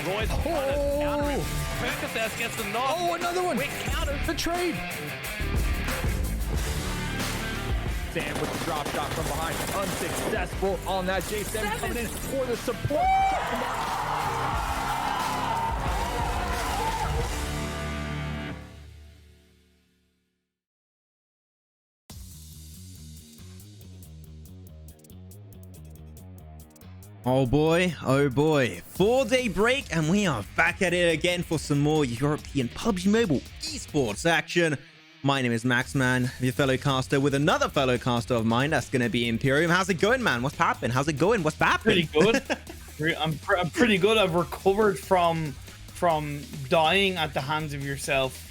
Roy's countering. Percocet gets the knock. Oh, another one. Quick counter. The trade. Sam with the drop shot from behind. Unsuccessful on that. J7 coming in for the support. Oh boy, 4-day break and we are back at it again for some more European PUBG Mobile esports action. My name is Maxman, your fellow caster with another fellow caster of mine. That's going to be Imperium. How's it going, man? What's happening? How's it going? What's happening? Pretty good. I'm pretty good. I've recovered from dying at the hands of yourself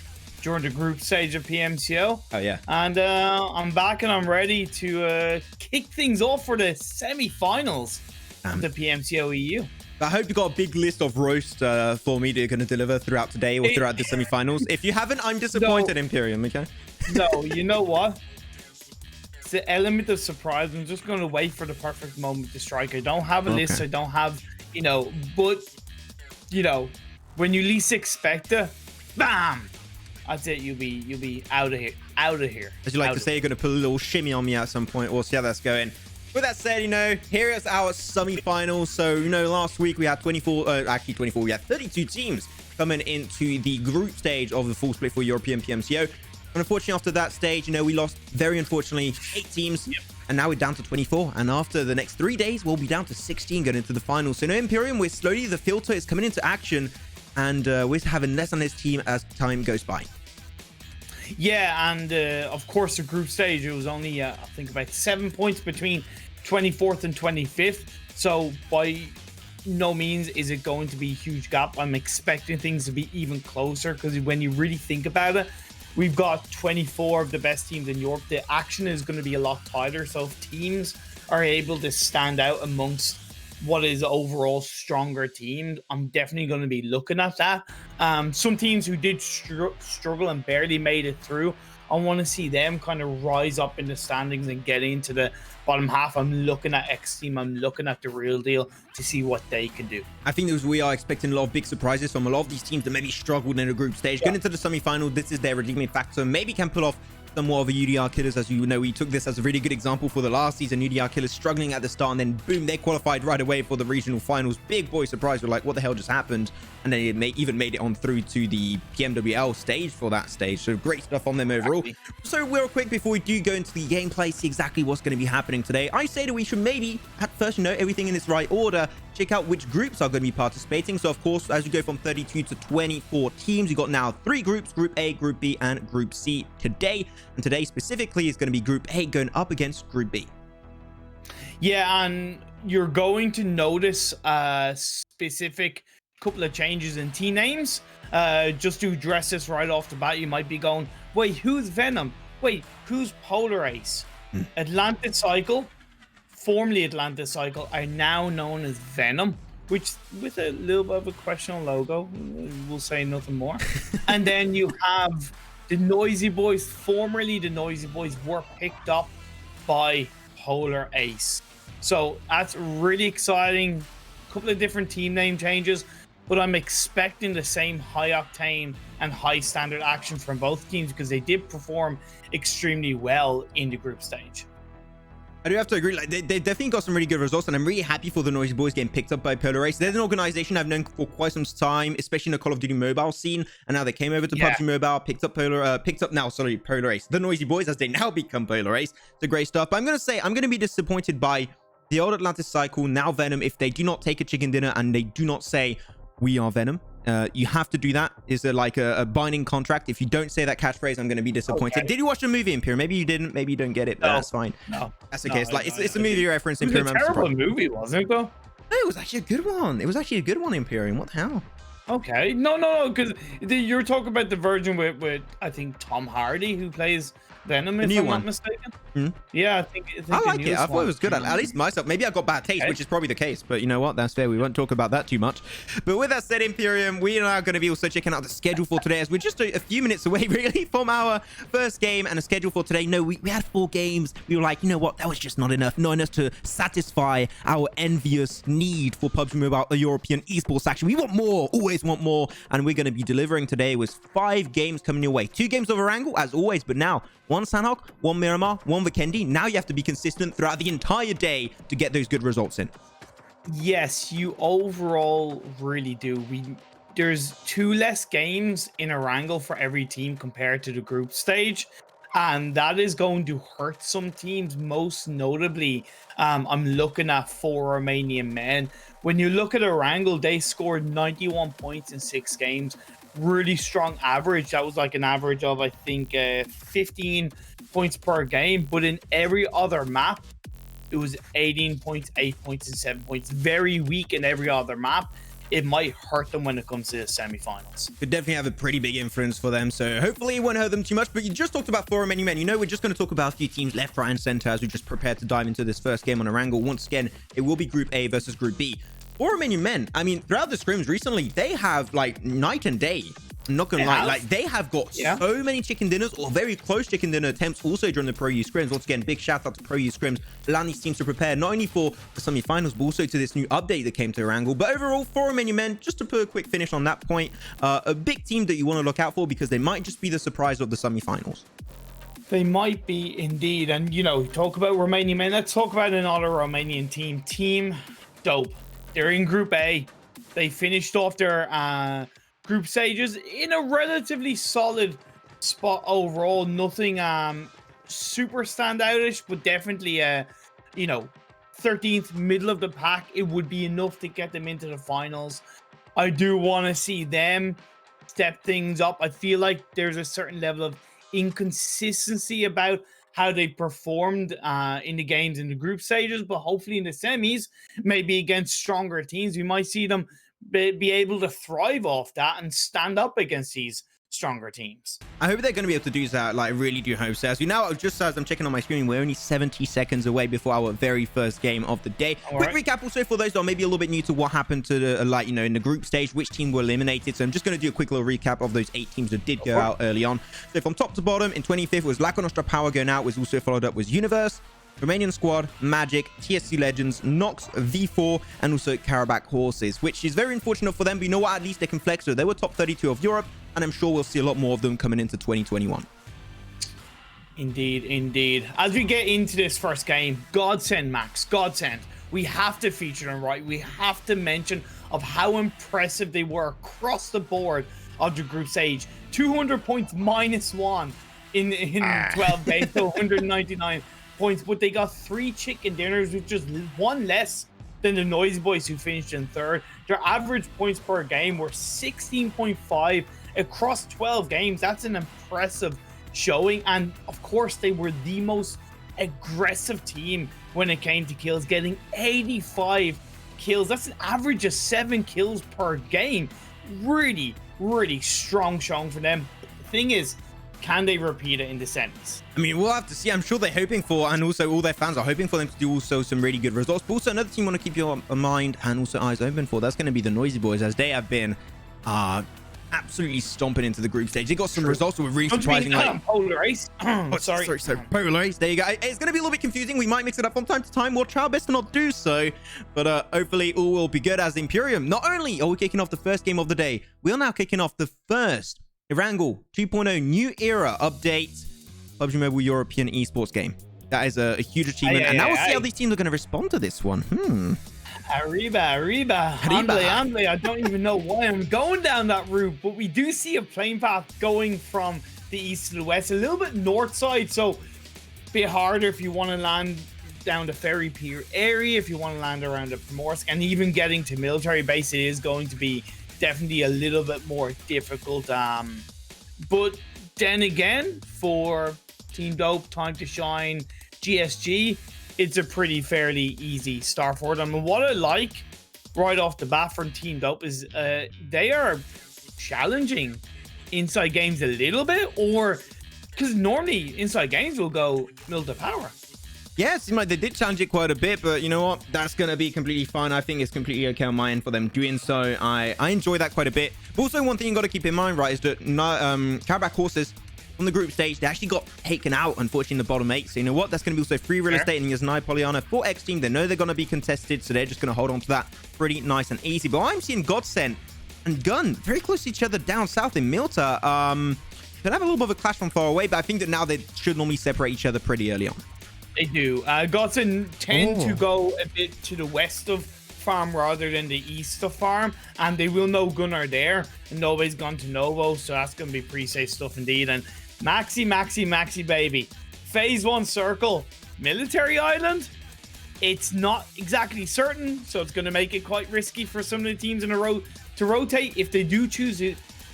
during the group stage of PMCO. Oh yeah. And I'm back and I'm ready to kick things off for the semi-finals of the PMCO EU. I hope you got a big list of roasts for me that you're going to deliver throughout today or throughout the semi-finals. If you haven't, I'm disappointed, no, Imperium, okay? No, you know what? It's the element of surprise. I'm just going to wait for the perfect moment to strike. I don't have a list. I don't have, but, when you least expect it, bam! That's it. You'll be out of here. As you like to say, you're going to put a little shimmy on me at some point. We'll see how that's going. With that said, here is our semi-finals. So, last week we had 24, we had 32 teams coming into the group stage of the full split for European PMCO. And unfortunately, after that stage, we lost, very unfortunately, 8 teams. Yep. And now we're down to 24. And after the next 3 days, we'll be down to 16 going into the finals. So, Imperium, we're slowly, the filter is coming into action. And we're having less and less team as time goes by. Yeah, and of course, the group stage, it was only, I think, about 7 points between 24th and 25th. So by no means is it going to be a huge gap. I'm expecting things to be even closer because when you really think about it, we've got 24 of the best teams in Europe. The action is going to be a lot tighter. So if teams are able to stand out amongst what is overall stronger teams, I'm definitely going to be looking at that. Some teams who did struggle and barely made it through, I want to see them kind of rise up in the standings and get into the bottom half. I'm looking at XTEAM. I'm looking at the real deal to see what they can do. I think we are expecting a lot of big surprises from a lot of these teams that maybe struggled in the group stage. Going into the semi-final, this is their redeeming factor. Maybe can pull off some more of the UDR killers. As you know, we took this as a really good example for the last season. UDR killers struggling at the start, and then boom, they qualified right away for the regional finals. Big boy surprise. We're like, what the hell just happened? And then it even made it on through to the PMWL stage for that stage. So great stuff on them overall. So real quick before we do go into the gameplay, see exactly what's going to be happening today, I say that we should maybe at first, everything in its right order, check out which groups are going to be participating. So of course, as you go from 32 to 24 teams, you got now 3 groups: Group A, Group B, and Group C today. And today specifically is going to be Group A going up against Group B. Yeah, and you're going to notice a specific couple of changes in team names. Just to address this right off the bat, you might be going, wait, who's Venom? Wait, who's Polar Ace? Atlantes Cycle, formerly Atlantes Cycle, are now known as Venom, which with a little bit of a questionable logo. We'll say nothing more. And then you have the Noisy Boys. Formerly the Noisy Boys were picked up by Polar Ace. So that's really exciting. A couple of different team name changes, but I'm expecting the same high octane and high standard action from both teams because they did perform extremely well in the group stage. I do have to agree. Like they definitely got some really good results, and I'm really happy for the Noisy Boys getting picked up by Polar Ace. There's an organization I've known for quite some time, especially in the Call of Duty Mobile scene, and now they came over to PUBG Mobile, picked up Polar Ace. The Noisy Boys, as they now become Polar Ace. It's great stuff. But I'm gonna be disappointed by the old Atlantes Cycle, now Venom, if they do not take a chicken dinner and they do not say we are Venom. You have to do that. Is there like a binding contract? If you don't say that catchphrase, I'm going to be disappointed. Okay. Did you watch the movie, Imperium? Maybe you didn't. Maybe you don't get it. But that's fine. No, that's okay. It's a movie reference. It was Imperium. a terrible movie, wasn't it, though? No, it was actually a good one. It was actually a good one, Imperium. What the hell? Okay. No, because you're talking about the version with I think Tom Hardy, who plays Venom, if new I'm one. not mistaken. Hmm? Yeah, I think I the like it. I newest thought one. it was good. At least myself. Maybe I got bad taste, Okay. which is probably the case. But you know what? That's fair. We won't talk about that too much. But with that said, Imperium, we are now going to be also checking out the schedule for today, as we're just a few minutes away, really, from our first game and a schedule for today. No, we had 4 games. We were like, you know what? That was just not enough. Not enough to satisfy our envious need for PUBG Mobile, the European esports action. We want more. Always want more. And we're going to be delivering today with 5 games coming your way. 2 games of Erangel, as always. But now, 1 Sanhok, 1 Miramar, 1 Vikendi. Now you have to be consistent throughout the entire day to get those good results in. Yes, you overall really do. There's 2 less games in Erangel for every team compared to the group stage, and that is going to hurt some teams. Most notably, I'm looking at 4 Romanian Men. When you look at Erangel, they scored 91 points in 6 games. Really strong average. That was like an average of, I think, 15 points per game. But in every other map, it was 18 points, 8 points, and 7 points. Very weak in every other map. It might hurt them when it comes to the semifinals. Could definitely have a pretty big influence for them, so hopefully it won't hurt them too much. But you just talked about 4 Romanian Men. You know, we're just going to talk about a few teams left, right, and center as we just prepare to dive into this first game on Erangel. Once again, it will be Group A versus Group B. 4 Romanian Men, I mean, throughout the scrims recently, they have like night and day. I'm not gonna lie, like they have got so many chicken dinners or very close chicken dinner attempts also during the Pro U scrims. Once again, big shout out to Pro U scrims, allowing these teams to prepare not only for the semi-finals but also to this new update that came to Erangel. But overall, 4 Romanian Men, just to put a quick finish on that point, a big team that you want to look out for because they might just be the surprise of the semi-finals. They might be indeed. And you know, talk about Romanian Men, let's talk about another Romanian team. Team Dope. They're in Group A. They finished off their group stages in a relatively solid spot overall. Nothing super standoutish, but definitely you know, 13th, middle of the pack. It would be enough to get them into the finals. I do want to see them step things up. I feel like there's a certain level of inconsistency about how they performed in the games in the group stages, but hopefully in the semis, maybe against stronger teams, we might see them be able to thrive off that and stand up against these stronger teams. I hope they're going to be able to do that. Like, I really do hope so. As you know, just as I'm checking on my screen, we're only 70 seconds away before our very first game of the day. Quick recap also for those that are maybe a little bit new to what happened to the, like, you know, in the group stage, which team were eliminated. So I'm just going to do a quick little recap of those 8 teams that did go out early on. So from top to bottom, in 25th was LAKONOSTRA Power going out, was also followed up with Universe, Romanian Squad, Magic, TSC Legends, Nox, V4, and also Karabakh Horses, which is very unfortunate for them. But you know what? At least they can flex. So they were top 32 of Europe, and I'm sure we'll see a lot more of them coming into 2021. Indeed, indeed. As we get into this first game, GODSENT, Max, GODSENT, we have to feature them, right? We have to mention of how impressive they were across the board of the group stage. 200 points -1 in 12 days, so 199 points, but they got 3 chicken dinners, which is 1 less than the Noisy Boys, who finished in 3rd. Their average points per game were 16.5 across 12 games. That's an impressive showing, and of course they were the most aggressive team when it came to kills, getting 85 kills. That's an average of 7 kills per game. Really strong showing for them. The thing is, can they repeat it in the semis? I mean, we'll have to see. I'm sure they're hoping for, and also all their fans are hoping for them to do also some really good results. But also another team want to keep your mind and also eyes open for, that's going to be the Noisy Boys, as they have been absolutely stomping into the group stage. They got some results that were really surprising. Polar Ace. Sorry, Polar Ace. There you go. It's going to be a little bit confusing. We might mix it up from time to time. We'll try our best to not do so. But hopefully all will be good, as Imperium. Not only are we kicking off the first game of the day, we are now kicking off the first Erangel 2.0 new era update PUBG Mobile European esports game. That is a huge achievement. And now we'll see how these teams are going to respond to this one. Arriba. Hamble. I don't even know why I'm going down that route, but we do see a plane path going from the east to the west, a little bit north side, so a bit harder if you want to land down the ferry pier area, if you want to land around the Primorsk, and even getting to military base, it is going to be definitely a little bit more difficult. But then again, for Team Dope, Time to Shine, GSG, it's a pretty fairly easy start for them. And what I like right off the bat from Team Dope is they are challenging inside games a little bit, or because normally inside games will go MiLOOT Power. Yeah, it seemed like they did challenge it quite a bit, but you know what? That's going to be completely fine. I think it's completely okay on my end for them doing so. I enjoy that quite a bit. But also, one thing you got to keep in mind, right, is that Carback Horses on the group stage, they actually got taken out, unfortunately, in the bottom 8. So you know what? That's going to be also free real estate in Yasnai Polyana for XTEAM. They know they're going to be contested, so they're just going to hold on to that pretty nice and easy. But I'm seeing GODSENT and Gun very close to each other down south in Milta. They'll have a little bit of a clash from far away, but I think that now they should normally separate each other pretty early on. They do. GODSENT tend to go a bit to the west of farm rather than the east of farm, and they will know Gunnar there, and nobody's gone to Novo, so that's going to be pretty safe stuff indeed. And Maxi, baby. Phase 1 circle, military island. It's not exactly certain, so it's going to make it quite risky for some of the teams in a row to rotate if they do choose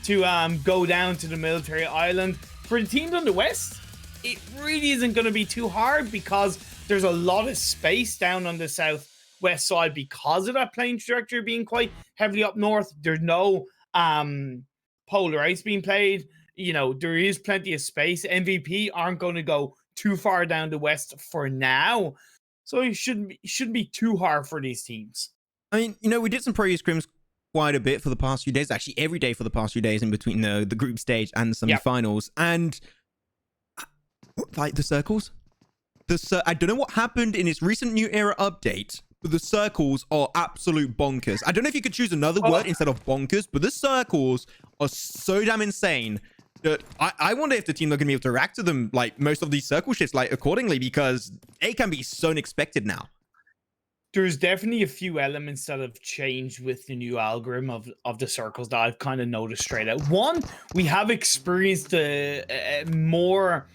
to go down to the military island. For the teams on the west, it really isn't going to be too hard because there's a lot of space down on the southwest side because of that plane trajectory being quite heavily up north. There's no polar ice being played. You know, there is plenty of space. MVP aren't going to go too far down the west for now, so it shouldn't be too hard for these teams. I mean, you know, we did some pro scrims quite a bit for the past few days, actually every day for the past few days in between the group stage and the semi-finals. And like the circles, I don't know what happened in its recent new era update, but the circles are absolute bonkers. I don't know if you could choose another word instead of bonkers, but the circles are so damn insane that I wonder if the team are going to be able to react to them, like most of these circle shifts, like accordingly, because they can be so unexpected now. There's definitely a few elements that have changed with the new algorithm of the circles that I've kind of noticed straight out. One, we have experienced a more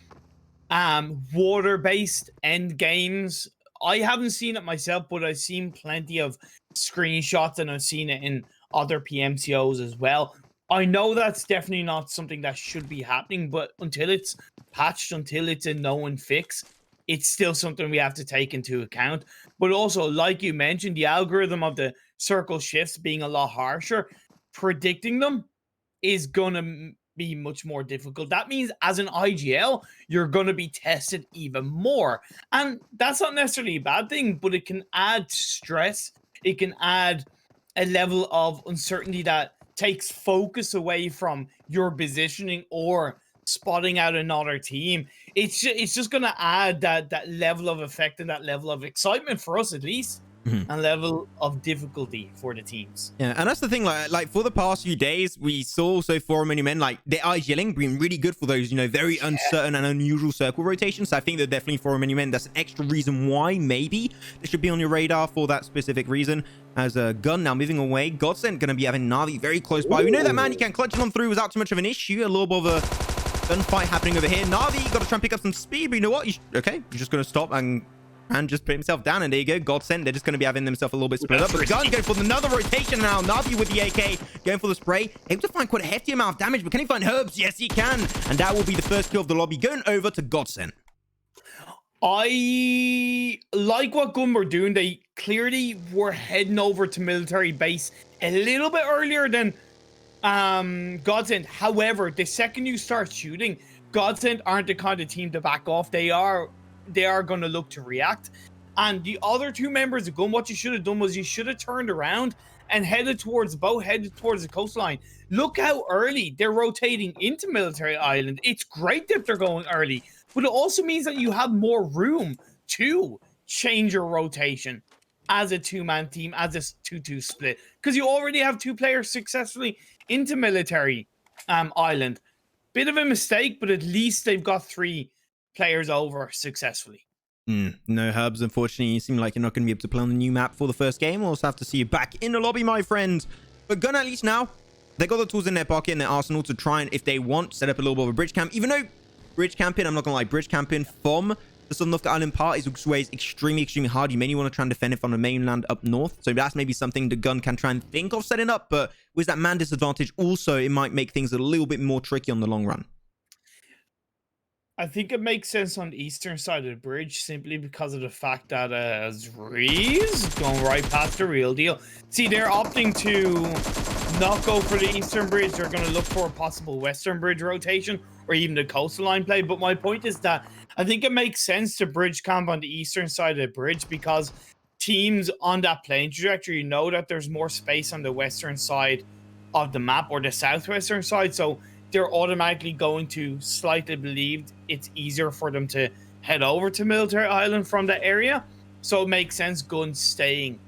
water-based end games. I haven't seen it myself, but I've seen plenty of screenshots and I've seen it in other PMCOs as well. I know that's definitely not something that should be happening, but until it's patched, until it's a known fix, it's still something we have to take into account. But also, like you mentioned, the algorithm of the circle shifts being a lot harsher, predicting them is going to be much more difficult. That means as an IGL, you're going to be tested even more. And that's not necessarily a bad thing, but it can add stress. It can add a level of uncertainty that takes focus away from your positioning or spotting out another team. It's just going to add that level of effect and that level of excitement for us, at least. And level of difficulty for the teams. Yeah, and that's the thing, like for the past few days, we saw also for Romanian Men, like their IGLing being really good for those, you know, very uncertain and unusual circle rotations. So I think that definitely for Romanian Men, that's an extra reason why maybe they should be on your radar for that specific reason. As a Gun now moving away, GODSENT going to be having Navi very close by. We know that man, he can clutch it on through without too much of an issue. A little bit of a gunfight happening over here. Navi got to try and pick up some speed, but you know what? You're just going to stop and just put himself down, and there you go. GODSENT, they're just going to be having themselves a little bit split up. But Gun going for another rotation now. Navi with the AK going for the spray. Able to find quite a hefty amount of damage, but can he find herbs? Yes, he can. And that will be the first kill of the lobby, going over to GODSENT. I like what Gun were doing. They clearly were heading over to military base a little bit earlier than GODSENT. However, the second you start shooting, GODSENT aren't the kind of team to back off. They are going to look to react. And the other two members of Gun, what you should have done was you should have turned around and headed towards the boat, headed towards the coastline. Look how early they're rotating into Military Island. It's great that they're going early, but it also means that you have more room to change your rotation as a two-man team, as a 2-2 split, because you already have two players successfully into Military Island. Bit of a mistake, but at least they've got three players over successfully. No hubs, unfortunately. You seem like you're not going to be able to play on the new map for the first game. We'll also have to see you back in the lobby, my friends. But Gun, at least now, they got the tools in their pocket, in their arsenal, to try and, if they want, set up a little bit of a bridge camp. Even though bridge camping, I'm not going to lie, bridge camping from the Sanhok Island part is always extremely, extremely hard. You mainly want to try and defend it from the mainland up north. So that's maybe something the Gun can try and think of setting up. But with that man disadvantage, also, it might make things a little bit more tricky on the long run. I think it makes sense on the eastern side of the bridge simply because of the fact that Zree's going right past the real deal. See, they're opting to not go for the eastern bridge. They're going to look for a possible western bridge rotation or even the coastal line play. But my point is that I think it makes sense to bridge camp on the eastern side of the bridge because teams on that playing trajectory know that there's more space on the western side of the map or the southwestern side. So they're automatically going to slightly believe it's easier for them to head over to Military Island from that area. So it makes sense guns staying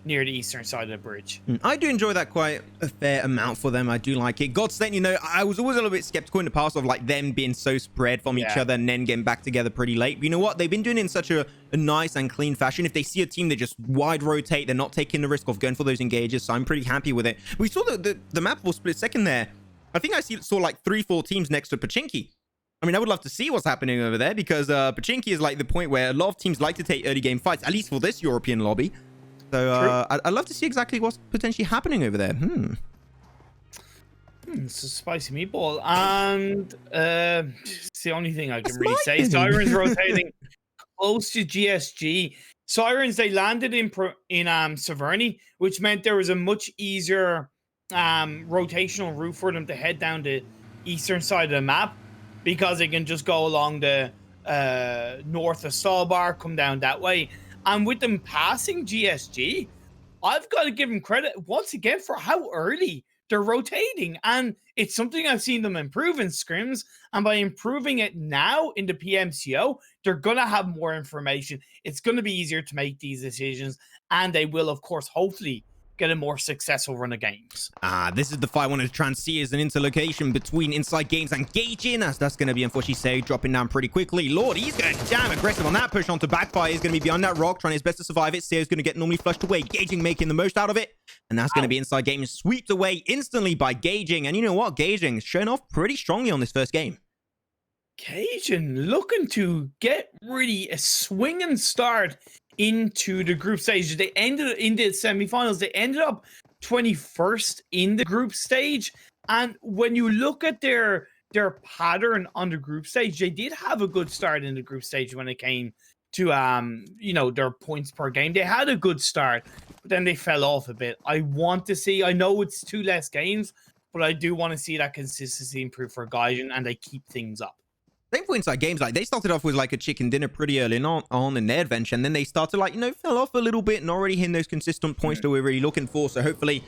near the eastern side of the bridge. I do enjoy that quite a fair amount for them. I do like it. GODSENT, you know, I was always a little bit skeptical in the past of like them being so spread from each other and then getting back together pretty late. But you know what? They've been doing it in such a nice and clean fashion. If they see a team, they just wide rotate. They're not taking the risk of going for those engages. So I'm pretty happy with it. We saw the map for split second there. I think I saw like 3-4 teams next to Pachinki. I mean, I would love to see what's happening over there because Pachinki is like the point where a lot of teams like to take early game fights, at least for this European lobby. So I'd love to see exactly what's potentially happening over there. It's a spicy meatball. And it's the only thing I can really say. thing. Sirens rotating close to GSG. Sirens, they landed in Severny, which meant there was a much easier rotational route for them to head down the eastern side of the map because they can just go along the north of Stalbar, come down that way. And with them passing GSG, I've got to give them credit once again for how early they're rotating. And it's something I've seen them improve in scrims. And by improving it now in the PMCO, they're going to have more information. It's going to be easier to make these decisions. And they will, of course, hopefully get a more successful run of games. This is the fight I wanted to try and see as an interlocation between Inside Games and Gaijin, as that's going to be, unfortunately, Say dropping down pretty quickly. Lord, he's going damn aggressive on that push onto backfire. He's going to be behind that rock, trying his best to survive it. Say's going to get normally flushed away. Gaijin making the most out of it. And that's going to be Inside Games swept away instantly by Gaijin. And you know what? Gaijin showing off pretty strongly on this first game. Gaijin looking to get really a swinging start into the group stage. They ended in the semifinals. They ended up 21st in the group stage. And when you look at their pattern on the group stage, they did have a good start in the group stage when it came to their points per game. They had a good start, but then they fell off a bit. I want to see, I know it's 2 less games, but I do want to see that consistency improve for Gaijin and they keep things up. Same for Inside Games, like they started off with like a chicken dinner pretty early on in their adventure, and then they started like, fell off a little bit, not really hitting those consistent points that we're really looking for. So hopefully,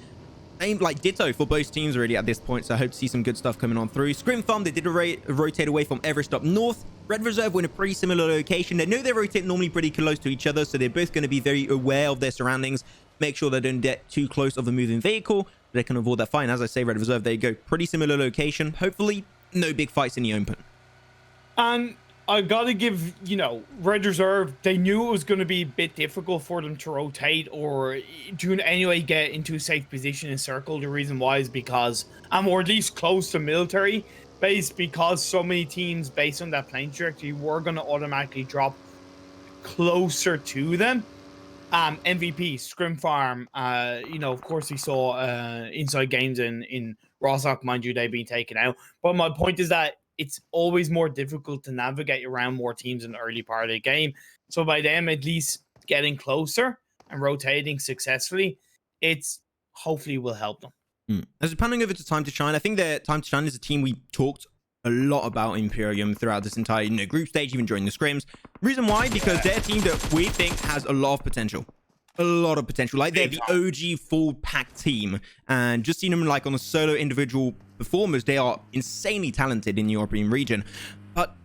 aimed like ditto for both teams already at this point. So I hope to see some good stuff coming on through. ScrimFarm, they did rotate away from Everest up north. Red Reserve were in a pretty similar location. They know they rotate normally pretty close to each other, so they're both going to be very aware of their surroundings. Make sure they don't get too close of a moving vehicle. They can avoid that fight. And as I say, Red Reserve, they go pretty similar location. Hopefully, no big fights in the open. And I gotta give, Red Reserve, they knew it was going to be a bit difficult for them to rotate or to in any way get into a safe position in circle. The reason why is because, or at least close to military base, because so many teams based on that plane trajectory were going to automatically drop closer to them. MVP, ScrimFarm, of course we saw Inside Games in Rossock, mind you, they've been taken out. But my point is that it's always more difficult to navigate around more teams in the early part of the game. So by them at least getting closer and rotating successfully, it's hopefully will help them. As we're panning over to Time to Shine, I think that Time to Shine is a team we talked a lot about Imperium throughout this entire group stage, even during the scrims. Reason why? Because they're a team that we think has a lot of potential. A lot of potential. Like, they're the OG full pack team, and just seeing them like on a solo individual performers, they are insanely talented in the European region. But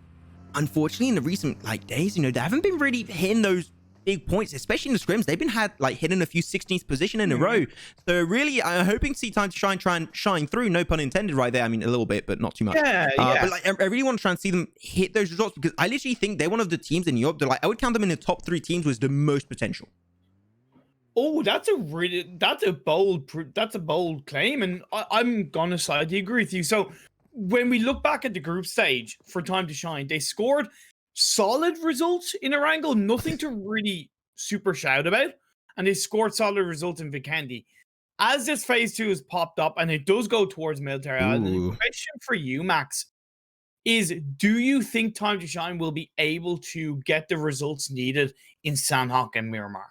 unfortunately, in the recent days, they haven't been really hitting those big points, especially in the scrims. They've been hitting a few 16th position in a row. So really, I'm hoping to see Time to Shine try and shine through. No pun intended right there. I mean, a little bit, but not too much. But I really want to try and see them hit those results, because I literally think they're one of the teams in Europe that I would count them in the top 3 teams with the most potential. Oh, that's a bold claim, and I'm gonna slightly agree with you. So when we look back at the group stage for Time to Shine, they scored solid results in Erangel, nothing to really super shout about, and they scored solid results in Vikendi. As this phase 2 has popped up and it does go towards Military Island, the question for you, Max, is, do you think Time to Shine will be able to get the results needed in Sanhok and Miramar?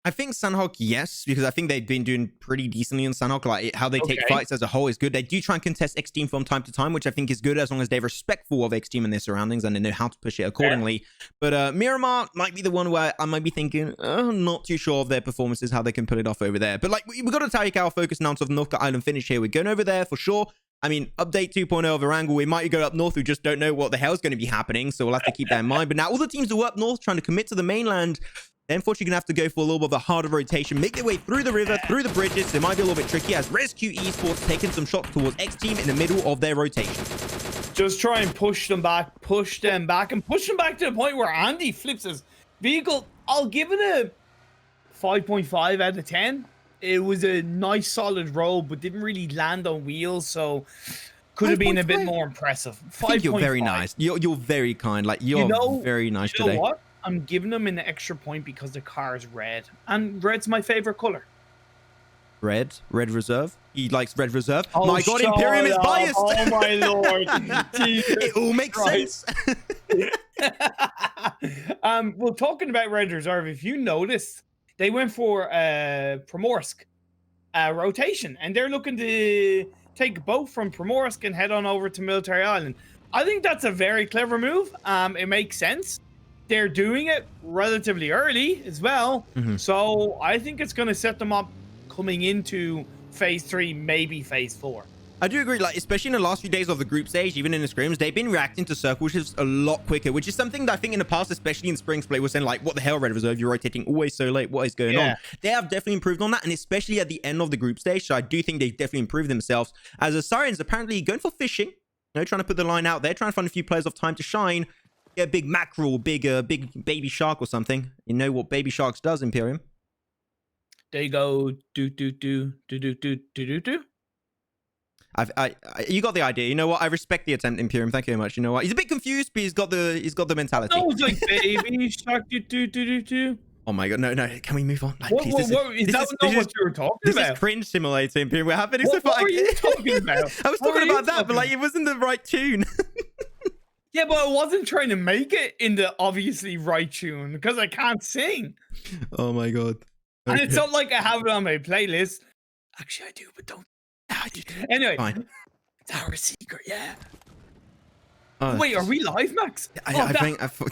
I think Sanhok, yes, because I think they've been doing pretty decently in Sanhok. Like how they take fights as a whole is good. They do try and contest XTEAM from time to time, which I think is good as long as they're respectful of XTEAM and their surroundings and they know how to push it accordingly. But Miramar might be the one where I might be thinking, I'm not too sure of their performances, how they can pull it off over there. But like we've got to take our focus now to the North Island finish here. We're going over there for sure. I mean, update 2.0 of Erangel, we might go up north. We just don't know what the hell's going to be happening. So we'll have to keep that in mind. But now all the teams who are up north trying to commit to the mainland, they're unfortunately going to have to go for a little bit of a harder rotation, make their way through the river, through the bridges. It might be a little bit tricky as Resq Esports taking some shots towards XTEAM in the middle of their rotation. Just try and push them back, and push them back to the point where Andy flips his vehicle. I'll give it a 5.5 out of 10. It was a nice solid roll, but didn't really land on wheels, so could have been a bit more impressive. I think you're very nice. You're very kind. Like you're very nice today. You know what? I'm giving them an extra point because the car is red, and red's my favorite color. Red Reserve. He likes Red Reserve. Oh, my God, Imperium is biased. Oh my lord! It all makes sense. Well, talking about Red Reserve, if you notice, they went for Primorsk rotation, and they're looking to take a boat from Primorsk and head on over to Military Island. I think that's a very clever move. It makes sense. They're doing it relatively early as well. So I think it's going to set them up coming into phase 3, maybe phase 4. I do agree, like, especially in the last few days of the group stage, even in the scrims, they've been reacting to circle, which is a lot quicker, which is something that I think in the past, especially in Spring Split, was saying, like, what the hell, Red Reserve, you're rotating always so late, what is going on? They have definitely improved on that, and especially at the end of the group stage, so I do think they've definitely improved themselves. As the Sirens apparently going for fishing, you know, trying to put the line out there, trying to find a few players of Time to Shine, get a big mackerel, big baby shark or something. You know what baby sharks does, Imperium? They go do. You got the idea. You know what? I respect the attempt, Imperium. Thank you very much. You know what? He's a bit confused, but he's got the mentality. Oh, it's like baby shark do. Oh my God, no. Can we move on? Like, What is that not what you were talking about? This is cringe simulator, Imperium. We're happening so far. What were you talking about? I was talking about that, but like it wasn't the right tune. Yeah, but I wasn't trying to make it in the obviously right tune because I can't sing. Oh my God. Okay. And it's not like I have it on my playlist. Actually, I do, but don't. Anyway, fine. It's our secret, yeah. Oh, wait, are we live, Max? I think I thought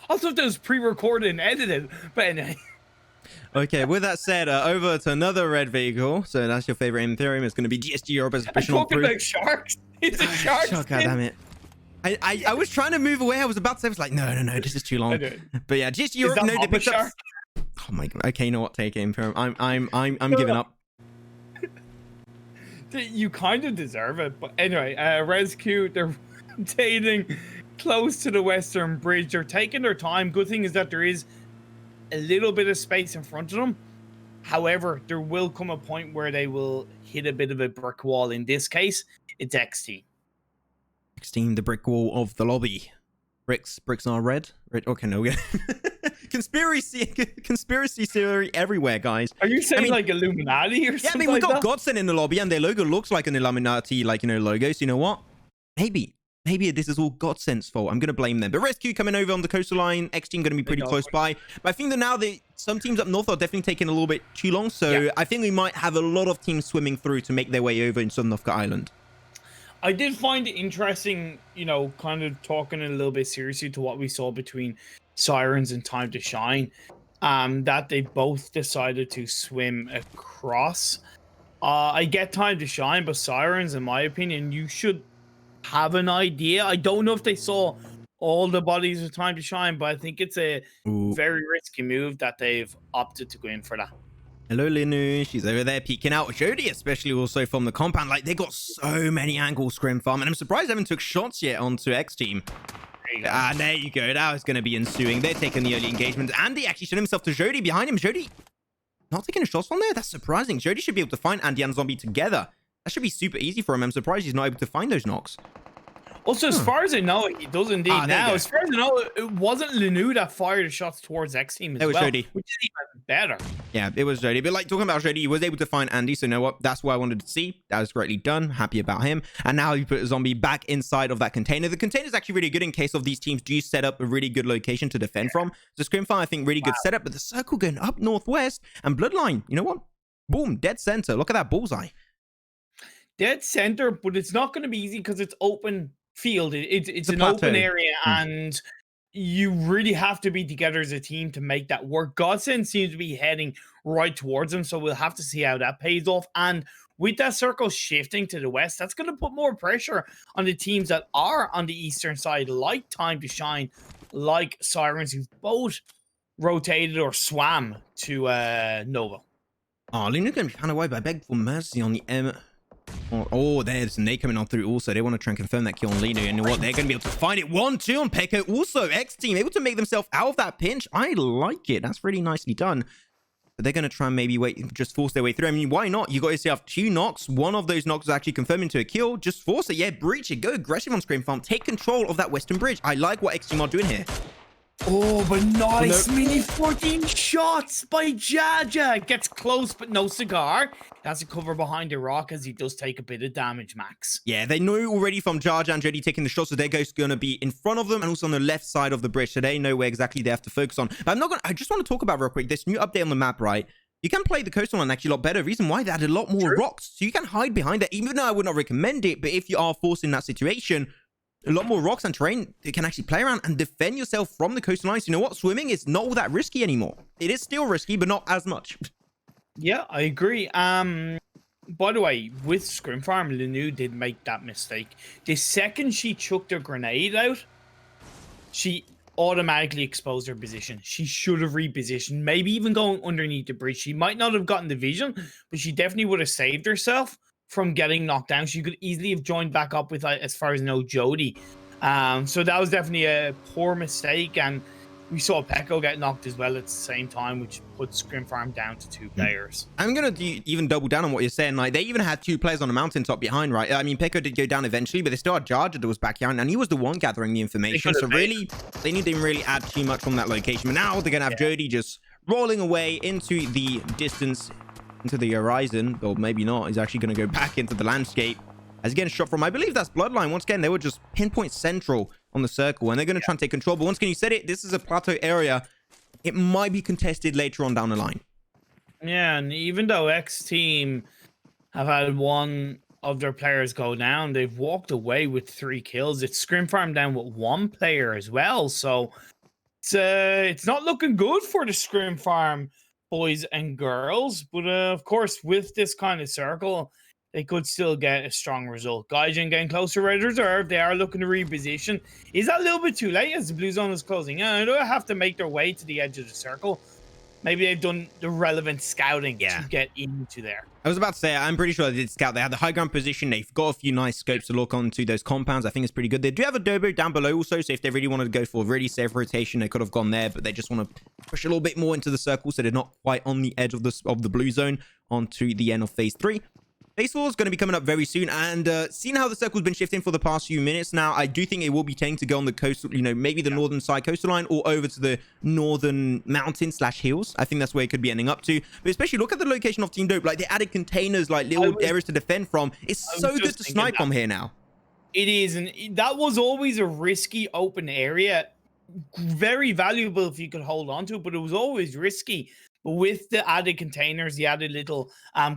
that was pre-recorded and edited, but anyway. Okay, with that said, over to another red vehicle. So that's your favorite Imperium. It's going to be GSG Europe as a professional. I'm talking about sharks. It's a shark. God damn it. I was trying to move away. I was about to say, I was like, no, this is too long. But yeah, GSG Europe. No, they picked up. Oh my God. Okay, you know what? Take it, Imperium. I'm giving up. You kind of deserve it, but anyway, Resq, they're rotating close to the western bridge. They're taking their time. Good thing is that there is a little bit of space in front of them. However, there will come a point where they will hit a bit of a brick wall. In this case, it's XTEAM. XTEAM, the brick wall of the lobby. Bricks are red. Okay, no. Conspiracy theory everywhere, guys. Are you saying like Illuminati or something? Yeah, I mean, we've got GODSENT in the lobby, and their logo looks like an Illuminati, like, you know, logo. So you know what? Maybe this is all GODSENT's fault. I'm gonna blame them. But Resq coming over on the coastal line. XTEAM gonna be pretty close by. But I think that now some teams up north are definitely taking a little bit too long. So I think we might have a lot of teams swimming through to make their way over in Sanhok Island. I did find it interesting, you know, kind of talking a little bit seriously to what we saw between Sirens and Time to Shine, that they both decided to swim across. I get Time to Shine, but Sirens, in my opinion, you should have an idea. I don't know if they saw all the bodies of Time to Shine, but I think it's a very risky move that they've opted to go in for that. Hello, Linu. She's over there peeking out. Jody, especially also from the compound. Like, they got so many angles, ScrimFarm. And I'm surprised they haven't took shots yet onto XTEAM. There you go. That was going to be ensuing. They're taking the early engagement. Andy actually showed himself to Jody behind him. Jody not taking a shot from there? That's surprising. Jody should be able to find Andy and Zombie together. That should be super easy for him. I'm surprised he's not able to find those knocks. Also, as far as I know, he does indeed now. go. As far as I know, it wasn't Lenu that fired the shots towards XTEAM as It was well, Jody. which is even better. Yeah, it was Jody. But like talking about Jody, he was able to find Andy. So you know what? That's what I wanted to see. That was greatly done. Happy about him. And now he put a zombie back inside of that container. The container is actually really good in case of these teams do set up a really good location to defend from. So ScrimFarm, I think, really good setup. But the circle going up northwest and Bloodline, you know what? Boom, dead center. Look at that bullseye. Dead center, but it's not going to be easy because it's open field. It's an plateau. open area, and you really have to be together as a team to make that work. GODSENT seems to be heading right towards them, so we'll have to see how that pays off. And with that circle shifting to the west, that's going to put more pressure on the teams that are on the eastern side, like Time to Shine, like Sirens, who've both rotated or swam to Nova. Oh, Luna's going to be found away, but I beg for mercy on the M. Oh, there's Nate coming on through also. They want to try and confirm that kill on Lino. And what? They're going to be able to find it. 1-2 on Pekka. Also, XTEAM able to make themselves out of that pinch. I like it. That's really nicely done. But they're going to try and maybe just force their way through. I mean, why not? You got yourself 2 knocks. One of those knocks is actually confirming to a kill. Just force it. Yeah, breach it. Go aggressive on ScrimFarm. Take control of that western bridge. I like what XTEAM are doing here. Oh, but nice mini 14 shots by Jaja. Gets close, but no cigar. Has to cover behind the rock as he does take a bit of damage, Max. Yeah, they know already from Jaja and Jody taking the shots, so their ghost going to be in front of them and also on the left side of the bridge, so they know where exactly they have to focus on. But I just want to talk about real quick this new update on the map, right? You can play the coastal line actually a lot better. Reason why, they added a lot more rocks, so you can hide behind that, even though I would not recommend it. But if you are forced in that situation, a lot more rocks and terrain, you can actually play around and defend yourself from the coastal lines. You know what? Swimming is not all that risky anymore. It is still risky, but not as much. Yeah, I agree. By the way, with ScrimFarm, Lenu did make that mistake. The second she chucked her grenade out, she automatically exposed her position. She should have repositioned, maybe even going underneath the bridge. She might not have gotten the vision, but she definitely would have saved herself from getting knocked down. She could easily have joined back up with, as far as I know, Jody. So that was definitely a poor mistake, and we saw Pekko get knocked as well at the same time, which put ScrimFarm down to 2 players. I'm going to even double down on what you're saying. Like, they even had 2 players on the mountaintop behind, right? I mean, Pekko did go down eventually, but they still had Jaja that was back behind, and he was the one gathering the information. So really, they didn't really add too much from that location. But now they're going to have Jody just rolling away into the distance, into the horizon. Or maybe not. He's actually going to go back into the landscape. As getting shot from, I believe that's Bloodline. Once again, they were just pinpoint central on the circle, and they're going to try and take control. But once again, you said it, this is a plateau area. It might be contested later on down the line. Yeah, and even though XTEAM have had one of their players go down, they've walked away with 3 kills. It's ScrimFarm down with 1 player as well. So it's not looking good for the ScrimFarm boys and girls. But of course, with this kind of circle, they could still get a strong result. Gaijin getting closer, Red Reserve. They are looking to reposition. Is that a little bit too late as the blue zone is closing? Yeah, they have to make their way to the edge of the circle. Maybe they've done the relevant scouting to get into there. I was about to say, I'm pretty sure they did scout. They had the high ground position. They've got a few nice scopes to look onto those compounds. I think it's pretty good. They do have a Dobo down below also, so if they really wanted to go for a really safe rotation, they could have gone there, but they just want to push a little bit more into the circle, so they're not quite on the edge of the blue zone onto the end of phase 3. Phase 4 is going to be coming up very soon, and seeing how the circle's been shifting for the past few minutes now, I do think it will be tending to go on the coast, you know, maybe the northern side coastal line or over to the northern mountain / hills. I think that's where it could be ending up to. But especially look at the location of Team Dope. Like, they added containers, like little areas to defend from. It's so good to snipe from here now. It is, and that was always a risky open area. Very valuable if you could hold on to it, but it was always risky. With the added containers, the added little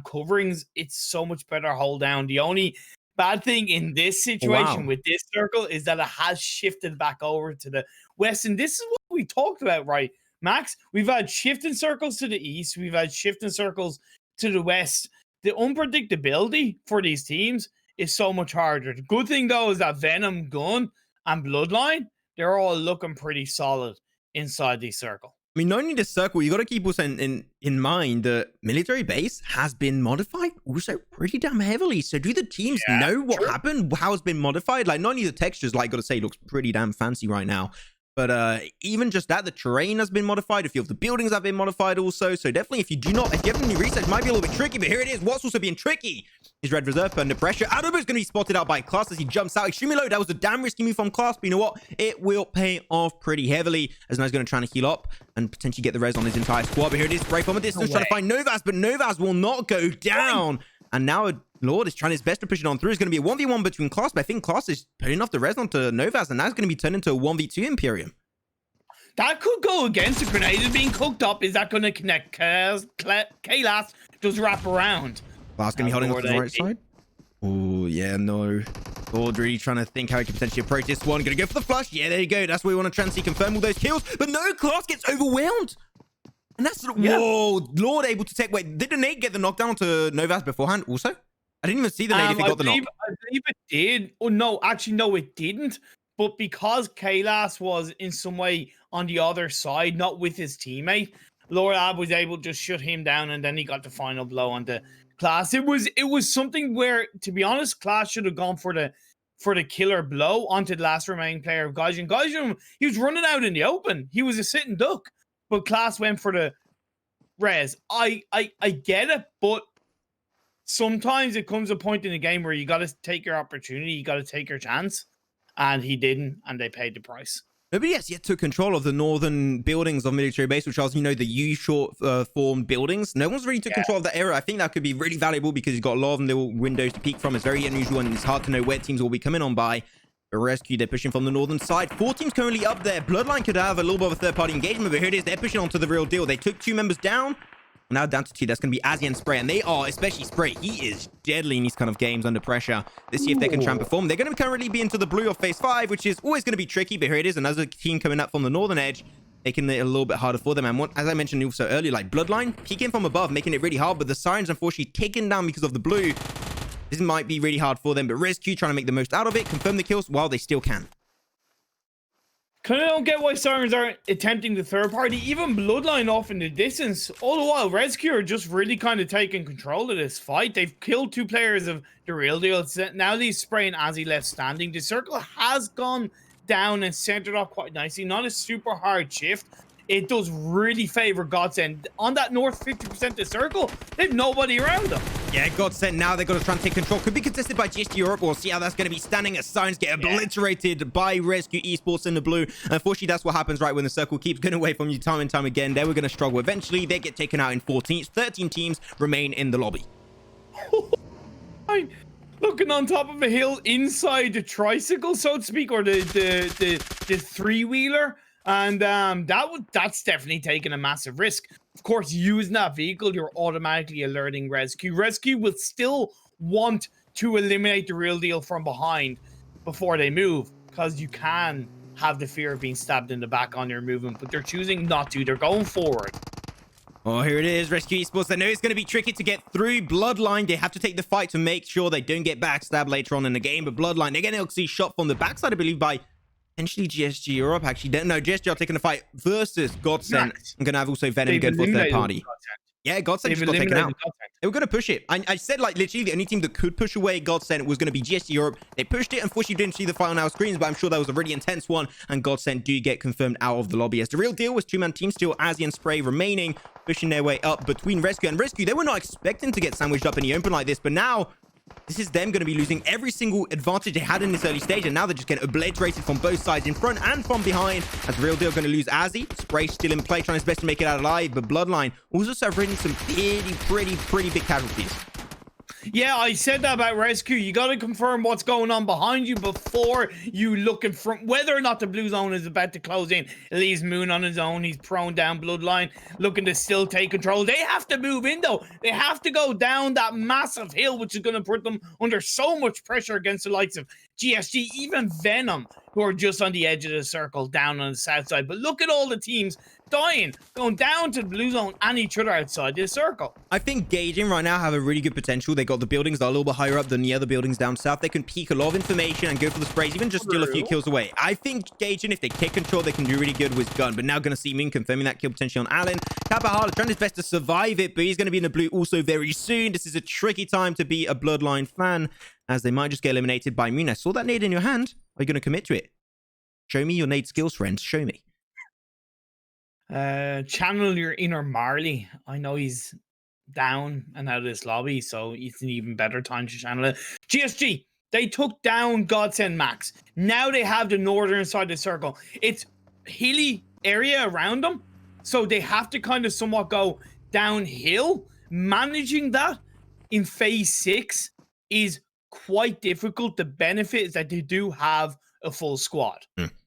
coverings, it's so much better hold down. The only bad thing in this situation with this circle is that it has shifted back over to the west. And this is what we talked about, right, Max? We've had shifting circles to the east. We've had shifting circles to the west. The unpredictability for these teams is so much harder. The good thing, though, is that Venom, Gun, and Bloodline, they're all looking pretty solid inside the circle. I mean, not only the circle, you got to keep also in mind the military base has been modified also pretty damn heavily. So do the teams know what happened, how it's been modified? Like, not only the textures, like, got to say, looks pretty damn fancy right now. But even just that, the terrain has been modified. A few of the buildings have been modified also. So definitely, if you have any research, it might be a little bit tricky. But here it is. What's also being tricky is Red Reserve under pressure. Adobo's going to be spotted out by Class as he jumps out extremely low. That was a damn risky move from Class. But you know what? It will pay off pretty heavily as now he's going to try to heal up and potentially get the res on his entire squad. But here it is. Break from a distance, trying to find Novas. But Novas will not go down. And now Lord is trying his best to push it on through. It's going to be a 1v1 between Class. But I think Class is putting off the res onto Novas. And now it's going to be turned into a 1v2 Imperium. That could go against the grenade is being cooked up. Is that going to connect? Kaylas does wrap around. Class going to be holding off to the right side. Oh, yeah, no. Lord really trying to think how he can potentially approach this one. Going to go for the flush. Yeah, there you go. That's where we want to try and see confirm all those kills. But no, Class gets overwhelmed. And that's... Whoa, Lord able to take... Wait, did the nade get the knockdown to Novas beforehand also? I didn't even see the nade if he got the knock. I believe it did. Oh, no, actually, no, it didn't. But because Kaylas was in some way on the other side, not with his teammate, Lorab was able to just shut him down, and then he got the final blow on the Class. It was something where, to be honest, Class should have gone for the killer blow onto the last remaining player of Gaijin. Gaijin, he was running out in the open. He was a sitting duck, but Class went for the res. I get it, but sometimes it comes a point in the game where you got to take your opportunity, you got to take your chance. And he didn't, and they paid the price. Nobody has yet took control of the northern buildings of military base, which are, you know, the U-short formed buildings. No one's really took control of that area. I think that could be really valuable because you've got a lot of little windows to peek from. It's very unusual, and it's hard to know where teams will be coming on by. But Resq, they're pushing from the northern side. 4 teams currently up there. Bloodline could have a little bit of a third-party engagement, but here it is. They're pushing onto the real deal. They took 2 members down. Now down to 2. That's going to be Azzy and Spray. And they are, especially Spray, he is deadly in these kind of games under pressure. Let's see if they can try and perform. They're going to currently be into the blue of phase 5, which is always going to be tricky. But here it is. Another team coming up from the northern edge, making it a little bit harder for them. And as I mentioned also earlier, like Bloodline, peeking from above, making it really hard. But the Sirens, unfortunately, taken down because of the blue. This might be really hard for them. But Resq trying to make the most out of it, confirm the kills while they still can. Kind of don't get why Sirens aren't attempting the third party, even Bloodline off in the distance. All the while, Resq are just really kind of taking control of this fight. They've killed 2 players of the real deal. Now these Spray and Azzy left standing. The circle has gone down and centered off quite nicely. Not a super hard shift. It does really favor GODSENT. On that north 50% of the circle, they've nobody around them. Yeah, GODSENT now, they've got to try and take control. Could be contested by GSG Europe. We'll see how that's going to be standing as Sirens get obliterated by Resq Esports in the blue. Unfortunately, that's what happens right when the circle keeps going away from you time and time again. They were going to struggle. Eventually, they get taken out in 14. 13 teams remain in the lobby. Looking on top of a hill inside the tricycle, so to speak, or the 3-wheeler. And that's definitely taking a massive risk. Of course, using that vehicle, you're automatically alerting Resq. Resq will still want to eliminate the real deal from behind before they move, because you can have the fear of being stabbed in the back on your movement, but they're choosing not to. They're going forward. Oh, here it is, Resq Esports. They know it's going to be tricky to get through Bloodline. They have to take the fight to make sure they don't get backstabbed later on in the game. But Bloodline, they're going to see shot from the backside, I believe, by potentially GSG Europe. Actually, no, GSG are taking a fight versus GODSENT. I'm going to have also Venom go for third party. Yeah, GODSENT just got taken out. They were going to push it. I said, like, literally the only team that could push away GODSENT was going to be GSG Europe. They pushed it. Unfortunately, didn't see the final now screens, but I'm sure that was a really intense one. And GODSENT do get confirmed out of the lobby. As the real deal was 2-man team still, Azzy and Spray remaining, pushing their way up between Resq and Resq. They were not expecting to get sandwiched up in the open like this, but now this is them going to be losing every single advantage they had in this early stage, and now they're just getting obliterated from both sides, in front and from behind, as Real Deal going to lose Azzy. Spray still in play, trying his best to make it out alive, but Bloodline also suffering some pretty big casualties. Yeah, I said that about Resq. You got to confirm what's going on behind you before you look in front. Whether or not the blue zone is about to close in. It leaves Moon on his own. He's prone down Bloodline, looking to still take control. They have to move in, though. They have to go down that massive hill, which is going to put them under so much pressure against the likes of GSG, even Venom, who are just on the edge of the circle down on the south side. But look at all the teams dying, going down to the blue zone and each other outside the circle. I think Gaijin right now have a really good potential. They got the buildings that are a little bit higher up than the other buildings down south. They can peek a lot of information and go for the sprays, even just steal a few kills away. I think Gaijin, if they take control, they can do really good with gun. But now going to see Moon confirming that kill potentially on Alan. Kapahara trying his best to survive it, but he's going to be in the blue also very soon. This is a tricky time to be a Bloodline fan, as they might just get eliminated by Moon. I saw that nade in your hand. Are you going to commit to it? Show me your nade skills, friends. Show me. Channel your inner Marley. I know he's down and out of this lobby, so it's an even better time to channel it. GSG, they took down GODSENT Max. Now they have the northern side of the circle. It's hilly area around them, so they have to kind of somewhat go downhill. Managing that in phase 6 is quite difficult. The benefit is that they do have a full squad.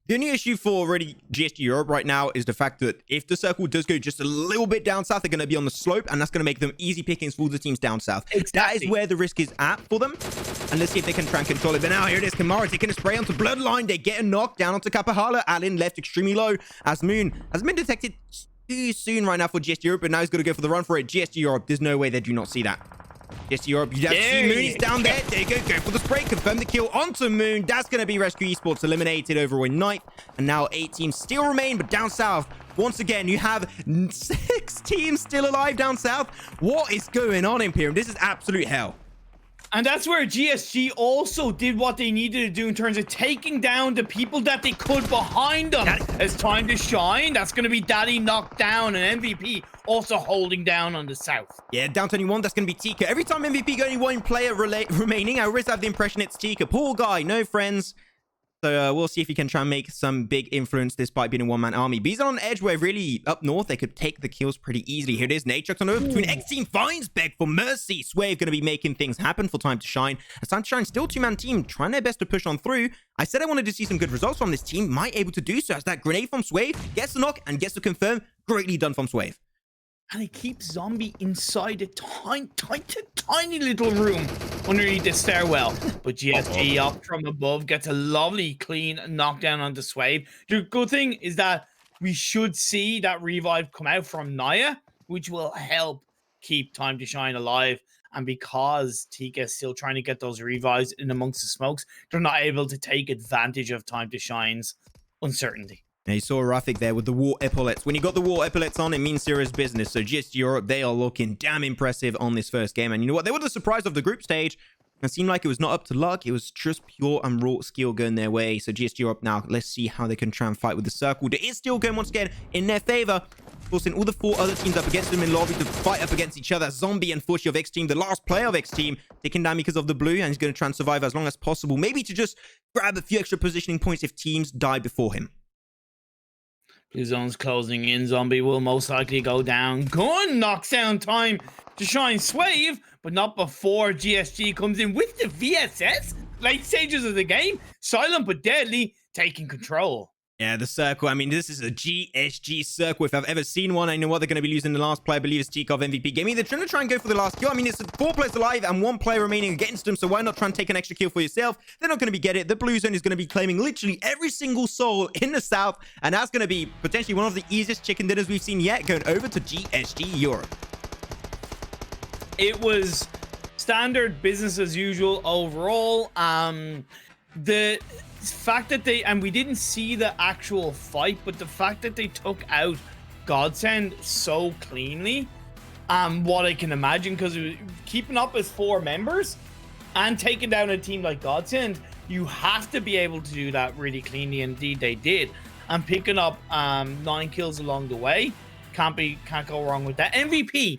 The only issue for already GSG Europe right now is the fact that if the circle does go just a little bit down south, they're going to be on the slope, and that's going to make them easy pickings for the teams down south. Exactly. That is where the risk is at for them. And let's see if they can try and control it. But now here it is. Kamara taking a spray onto Bloodline. They get a knock down onto Kapahala. Allen left extremely low as Moon has been detected too soon right now for GSG Europe, but now he's going to go for the run for it. GSG Europe, there's no way they do not see that. GSG Europe, you have to see Moon. He's down there. There you go. Go for the spray. Confirm the kill onto Moon. That's going to be Resq Esports eliminated over in 9th. And now 8 teams still remain, but down south, once again, you have 6 teams still alive down south. What is going on, Imperium? This is absolute hell. And that's where GSG also did what they needed to do in terms of taking down the people that they could behind them. As time to shine, that's going to be Daddy knocked down, and MVP also holding down on the south. Yeah, down to 21, that's going to be Tika. Every time MVP got only one player remaining, I always have the impression it's Tika. Poor guy, no friends. So we'll see if he can try and make some big influence despite being a one-man army. Bees on edge where really up north they could take the kills pretty easily. Here it is. Nate chucks on over between XTEAM. Finds Beg for mercy. Swave going to be making things happen for Time to Shine. As Time to Shine still 2-man team trying their best to push on through. I said I wanted to see some good results from this team. Might able to do so as that grenade from Swave gets the knock and gets to confirm. Greatly done from Swave. And he keeps Zombie inside a tiny little room underneath the stairwell. But GSG up from above gets a lovely clean knockdown on the Swave. The good thing is that we should see that revive come out from Naya, which will help keep Time to Shine alive. And because Tika is still trying to get those revives in amongst the smokes, they're not able to take advantage of Time to Shine's uncertainty. And you saw Rafik there with the war epaulets. When you got the war epaulets on, it means serious business. So GSG Europe, they are looking damn impressive on this first game. And you know what? They were the surprise of the group stage. It seemed like it was not up to luck. It was just pure and raw skill going their way. So GSG Europe now, let's see how they can try and fight with the circle. It is still going once again in their favor. Forcing all the 4 other teams up against them in lobby to fight up against each other. Zombie and Fushi of XTEAM, the last player of XTEAM, taken down because of the blue. And he's going to try and survive as long as possible. Maybe to just grab a few extra positioning points if teams die before him. Blue zone's closing in. Zombie will most likely go down. Gun knocks down Time to Shine Swave, but not before GSG comes in with the VSS. Late stages of the game, silent but deadly, taking control. Yeah, the circle. I mean, this is a GSG circle if I've ever seen one. I know what they're going to be losing the last play. I believe it's Tikov MVP Gaming. They're trying to try and go for the last kill. I mean, it's 4 players alive and 1 player remaining against them. So why not try and take an extra kill for yourself? They're not going to be get it. The blue zone is going to be claiming literally every single soul in the south. And that's going to be potentially one of the easiest chicken dinners we've seen yet, going over to GSG Europe. It was standard business as usual overall. The fact that we didn't see the actual fight, but the fact that they took out GODSENT so cleanly, what I can imagine, because keeping up as 4 members and taking down a team like GODSENT, you have to be able to do that really cleanly. Indeed they did, and picking up 9 kills along the way, can't go wrong with that. MVP,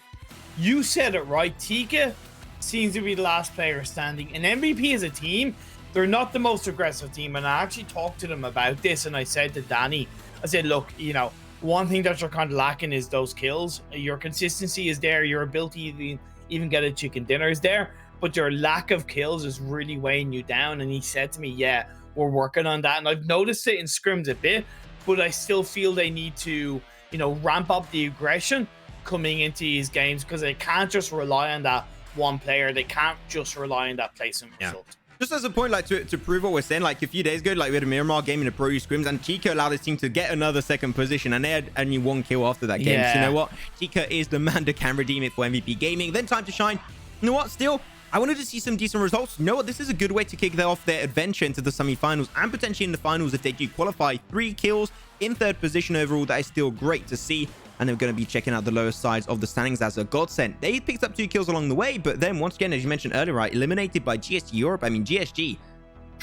you said it right. Tika seems to be the last player standing, and MVP as a team, they're not the most aggressive team. And I actually talked to them about this, and I said to Danny, I said, look, you know, one thing that you're kind of lacking is those kills. Your consistency is there, your ability to even get a chicken dinner is there, but your lack of kills is really weighing you down. And he said to me, yeah, we're working on that. And I've noticed it in scrims a bit, but I still feel they need to, you know, ramp up the aggression coming into these games, because they can't just rely on that one player. They can't just rely on that placement result. Just as a point, like to prove what we're saying, like a few days ago, like we had a Miramar game in the Pro U scrims, and Tika allowed his team to get another 2nd position, and they had only 1 kill after that game. So you know what? Tika is the man that can redeem it for MVP Gaming. Then Time to Shine. You know what? Still, I wanted to see some decent results. You know what? This is a good way to kick off their adventure into the semi-finals and potentially in the finals if they do qualify. 3 kills in 3rd position overall. That is still great to see. And they're going to be checking out the lower sides of the standings as a GODSENT. They picked up 2 kills along the way, but then once again, as you mentioned earlier, right, eliminated by GSG Europe. I mean, GSG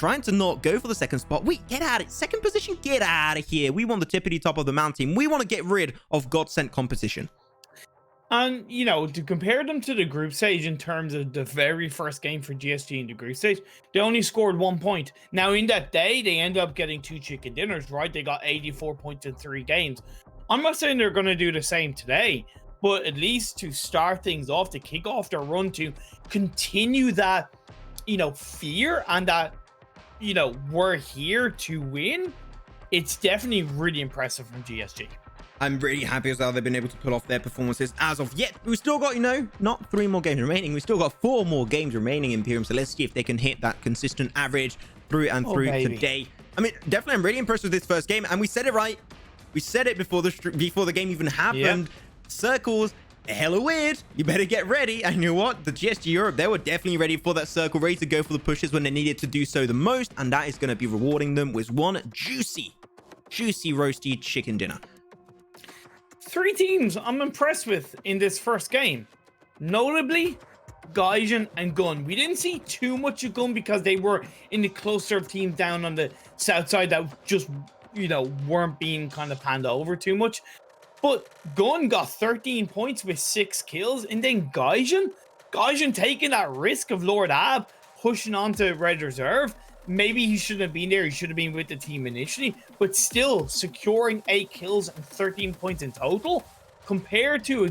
trying to not go for the second spot. Wait, get out of it. Second position, get out of here. We want the tippity top of the mountain. We want to get rid of GODSENT competition. And, you know, to compare them to the group stage in terms of the very first game for GSG in the group stage, they only scored 1 point. Now, in that day, they ended up getting 2 chicken dinners, right? They got 84 points in 3 games. I'm not saying they're going to do the same today, but at least to start things off, to kick off their run, to continue that, you know, fear and that, you know, we're here to win, it's definitely really impressive from GSG. I'm really happy as how they've been able to pull off their performances as of yet. We've still got, you know, not 3 more games remaining. We've still got 4 more games remaining, Imperium. So let's see if they can hit that consistent average through and through today. I mean, definitely, I'm really impressed with this first game. And we said it right. We said it before the game even happened. Yep. Circles, hella weird. You better get ready. And you know what? The GSG Europe, they were definitely ready for that circle, ready to go for the pushes when they needed to do so the most. And that is going to be rewarding them with one juicy roasty chicken dinner. 3 teams I'm impressed with in this first game. Notably, Gaijin and Gun. We didn't see too much of Gun because they were in the closer teams down on the south side that just, you know, weren't being kind of panned over too much. But Gun got 13 points with 6 kills. And then Gaijin taking that risk of Lord Ab pushing on to Red Reserve. Maybe he shouldn't have been there. He should have been with the team initially, but still securing 8 kills and 13 points in total. Compared to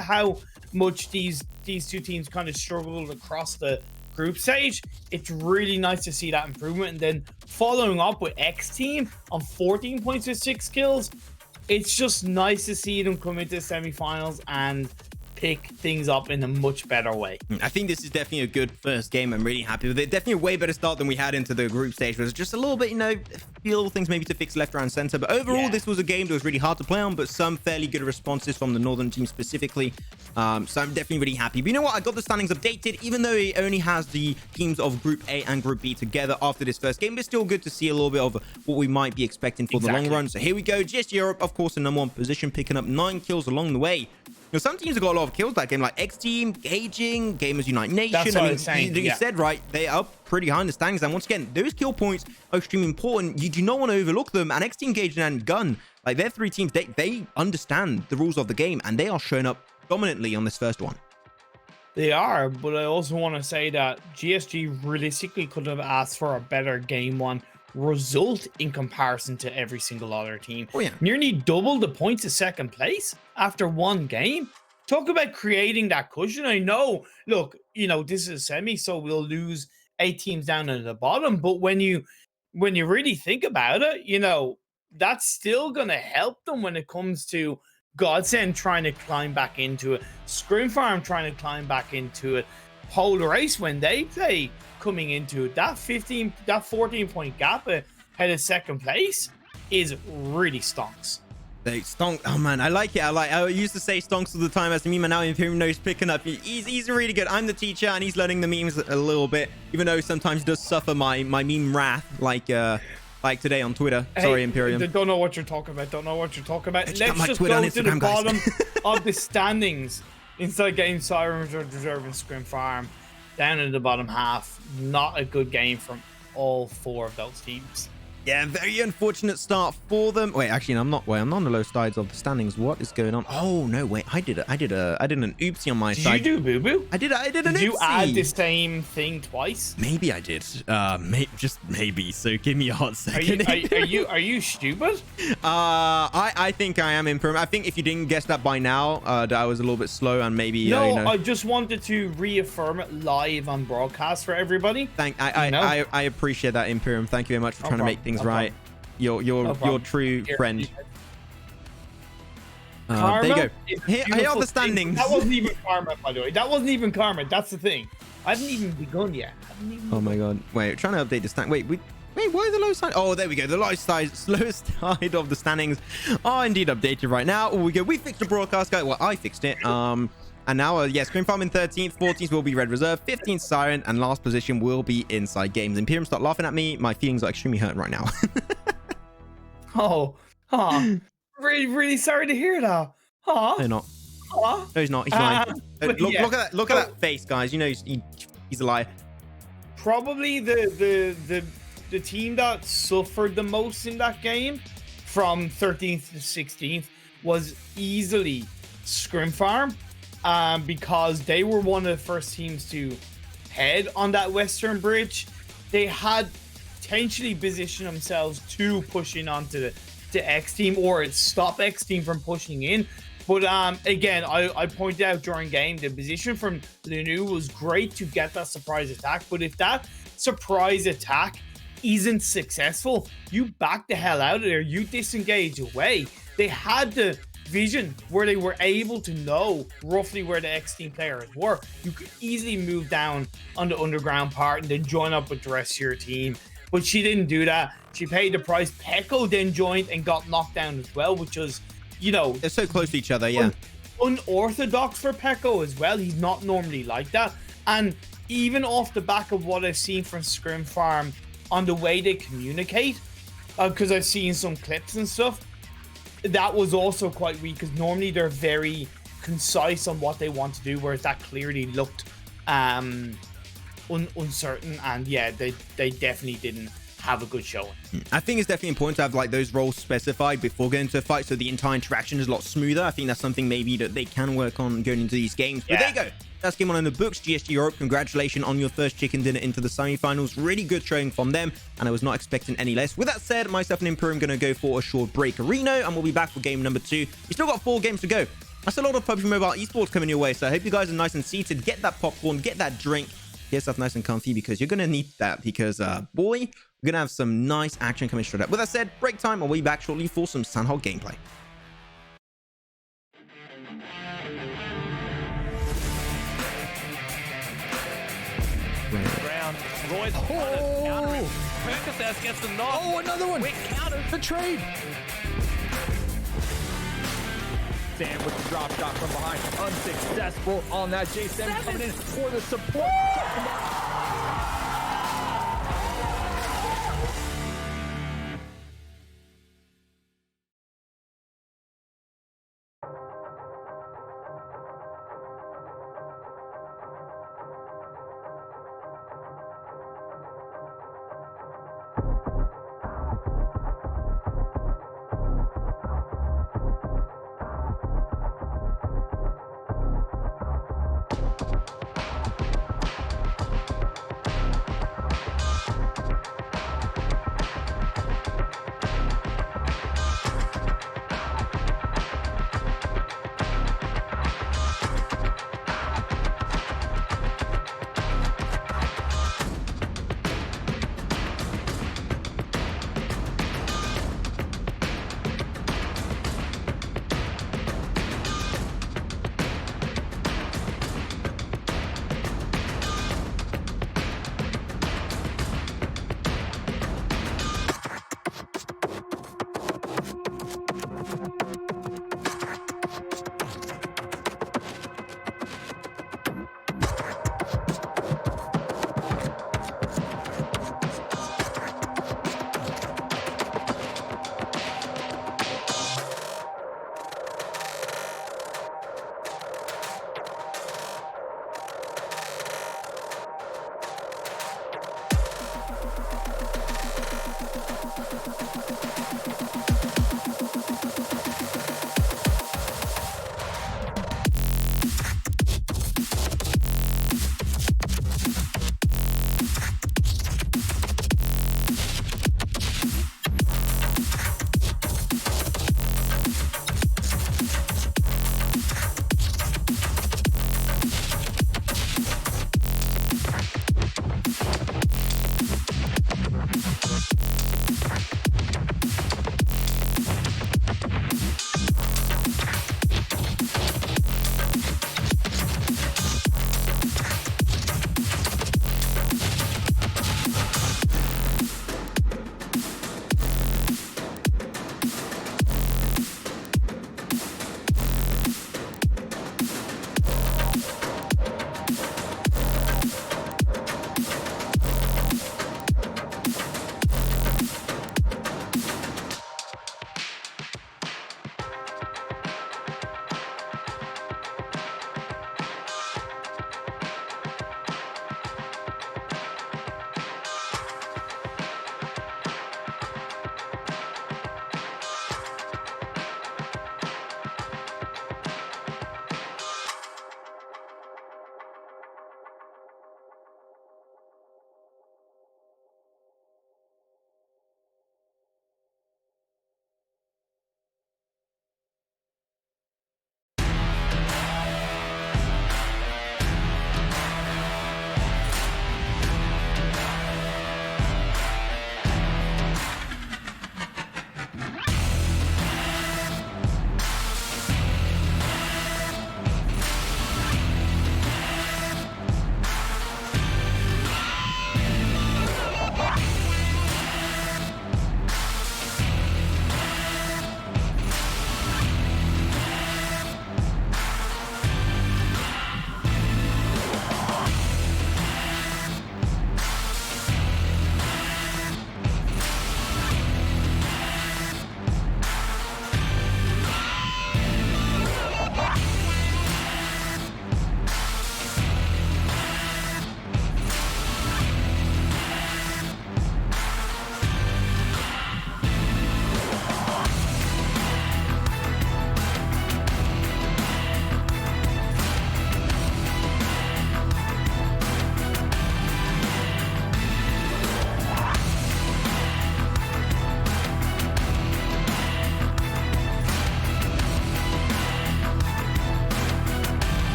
how much these 2 teams kind of struggled across the group stage, it's really nice to see that improvement. And then following up with XTEAM on 14 points with 6 kills, it's just nice to see them come into semifinals and pick things up in a much better way. I think this is definitely a good first game. I'm really happy with it. Definitely a way better start than we had into the group stage. It was just a little bit, you know, a few little things maybe to fix left, right, and center. But overall, this was a game that was really hard to play on, but some fairly good responses from the Northern team specifically. So I'm definitely really happy. But you know what? I got the standings updated, even though it only has the teams of Group A and Group B together after this first game. But it's still good to see a little bit of what we might be expecting for the long run. So here we go. GSG Europe, of course, in #1 position, picking up 9 kills along the way. You know, some teams have got a lot of kills that game, like XTEAM, Gaijin, Gamers Unite Nation. That's what I was saying. You said right, they are pretty high in the standings. And once again, those kill points are extremely important. You do not want to overlook them. And XTEAM, Gaijin, and Gun, like they're 3 teams, they understand the rules of the game, and they are showing up dominantly on this first one. They are, but I also want to say that GSG realistically could have asked for a better game 1 result in comparison to every single other team. Oh, yeah. Nearly double the points of second place after 1 game. Talk about creating that cushion. I know, look, you know, this is a semi, so we'll lose 8 teams down at the bottom. But when you really think about it, you know, that's still going to help them when it comes to GODSENT trying to climb back into it, ScrimFarm trying to climb back into it, Polar Race when they play coming into it. That 14-point gap ahead of second place is really stonks. They stonk. Oh man, I like it. I used to say stonks all the time as the meme, and now Imperium knows picking up. He's really good. I'm the teacher, and he's learning the memes a little bit, even though sometimes he does suffer my meme wrath, like today on Twitter. Hey, sorry, Imperium. Don't know what you're talking about. Let's just Twitter go to the bottom of the standings. Inside game, Sirens are deserving ScrimFarm. Down in the bottom half, not a good game from all 4 of those teams. Yeah, very unfortunate start for them. Wait, actually, I'm not on the low sides of the standings. What is going on? Oh no, wait, I did an oopsie on my side. Did you do boo-boo? I did an oopsie. Did you add the same thing twice? Maybe I did. Just maybe. So give me a hot second. Are you stupid? I think I am Imperium. I think if you didn't guess that by now, that I was a little bit slow and maybe no. You know. I just wanted to reaffirm it live on broadcast for everybody. I appreciate that, Imperium. Thank you very much for trying to make things right. You're true friend. There you go. Here are the standings. That wasn't even karma, by the way. That wasn't even karma. That's the thing. I haven't even begun yet. Oh my god. Wait, trying to update the stand. Wait, why the low side? Oh, there we go. The lowest side of the standings are indeed updated right now. Oh, we go. We fixed the broadcast, guy. Well, I fixed it. And now, yes, ScrimFarm in 13th, 14th will be Red Reserve, 15th Siren, and last position will be Inside Games. Imperium, stop laughing at me. My feelings are extremely hurt right now. Really, really sorry to hear that. They're not. No, he's not. He's lying. Look at that face, guys. You know he's a liar. probably the team that suffered the most in that game from 13th to 16th was easily ScrimFarm, because they were one of the first teams to head on that western bridge. They had potentially positioned themselves to push in onto the XTEAM or stop XTEAM from pushing in. But again, I pointed out during game, the position from Lunu was great to get that surprise attack. But if that surprise attack isn't successful, you back the hell out of there. You disengage away. They had the vision where they were able to know roughly where the XTEAM players were. You could easily move down on the underground part and then join up with the rest of your team. But she didn't do that. She paid the price. PECO then joined and got knocked down as well, which was, you know, they're so close to each other. Yeah, unorthodox for PECO as well. He's not normally like that. And even off the back of what I've seen from ScrimFarm on the way they communicate, because I've seen some clips and stuff, that was also quite weak, because normally they're very concise on what they want to do, whereas that clearly looked uncertain. And yeah, they definitely didn't have a good showing. I think it's definitely important to have like those roles specified before going into a fight, so the entire interaction is a lot smoother. I think that's something maybe that they can work on going into these games. But there you go, that's game on in the books. GSG Europe, congratulations on your first chicken dinner into the semi-finals. Really good showing from them, and I was not expecting any less. With that said, myself and Imperium going to go for a short break, Reno, and we'll be back for game number 2. We still got 4 games to go. That's a lot of PUBG Mobile Esports coming your way, so I hope you guys are nice and seated. Get that popcorn, get that drink, get yourself nice and comfy, because you're going to need that, because boy, we're gonna have some nice action coming straight up. With that said, break time, and we'll be back shortly for some Sanhok gameplay. Ground. Roy's countering. Percocet gets the knock. Oh, another one. Quick counter. The trade. Sam with the drop shot from behind. Unsuccessful on that. J7 coming in for the support.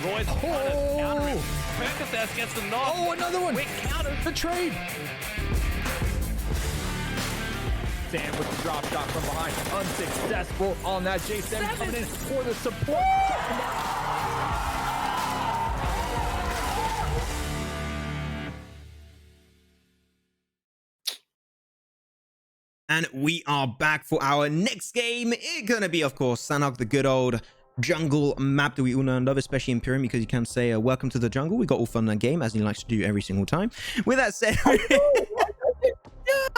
boys. Oh, Percocet gets the knock. oh, another one. Quick counter. The trade. Sam with the drop shot from behind. Unsuccessful on that. Jason coming in for the support. And we are back for our next game. It's gonna be, of course, Sanhok, the good old jungle map that we all know and love, especially in Pyramid, because you can say welcome to the jungle. We got all fun in that game, as he likes to do every single time. With that said,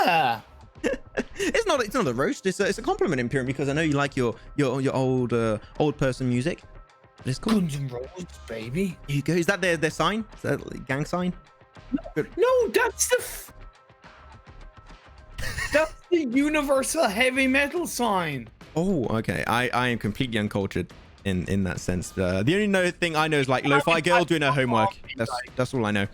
Yeah. it's not a roast. It's a compliment in Pyramid, because I know you like your old person music. But it's cool. Guns N' Roses, baby. Here you go. Is that their sign? Is that like gang sign? No, that's the universal heavy metal sign. Oh, okay. I am completely uncultured in that sense. The only thing I know is like Lo-Fi Girl doing her homework. That's all I know.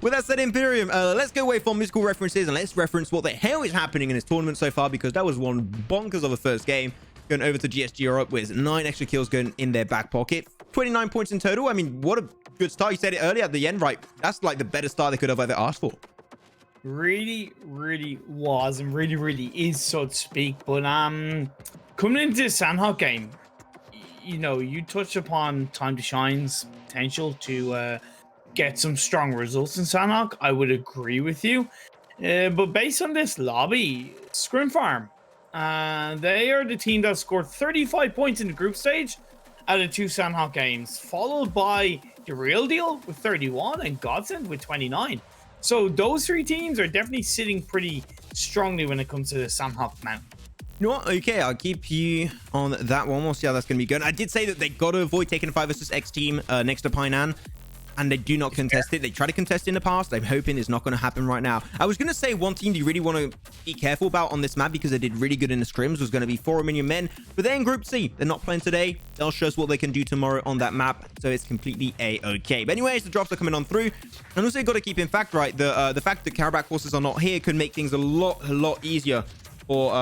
With that said, Imperium, let's go away from musical references and let's reference what the hell is happening in this tournament so far, because that was one bonkers of a first game. Going over to GSG Europe with 9 extra kills going in their back pocket. 29 points in total. I mean, what a good start. You said it earlier at the end, right? That's like the better start they could have ever asked for. Really was and really is, so to speak. But coming into the Sanhok game, you know, you touch upon Time to Shine's potential to get some strong results in Sanhok. I would agree with you. But based on this lobby, ScrimFarm, they are the team that scored 35 points in the group stage out of 2 Sanhok games, followed by The Real Deal with 31 and GODSENT with 29. So those 3 teams are definitely sitting pretty strongly when it comes to the Sanhok mount. You know what? Okay, I'll keep you on that one. We'll see how that's going to be going. I did say that they got to avoid taking a 5 versus X team next to Painan, and they do not contest it. They tried to contest it in the past. I'm hoping it's not going to happen right now. I was going to say one team you really want to be careful about on this map, because they did really good in the scrims, was going to be Romanian Men, but they're in Group C. They're not playing today. They'll show us what they can do tomorrow on that map, so it's completely a-okay. But anyways, the drops are coming on through, and also got to keep in fact, right, the fact that Karabakh forces are not here could make things a lot easier for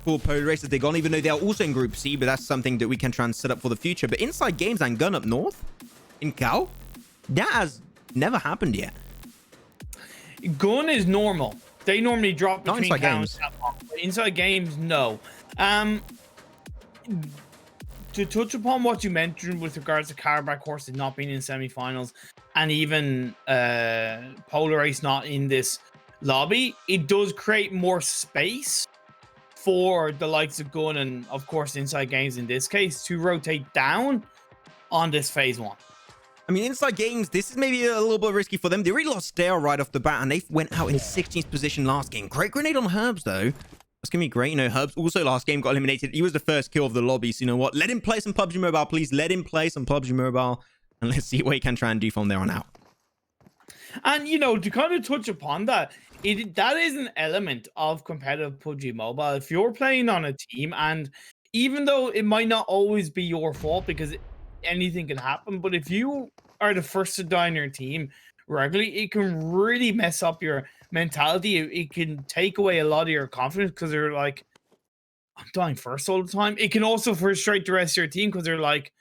Polar Racers. They're gone, even though they're also in Group C, but that's something that we can try and set up for the future. But Inside Games and Gun up north in Cal, that has never happened yet. Gun is normal. They normally drop Not between Inside counts. Inside Games, no. To touch upon what you mentioned with regards to Karabakh horses not being in semi-finals, and even Polar Race not in this lobby, it does create more space for the likes of Gun and, of course, Inside Games in this case to rotate down on this phase 1. I mean, Inside Games, this is maybe a little bit risky for them. They really lost Dale right off the bat, and they went out in 16th position last game. Great grenade on Herbs, though. That's going to be great. You know, Herbs also last game got eliminated. He was the first kill of the lobby, so you know what? Let him play some PUBG Mobile, please. Let him play some PUBG Mobile, and let's see what he can try and do from there on out. And, you know, to kind of touch upon that, that is an element of competitive PUBG Mobile. If you're playing on a team, and even though it might not always be your fault because anything can happen, but if you are the first to die on your team regularly, it can really mess up your mentality. It can take away a lot of your confidence because they're like, I'm dying first all the time. It can also frustrate the rest of your team because they're like,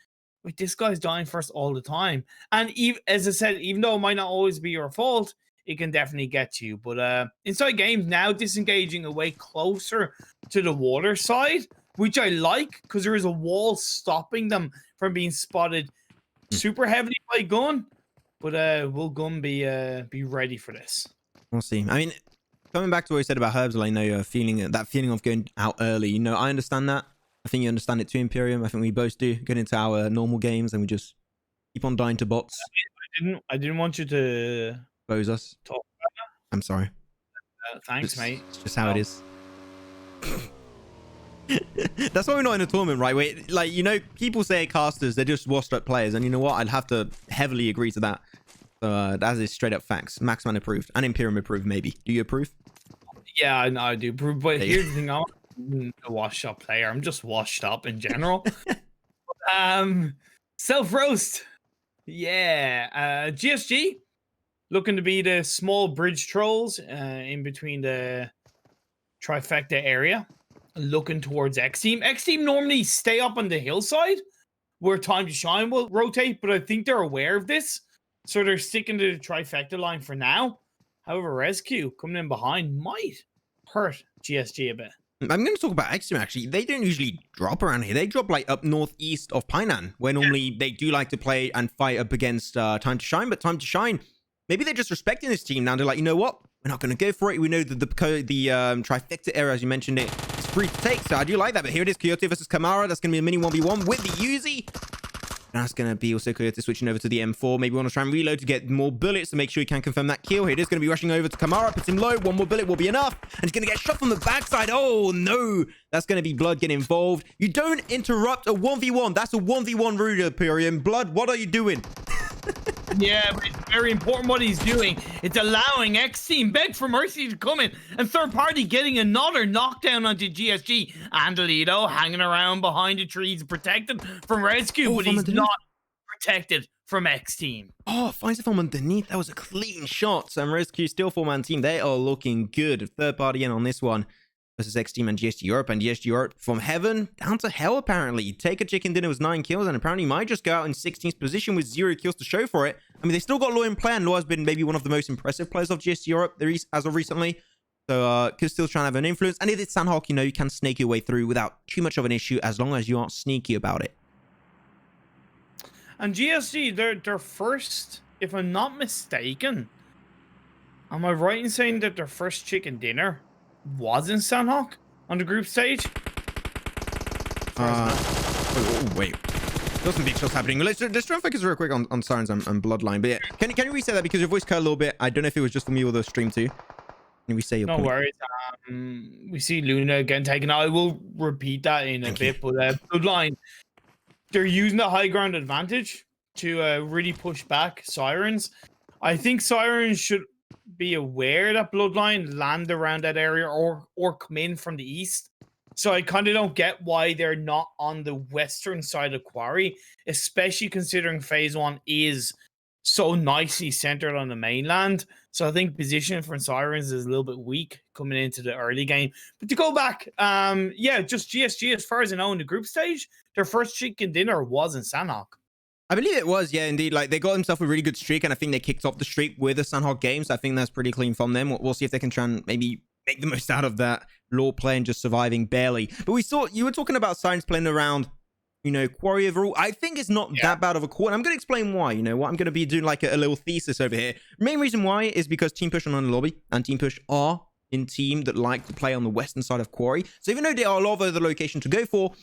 wait, this guy's dying first all the time. And even, as I said, even though it might not always be your fault, it can definitely get to you. But Inside Games now disengaging away closer to the water side, which I like because there is a wall stopping them from being spotted super heavily by Gun. But will Gun be ready for this? We'll see. I mean, coming back to what you said about Herbs, I know that feeling of going out early. You know, I understand that. I think you understand it too, Imperium. I think we both do. Get into our normal games and we just keep on dying to bots. I didn't want you to Expose us. talk about I'm sorry. that. Thanks, mate. It's just how it is. That's why we're not in a tournament, right? Like, you know, people say casters, they're just washed up players, and you know what? I'd have to heavily agree to that. So that is straight up facts. Maxman approved and Imperium approved. Maybe. Do you approve? Yeah, I do. But here's the thing: I'm a washed up player. I'm just washed up in general. Self roast. Yeah. GSG looking to be the small bridge trolls in between the trifecta area, looking towards XTEAM. XTEAM normally stay up on the hillside where Time to Shine will rotate, but I think they're aware of this. So they're sticking to the trifecta line for now. However, Resq coming in behind might hurt GSG a bit. I'm going to talk about XTEAM actually. They don't usually drop around here. They drop like up northeast of Painan, where normally they do like to play and fight up against Time to Shine. But Time to Shine, maybe they're just respecting this team now. They're like, you know what? We're not going to go for it. We know that the trifecta era, as you mentioned it, is free to take. So I do like that. But here it is, Coyote versus Kamara. That's going to be a mini 1v1 with the Uzi. That's going to be also Coyote switching over to the M4. Maybe want to try and reload to get more bullets to make sure he can confirm that kill. Here it is going to be rushing over to Kamara. Puts him low. One more bullet will be enough. And he's going to get shot from the backside. Oh, no. That's going to be Blood getting involved. You don't interrupt a 1v1. That's a 1v1 ruder, Pyrium. Blood, what are you doing? Yeah, but it's very important what he's doing. It's allowing XTEAM beg for mercy to come in, and third party getting another knockdown onto GSG. And Lido hanging around behind the trees, protected from Resq, but he's not protected from XTEAM. Oh, finds it from underneath. That was a clean shot. So Resq still 4-man team. They are looking good. Third party in on this one. Versus XTEAM and GSG Europe, and GSG Europe from heaven down to hell apparently. Take a Chicken Dinner was 9 kills, and apparently might just go out in 16th position with 0 kills to show for it. I mean, they still got Law in play, and Law has been maybe one of the most impressive players of GSG Europe as of recently. So could still try and have an influence. And it is Sanhok, you know, you can snake your way through without too much of an issue as long as you aren't sneaky about it. And GSG, their first, if I'm not mistaken, am I right in saying that their first Chicken Dinner was in Sanhok on the group stage? Wait. There's some big shots happening. Let's try and focus real quick on Sirens and Bloodline. But yeah, can you reset that because your voice cut a little bit? I don't know if it was just for me or the stream too. Can we say your point? No worries. We see Luna again taken out. I will repeat that in a bit, but Bloodline, they're using the high ground advantage to really push back Sirens. I think Sirens should be aware that Bloodline land around that area or come in from the east. So I kind of don't get why they're not on the western side of Quarry, especially considering phase 1 is so nicely centered on the mainland. So I think positioning for Sirens is a little bit weak coming into the early game. But to go back, yeah, just GSG, as far as I know, in the group stage, their first Chicken Dinner was in Sanhok. I believe it was, yeah, indeed. Like, they got themselves a really good streak, and I think they kicked off the streak with the Sanhok games. I think that's pretty clean from them. We'll see if they can try and maybe make the most out of that Law play and just surviving barely. But we saw, you were talking about Sirens playing around, you know, Quarry overall. I think it's not that bad of a call, and I'm going to explain why. You know what? I'm going to be doing like a little thesis over here. Main reason why is because Team Push are on the lobby, and Team Push are in team that like to play on the western side of Quarry. So even though there are a lot of other locations to go for,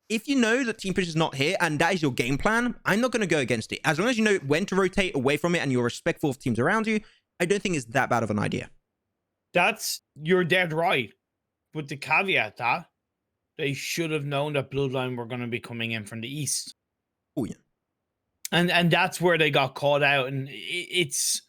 if you know that Team Push is not here and that is your game plan, I'm not going to go against it. As long as you know when to rotate away from it and you're respectful of teams around you, I don't think it's that bad of an idea. You're dead right. With the caveat that they should have known that Bloodline were going to be coming in from the east. Oh, yeah. And that's where they got caught out. And it's...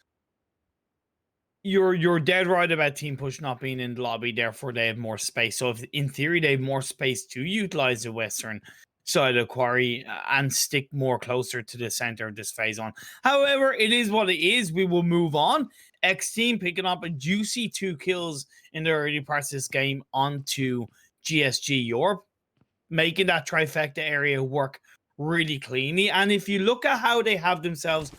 You're dead right about Team Push not being in the lobby, therefore they have more space. So if in theory they have more space to utilize the western side of Quarry and stick more closer to the center of this phase on. However, it is what it is. We will move on. XTEAM picking up a juicy 2 kills in the early parts of this game onto GSG Europe, making that trifecta area work really cleanly. And if you look at how they have themselves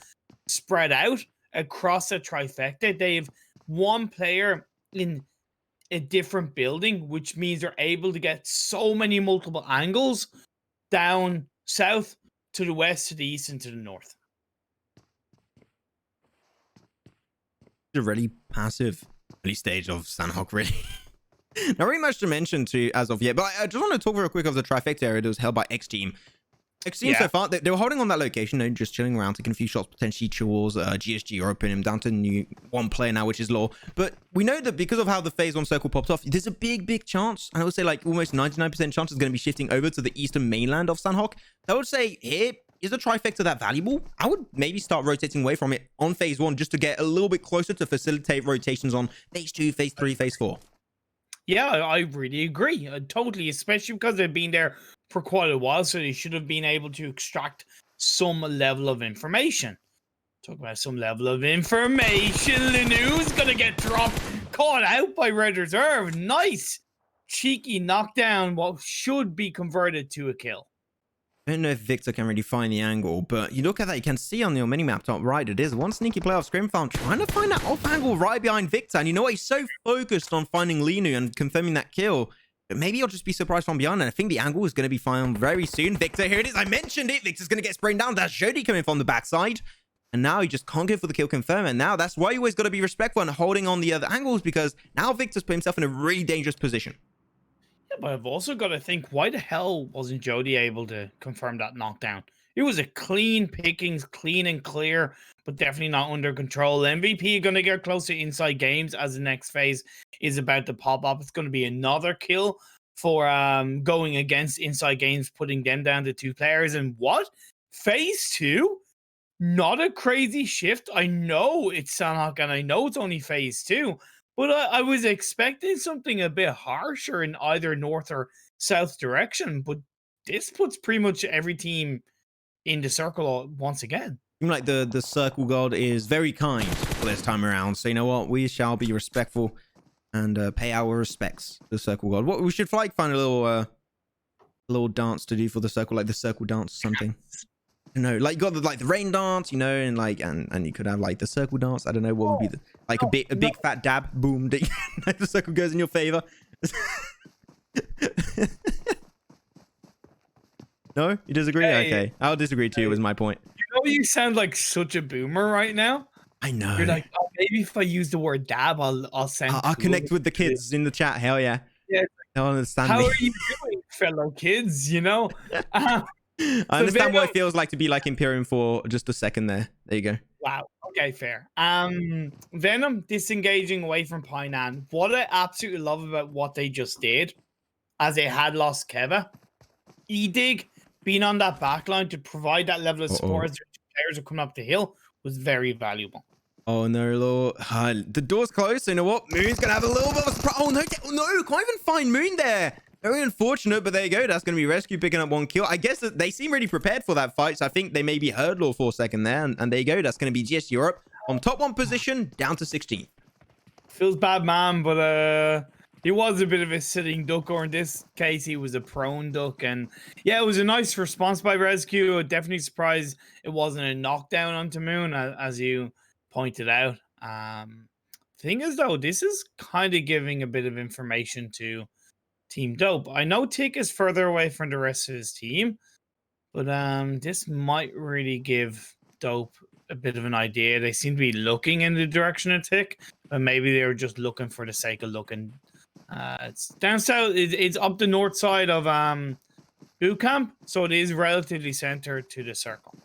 spread out across the trifecta, they have one player in a different building, which means they're able to get so many multiple angles down south to the west, to the east, and to the north. A really passive early stage of Sanhok, really. Not really much to mention to as of yet, but I just want to talk real quick of the trifecta area that was held by XTEAM. XTEAM so far, they were holding on that location, they're just chilling around, taking a few shots potentially towards GSG or opening him down to new one player now, which is Law. But we know that because of how the phase 1 circle popped off, there's a big chance, and I would say like almost 99% chance is going to be shifting over to the eastern mainland of Sanhok. I would say here, is the trifecta that valuable? I would maybe start rotating away from it on phase 1 just to get a little bit closer to facilitate rotations on phase 2, phase 3, phase 4. Yeah, I really agree. Totally, especially because they've been there for quite a while, so they should have been able to extract some level of information. Talk about some level of information. Lanu's gonna get dropped, caught out by Red Reserve. Nice, cheeky knockdown, what should be converted to a kill. I don't know if Victor can really find the angle, but you look at that, you can see on your mini-map top right, it is one sneaky player of ScrimFarm trying to find that off angle right behind Victor. And you know what? He's so focused on finding Linu and confirming that kill. But maybe he'll just be surprised from beyond. And I think the angle is going to be found very soon. Victor, here it is. I mentioned it. Victor's going to get sprayed down. That's Jody coming from the backside. And now he just can't go for the kill confirm. And now that's why you always got to be respectful and holding on the other angles, because now Victor's put himself in a really dangerous position. But I've also got to think, why the hell wasn't Jody able to confirm that knockdown? It was a clean pickings, clean and clear, but definitely not under control. MVP going to get close to inside games as the next phase is about to pop up. It's going to be another kill for going against inside games, putting them down to 2 players. And what? Phase 2? Not a crazy shift. I know it's Sanhok and I know it's only phase 2. But I was expecting something a bit harsher in either north or south direction. But this puts pretty much every team in the circle once again. Like the circle god is very kind for this time around. So you know what? We shall be respectful and pay our respects to the circle god. What we should find a little dance to do for the circle, like the circle dance or something. You know, like you got the rain dance, you know, and like and you could have like the circle dance. I don't know what would be the a big fat dab, boom, like the circle goes in your favor. No, you disagree? Hey, okay, I'll disagree too. Was my point. You know, you sound like such a boomer right now. I know. You're like, oh, maybe if I use the word dab, I'll send. I'll connect with the kids in the chat. Hell yeah. Yeah. They'll understand How me. are you doing, fellow kids? You know. I understand what it feels like to be like Imperium for just a second there. There you go. Wow. Okay, fair. Venom disengaging away from Painan. What I absolutely love about what they just did, as they had lost Keva, Edig being on that backline to provide that level of support as their players are coming up the hill was very valuable. Oh no, Lord. The door's closed. So you know what? Moon's gonna have a little bit of a surprise. Oh no, can't even find Moon there. Very unfortunate, but there you go. That's going to be Resq picking up 1 kill. I guess that they seem really prepared for that fight, so I think they maybe heard Law for a second there, and there you go. That's going to be GS Europe on top 1 position, down to 16. Feels bad, man, but he was a bit of a sitting duck, or in this case, he was a prone duck. And yeah, it was a nice response by Resq. Definitely surprised it wasn't a knockdown onto Moon, as you pointed out. Thing is, though, this is kind of giving a bit of information to Team Dope. I know Tick is further away from the rest of his team, but this might really give Dope a bit of an idea. They seem to be looking in the direction of Tick, but maybe they were just looking for the sake of looking. It's down south. It's up the north side of boot camp, so it is relatively centered to the circle.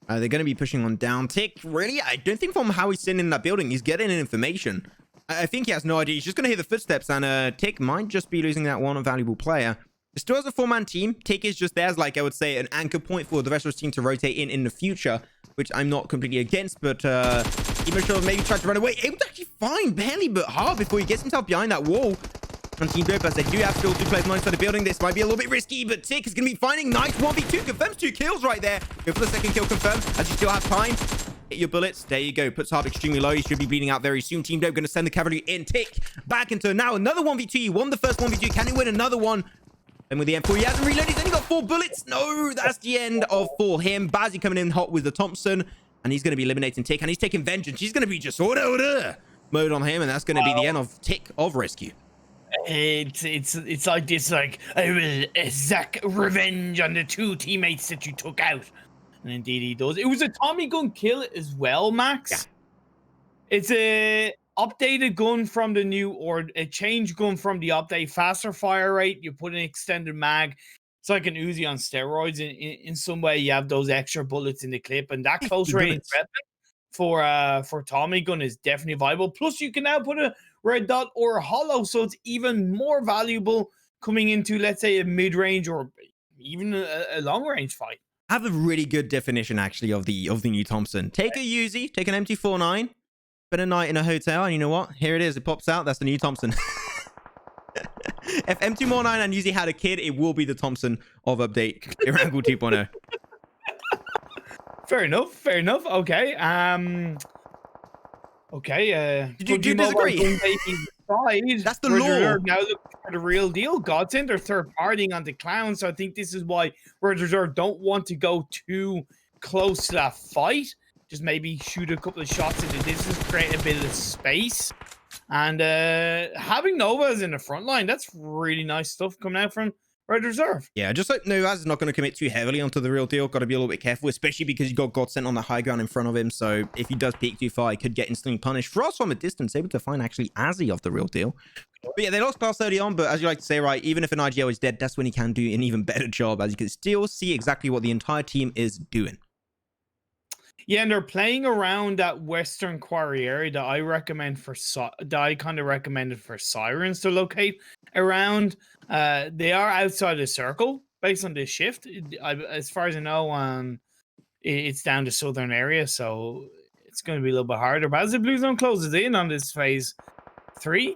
They're going to be pushing on down. Tick, really? I don't think from how he's sitting in that building, he's getting information. I think he has no idea. He's just going to hear the footsteps, and Tick might just be losing that one valuable player. It still has a 4-man team. Tick is just there as, like, I would say, an anchor point for the rest of his team to rotate in the future, which I'm not completely against, but even sure maybe try to run away. Able to actually find barely but hard before he gets himself behind that wall. And Team Dope, as they do have still 2 players inside the building, this might be a little bit risky, but Tick is going to be finding nice 1v2. Confirms 2 kills right there. Go for the second kill confirmed, as you still have time. Hit your bullets. There you go. Puts Harp extremely low. He should be bleeding out very soon. Team Dope going to send the cavalry in. Tick back into now another 1v2. He won the first 1v2. Can he win another one? And with the M4, he hasn't reloaded. He's only got 4 bullets. No, that's the end for him. Bazzi coming in hot with the Thompson. And he's going to be eliminating Tick. And he's taking vengeance. He's going to be just order mode on him. And that's going to be the end of Tick of Resq. It's like this, like, I will exact revenge on the 2 teammates that you took out. And indeed he does. It was a Tommy gun kill as well, Max. Yeah. It's a updated gun from the new, or a changed gun from the update. Faster fire rate. You put an extended mag. It's like an Uzi on steroids. In some way, you have those extra bullets in the clip, and that close range weapon for Tommy gun is definitely viable. Plus, you can now put a red dot or a hollow, so it's even more valuable coming into, let's say, a mid range or even a long range fight. I have a really good definition actually of the new Thompson. Take a Uzi, take an MT49, spend a night in a hotel, and you know what? Here it is. It pops out. That's the new Thompson. If M249 and Uzi had a kid, it will be the Thompson of update Erangel 2.0. Fair enough. Okay. Okay. Do you disagree? side, That's the Red law. Reserve now looking for the real deal. GODSENT are third partying on the Clown, so I think this is why Red Reserve don't want to go too close to that fight. Just maybe shoot a couple of shots into distance, create a bit of space. And having Novas in the front line, that's really nice stuff coming out from Red Reserve. Yeah, just like Novas is not going to commit too heavily onto the real deal. Got to be a little bit careful, especially because you got GODSENT on the high ground in front of him. So if he does peek too far, he could get instantly punished. Frost from a distance, able to find actually Azzy off the real deal. But yeah, they lost class 30 on, but as you like to say, right, even if an IGL is dead, that's when he can do an even better job, as you can still see exactly what the entire team is doing. Yeah, and they're playing around that Western Quarry area that I recommend for that I kind of recommended for Sirens to locate around. They are outside the circle based on this shift. As far as I know, it's down to southern area, so it's going to be a little bit harder. But as the blue zone closes in on this phase 3,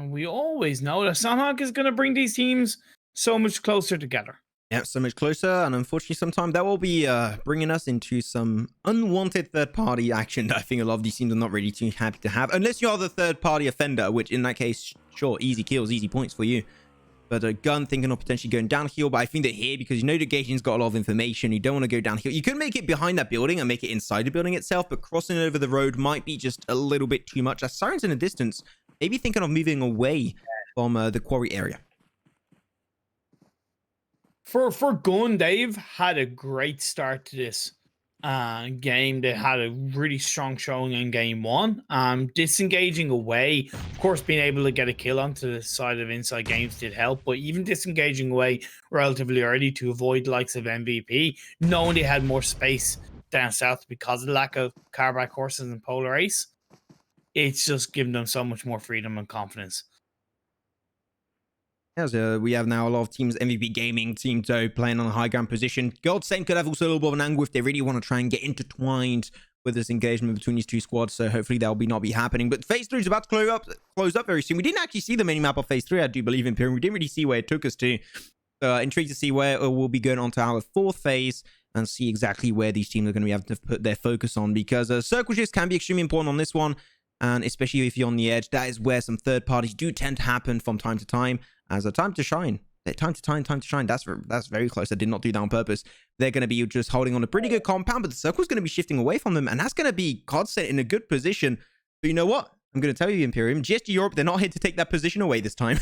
we always know that Sanhok is going to bring these teams so much closer together. Yeah, so much closer, and unfortunately sometimes that will be bringing us into some unwanted third-party action that I think a lot of these teams are not really too happy to have, unless you're the third-party offender, which in that case, sure, easy kills, easy points for you. But a gun thinking of potentially going downhill, but I think that here, because you know the Gaijin's got a lot of information, you don't want to go downhill. You could make it behind that building and make it inside the building itself, but crossing over the road might be just a little bit too much. As Sirens in the distance, maybe thinking of moving away from the quarry area. For Gun, they've had a great start to this game. They had a really strong showing in game 1. Disengaging away, of course, being able to get a kill onto the side of Inside Games did help, but even disengaging away relatively early to avoid the likes of MVP, knowing they had more space down south because of the lack of carback horses and Polar Ace, it's just given them so much more freedom and confidence. As we have now a lot of teams, MVP Gaming, Team Doe playing on a high ground position. GODSENT could have also a little bit of an angle if they really want to try and get intertwined with this engagement between these two squads. So hopefully that will not be happening. But phase 3 is about to close up very soon. We didn't actually see the mini map of phase 3, I do believe, in Imperium. We didn't really see where it took us to. Intrigued to see where we'll be going on to our 4th phase and see exactly where these teams are going to be able to put their focus on, because circle shifts can be extremely important on this one. And especially if you're on the edge, that is where some third parties do tend to happen from time to time. As a time to shine. Time to shine. That's very close. I did not do that on purpose. They're going to be just holding on a pretty good compound, but the circle's going to be shifting away from them, and that's going to be GODSENT in a good position. But you know what? I'm going to tell you, Imperium, GSG Europe, they're not here to take that position away this time.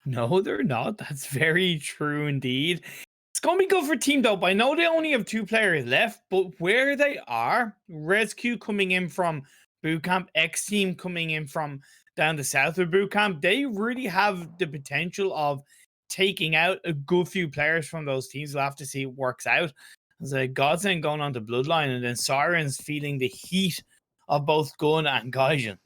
No, they're not. That's very true indeed. It's going to be good for Team Dope. I know they only have 2 players left, but where they are, Resq coming in from Bootcamp, XTEAM coming in from down the south of Bootcamp, they really have the potential of taking out a good few players from those teams. We'll have to see it works out. There's a GODSENT going on to Bloodline, and then Sirens feeling the heat of both Gun and Gaijin.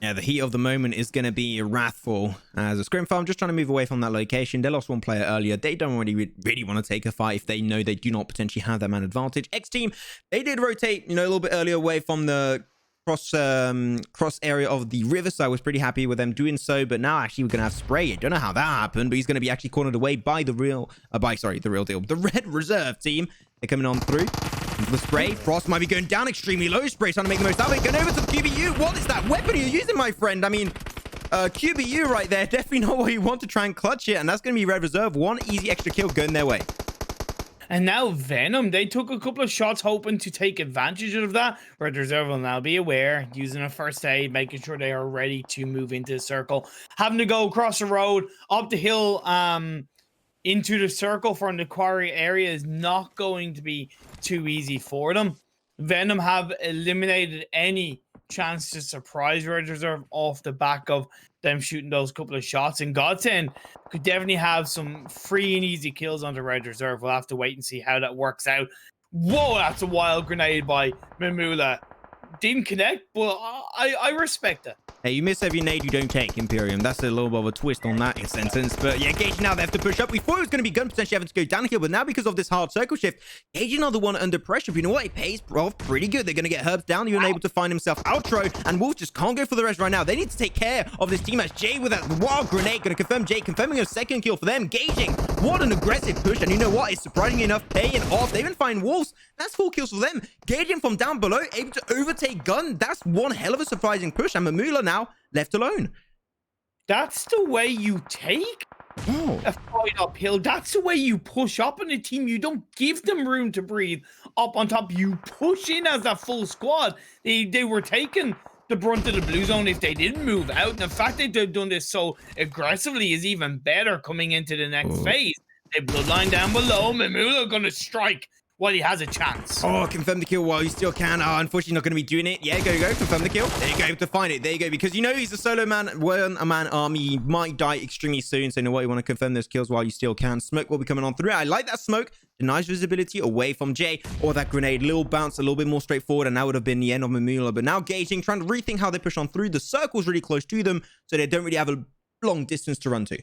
Yeah, the heat of the moment is going to be wrathful. As a ScrimFarm just trying to move away from that location. They lost 1 player earlier. They don't really want to take a fight if they know they do not potentially have that man advantage. XTEAM, they did rotate, a little bit earlier away from the cross area of the river, so I was pretty happy with them doing so. But now actually we're gonna have Spray. I don't know how that happened, but he's gonna be actually cornered away by the real deal, the Red Reserve team. They're coming on through the Spray. Frost might be going down extremely low. Spray trying to make the most of it. Going over to the QBU. What is that weapon you're using, my friend? I mean, QBU right there, definitely not what you want to try and clutch it, and that's gonna be Red Reserve. 1 easy extra kill going their way. And now Venom, they took a couple of shots hoping to take advantage of that. Red Reserve will now be aware, using a first aid, making sure they are ready to move into the circle. Having to go across the road, up the hill, into the circle from the quarry area is not going to be too easy for them. Venom have eliminated any chance to surprise Red Reserve off the back of them shooting those couple of shots. And GODSENT could definitely have some free and easy kills on the Red Reserve. We'll have to wait and see how that works out. Whoa, that's a wild grenade by Mimula. Didn't connect, but I respect it. Hey, you miss every nade you don't take, Imperium. That's a little bit of a twist on that sentence. But yeah, Gaijin now they have to push up. We thought it was going to be Gun potentially having to go downhill, but now because of this hard circle shift, Gaijin are the one under pressure. But you know what? It pays off pretty good. They're going to get Herbs down, even able to find himself outro, and Wolf just can't go for the rest right now. They need to take care of this team as Jay with that wild grenade. Going to confirm Jay, confirming a second kill for them. Gaijin What an aggressive push. And you know what? It's surprisingly enough paying off. They even find Wolves. That's 4 kills for them. Gaijin from down below, able to overtake Gun. That's one hell of a surprising push. And Mamula now left alone. That's the way you take a fight uphill. That's the way you push up in a team. You don't give them room to breathe up on top. You push in as a full squad. They were taking the brunt of the blue zone if they didn't move out. And the fact that they've done this so aggressively is even better coming into the next phase. They Bloodline down below. Mamula gonna strike while he has a chance. Oh, confirm the kill while you still can. Oh, unfortunately not going to be doing it. Yeah, go. Confirm the kill. There you go. Able to find it. There you go. Because you know he's a solo man. When a man army, he might die extremely soon. So you know what? You want to confirm those kills while you still can. Smoke will be coming on through. I like that smoke. Denies visibility away from Jay. Or that grenade. Little bounce, a little bit more straightforward. And that would have been the end of Mamula. But now Gaijin trying to rethink how they push on through. The circle's really close to them. So they don't really have a long distance to run to.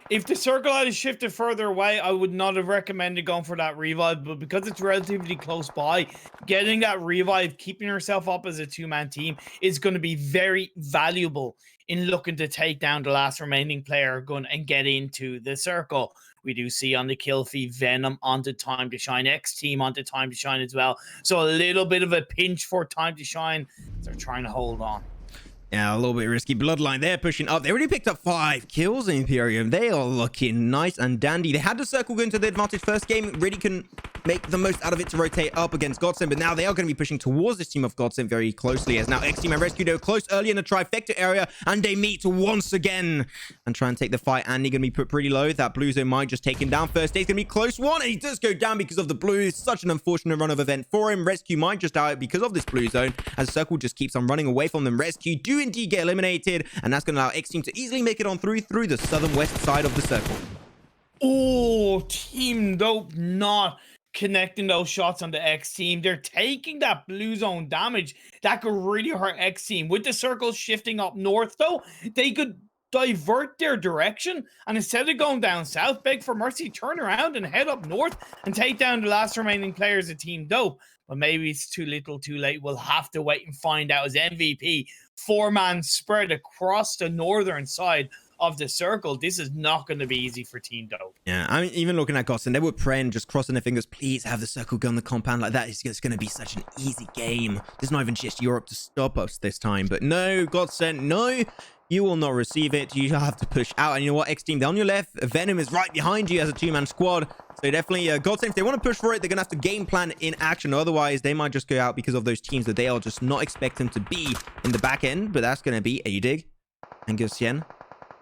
If the circle had shifted further away, I would not have recommended going for that revive, but because it's relatively close by, getting that revive, keeping yourself up as a two-man team is going to be very valuable in looking to take down the last remaining player gun and get into the circle. We do see on the kill feed Venom onto Time to Shine, XTEAM onto Time to Shine as well. So a little bit of a pinch for Time to Shine. They're trying to hold on. Yeah, a little bit risky. Bloodline, they're pushing up. They already picked up 5 kills in Imperium. They are looking nice and dandy. They had the circle going to the advantage first game. Really couldn't make the most out of it to rotate up against GODSENT. But now they are going to be pushing towards this team of GODSENT very closely. As now XTEAM and Resq, they were close early in the trifecta area. And they meet once again and try and take the fight. Andy going to be put pretty low. That blue zone might just take him down. First day's going to be close one. And he does go down because of the blue. It's such an unfortunate run of event for him. Resq might just die because of this blue zone. As Circle just keeps on running away from them. Resq do indeed get eliminated. And that's going to allow XTEAM to easily make it on through the southern west side of the circle. Oh, Team Dope not connecting those shots on the XTEAM. They're taking that blue zone damage. That could really hurt XTEAM. With the circle shifting up north, though, they could divert their direction. And instead of going down south, beg for mercy, turn around and head up north and take down the last remaining players of Team Dope. But maybe it's too little too late. We'll have to wait and find out as MVP. 4-man spread across the northern side of the circle. This is not going to be easy for Team Dope. Yeah, I mean, even looking at GODSENT, they were praying, just crossing their fingers, please have the circle gun the compound like that. It's going to be such an easy game. There's not even just Europe to stop us this time. But no, GODSENT, no. You will not receive it. You have to push out. And you know what, XTEAM, they're on your left. Venom is right behind you as a 2-man squad. So definitely, GODSENT, if they want to push for it, they're going to have to game plan in action. Otherwise, they might just go out because of those teams that they are just not expecting to be in the back end. But that's going to be A-Dig and GODSENT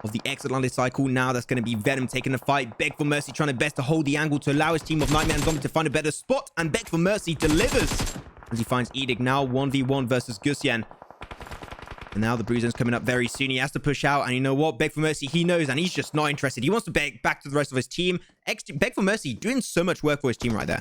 of the Atlantes Cycle. Now that's going to be Venom taking the fight. Beg for Mercy trying their best to hold the angle to allow his team of Nightmare and Zombie to find a better spot. And Beg for Mercy delivers as he finds Edict now 1v1 versus GODSENT. And now the blue zone's coming up very soon. He has to push out. And you know what? Beg for Mercy, he knows. And he's just not interested. He wants to beg back to the rest of his team. Beg for Mercy doing so much work for his team right there.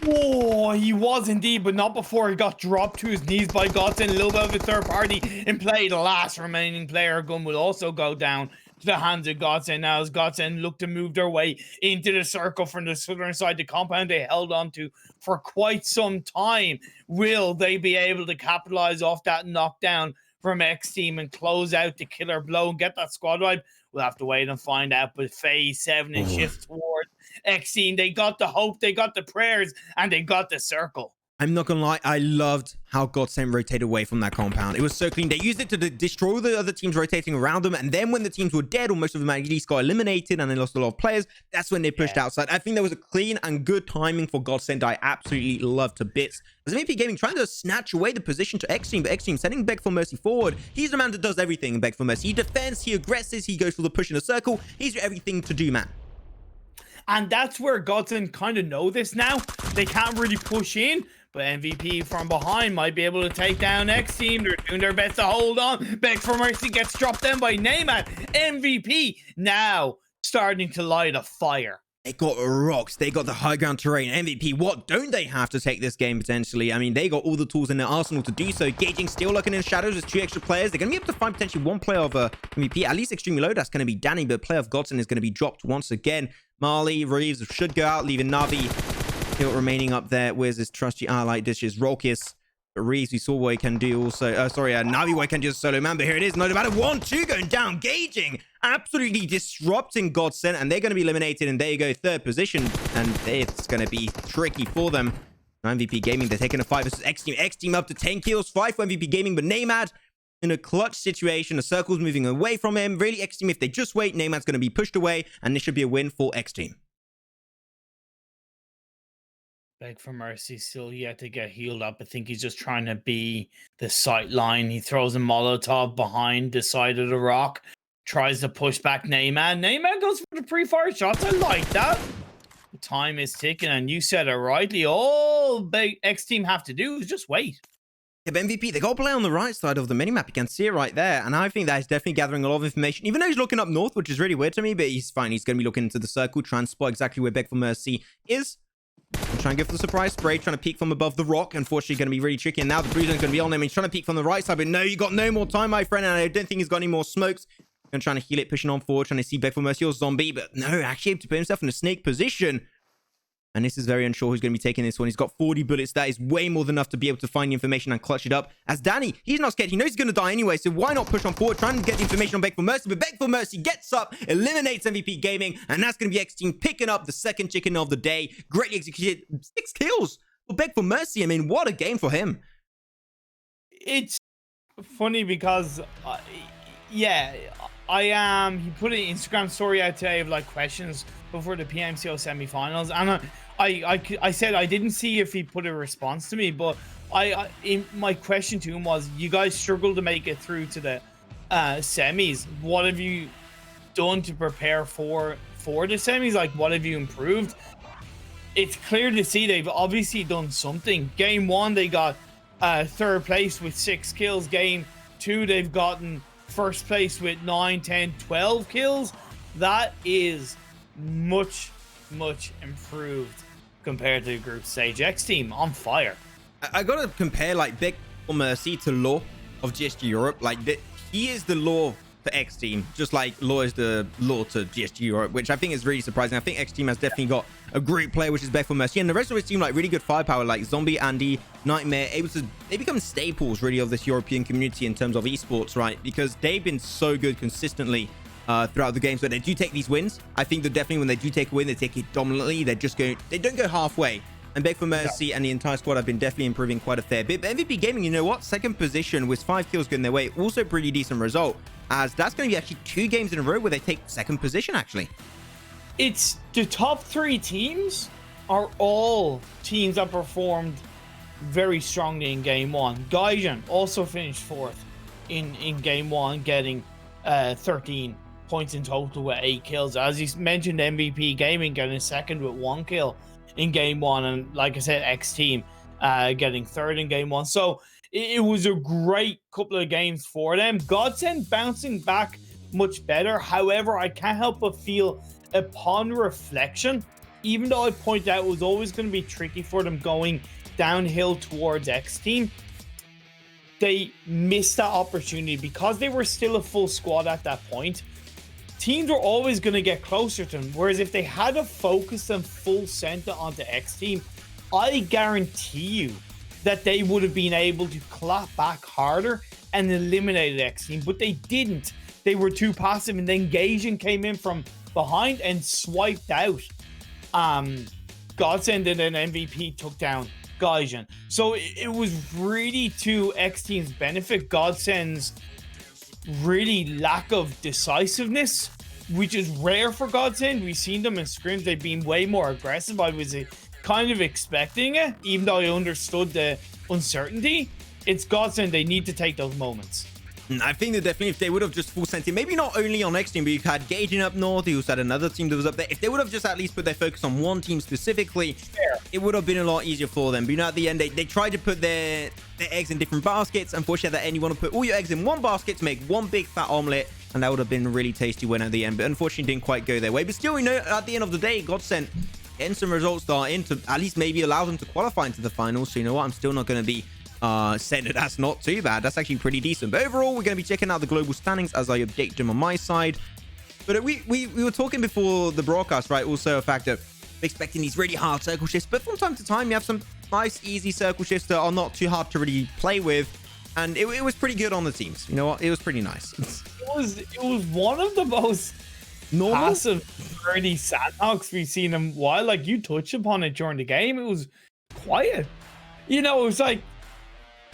Oh, he was indeed, but not before he got dropped to his knees by GODSENT. A little bit of a third party in play. The last remaining player gun will also go down to the hands of GODSENT now as GODSENT look to move their way into the circle from the southern side. The compound they held on to for quite some time. Will they be able to capitalize off that knockdown from XTEAM and close out the killer blow and get that squad wipe? We'll have to wait and find out. But phase 7 is shift towards XTEAM. They got the hope, they got the prayers, and they got the circle. I'm not gonna lie, I loved how GODSENT rotated away from that compound. It was so clean. They used it to destroy the other teams rotating around them, and then when the teams were dead, or most of them at least got eliminated and they lost a lot of players, that's when they pushed outside. I think there was a clean and good timing for GODSENT. I absolutely love to bits. As MVP Gaming trying to snatch away the position to XTEAM, but XTEAM sending Beg for Mercy forward. He's the man that does everything in Beg for Mercy. He defends, he aggresses, he goes for the push in a circle. He's everything to do, man. And that's where GODSENT kind of know this now. They can't really push in, but MVP from behind might be able to take down XTEAM. They're doing their best to hold on. Beg for Mercy gets dropped down by Neymat. MVP now starting to light a fire. They got rocks. They got the high ground terrain. MVP, what don't they have to take this game potentially? I mean, they got all the tools in their arsenal to do so. Gaijin still looking in shadows with 2 extra players. They're going to be able to find potentially 1 player of MVP. At least extremely low. That's going to be Danny, but player of GODSENT is going to be dropped once again. Marley, Reeves should go out, leaving Navi still remaining up there. Where's his trusty ally? This is Rolkis. But Reese, we saw what he can do also. Navi what he can do as a solo man. But here it is. No matter 1-2 going down. Gaijin absolutely disrupting GODSENT. And they're going to be eliminated. And there you go. 3rd position. And it's going to be tricky for them. MVP Gaming, they're taking a 5 versus XTEAM. XTEAM up to 10 kills. 5 for MVP Gaming. But Neymad in a clutch situation. The circle's moving away from him. Really, XTEAM, if they just wait, Neymad's going to be pushed away. And this should be a win for XTEAM. Beg for Mercy still yet to get healed up. I think he's just trying to be the sight line. He throws a Molotov behind the side of the rock. Tries to push back Neymad. Neymad goes for the pre-fire shots. I like that. The time is ticking, and you said it rightly. All XTEAM have to do is just wait. Yeah, but MVP, they got to play on the right side of the minimap. You can see it right there. And I think that is definitely gathering a lot of information. Even though he's looking up north, which is really weird to me, but he's fine. He's going to be looking into the circle, trying to spot exactly where Beg for Mercy is. Trying to go for the surprise spray, trying to peek from above the rock. Unfortunately, going to be really tricky. And now the Bruiser's going to be on him. He's trying to peek from the right side. But no, you got no more time, my friend. And I don't think he's got any more smokes. Going to try to heal it, pushing on forward, trying to see Beg for Mercy or Zombie. But no, actually able to put himself in a snake position. And this is very unsure who's going to be taking this one. He's got 40 bullets. That is way more than enough to be able to find the information and clutch it up. As Danny, he's not scared. He knows he's going to die anyway. So why not push on forward, trying to get the information on Beg for Mercy. But Beg for Mercy gets up, eliminates MVP Gaming. And that's going to be XTEAM picking up the 2nd chicken of the day. Greatly executed. 6 kills for Beg for Mercy. I mean, what a game for him. It's funny because, yeah, he put an Instagram story out today of like questions before the PMCO semi-finals, and I said I didn't see if he put a response to me, but my question to him was, you guys struggled to make it through to the semis. What have you done to prepare for the semis? Like, what have you improved? It's clear to see they've obviously done something. Game 1 they got 3rd place with 6 kills. Game 2 they've gotten 1st place with 9, 10, 12 kills. That is much improved compared to the group stage. XTEAM on fire. I gotta compare like Beg for Mercy to Law of GSG Europe. Like he is the Law for XTEAM, just like Law is the Law to GSG Europe, which I think is really surprising. I think XTEAM has definitely got a great player, which is Beg for Mercy, and the rest of his team like really good firepower, like Zombie, Andy, Nightmare, they become staples really of this European community in terms of esports, right? Because they've been so good consistently throughout the games. But they do take these wins. I think that definitely when they do take a win, they take it dominantly. They don't go halfway. And Beg for Mercy and the entire squad have been definitely improving quite a fair bit. But MVP Gaming, you know what? 2nd position with 5 kills going their way. Also pretty decent result, as that's going to be actually 2 games in a row where they take 2nd position, actually. It's the top 3 teams are all teams that performed very strongly in game 1. Gaijin also finished 4th in game 1, getting 13 points in total with 8 kills. As you mentioned, MVP Gaming getting 2nd with 1 kill in game 1, and like I said, XTEAM getting 3rd in game 1. So it was a great couple of games for them. GODSENT bouncing back much better. However, I can't help but feel, upon reflection, even though I pointed out it was always going to be tricky for them going downhill towards XTEAM, they missed that opportunity because they were still a full squad at that point. Teams were always going to get closer to them, whereas if they had a focus and full center onto XTEAM, I guarantee you that they would have been able to clap back harder and eliminated XTEAM, but they didn't. They were too passive, and then Gaijin came in from behind and swiped out GODSENT, and then MVP took down Gaijin. So it was really to XTEAM's benefit. GODSENT's really lack of decisiveness, which is rare for GODSENT. We've seen them in scrims. They've been way more aggressive. I was kind of expecting it, even though I understood the uncertainty. It's GODSENT. They need to take those moments. I think that definitely if they would have just full sent it, maybe not only on XTEAM, but you've had Gaijin up north, you also had another team that was up there. If they would have just at least put their focus on one team specifically, it would have been a lot easier for them. But you know, at the end, they tried to put their eggs in different baskets. Unfortunately, at the end, you want to put all your eggs in one basket to make one big fat omelet, and that would have been a really tasty win at the end. But unfortunately, didn't quite go their way. But still, you know, at the end of the day, GODSENT getting some results starting to at least maybe allow them to qualify into the finals. So you know what, I'm still not going to be saying that that's not too bad. That's actually pretty decent. But overall, we're going to be checking out the global standings as I update them on my side. But we were talking before the broadcast, right? Also a fact that expecting these really hard circle shifts, but from time to time you have some nice easy circle shifts that are not too hard to really play with, and it was pretty good on the teams. You know what, it was pretty nice. It was one of the most passive dirty Sanhoks we've seen in a while. Like, you touched upon it during the game, it was quiet. You know, it was like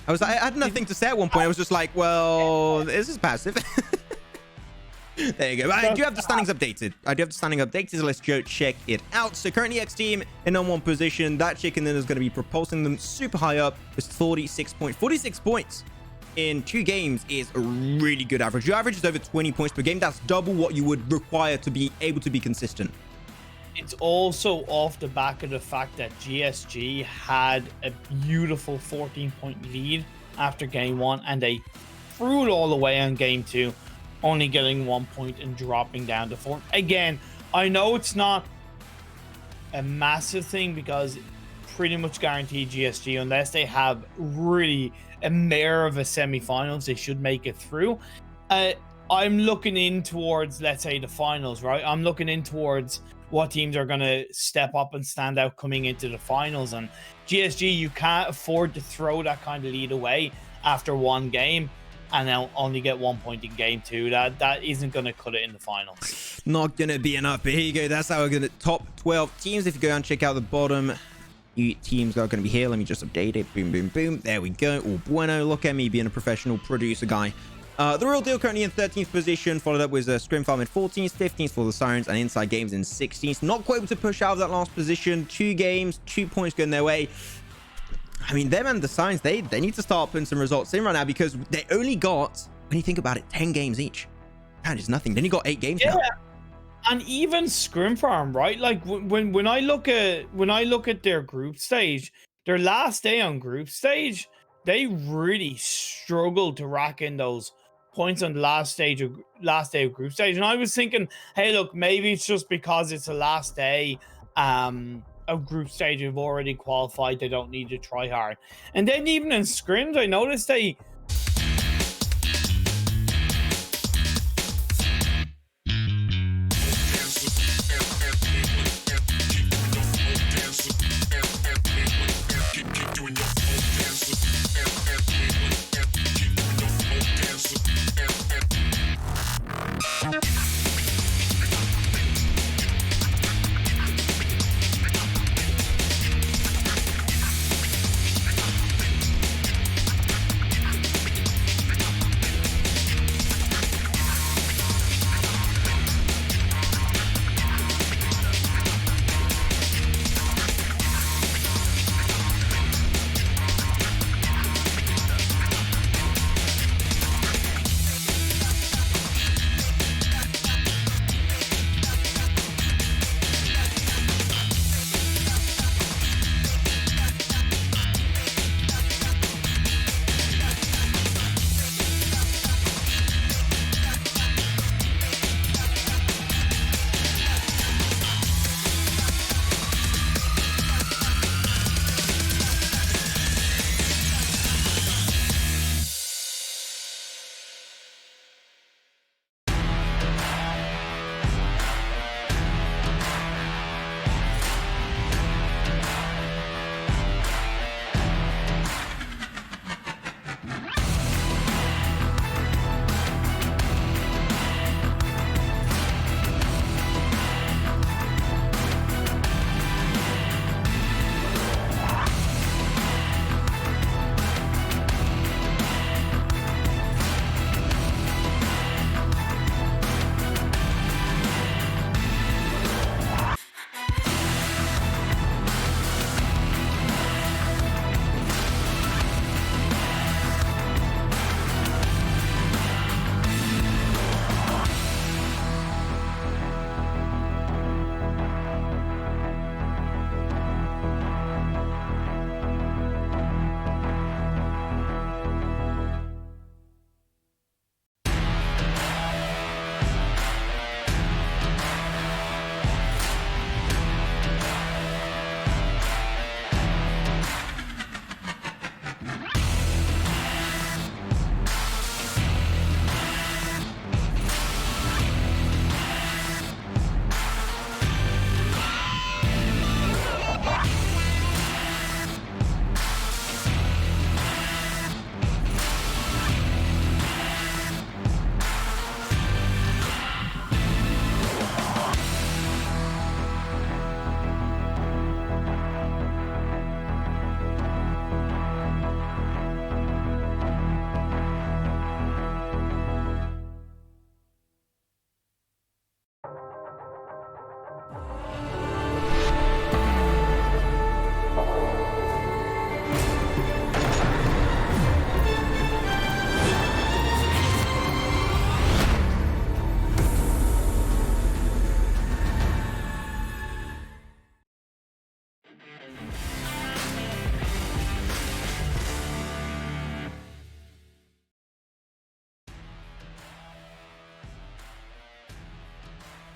I had nothing to say at one point. I was just like, well, this is passive. There you go. I do have the standings updated. So let's go check it out. So currently XTEAM in #1 position. That chicken then is going to be propulsing them super high up. It's 46 points in 2 games is a really good average. Your average is over 20 points per game. That's double what you would require to be able to be consistent. It's also off the back of the fact that GSG had a beautiful 14-point lead after game 1, and they threw it all away on game 2, only getting 1 point and dropping down to 4. Again, I know it's not a massive thing because pretty much guaranteed GSG, unless they have really a mare of a semi-finals, they should make it through. I'm looking in towards, let's say, the finals, right? I'm looking in towards what teams are going to step up and stand out coming into the finals. And GSG, you can't afford to throw that kind of lead away after 1 game and now only get 1 point in game 2. That isn't going to cut it in the finals. Not going to be enough. But here you go. That's how we're going to top 12 teams. If you go and check out the bottom, teams are going to be here. Let me just update it. Boom, boom, boom. There we go. All bueno. Look at me being a professional producer guy. The Real Deal currently in 13th position, followed up with ScrimFarm in 14th, 15th for the Sirens, and Inside Games in 16th. Not quite able to push out of that last position. 2 games, 2 points going their way. I mean, them and the Sirens, they need to start putting some results in right now, because they only got, when you think about it, 10 games each. That is nothing. Then you got 8 games now. And even ScrimFarm, right? Like when I look at their group stage, their last day on group stage, they really struggled to rack in those points on the last day of group stage. And I was thinking, hey, look, maybe it's just because it's the last day of group stage. We've already qualified. They don't need to try hard. And then even in scrims, I noticed they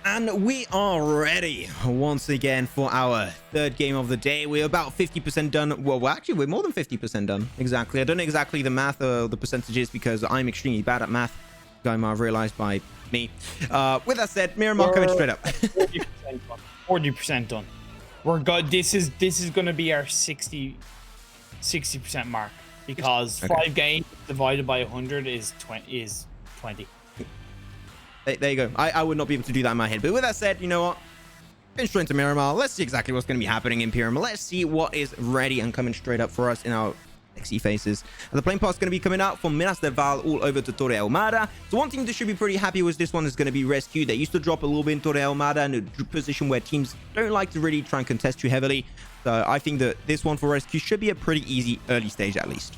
And we are ready once again for our third game of the day. We're about 50% done. Well, actually, we're more than 50% done. Exactly. I don't know exactly the math or the percentages because I'm extremely bad at math. You might have realized by me. With that said, Miramar coming straight up. 40% done. 40% done. We're good. This is going to be our 60% mark because 5 games divided by 100 is 20. There you go. I would not be able to do that in my head. But with that said, you know what? Going straight into Miramar. Let's see exactly what's going to be happening in Miramar. Let's see what is ready and coming straight up for us in our sexy faces. And the playing pass is going to be coming out from Minas del Val all over to Torre Almada. So one team that should be pretty happy with this one is going to be Resq. They used to drop a little bit in Torre Almada in a position where teams don't like to really try and contest too heavily. So I think that this one for Resq should be a pretty easy early stage at least.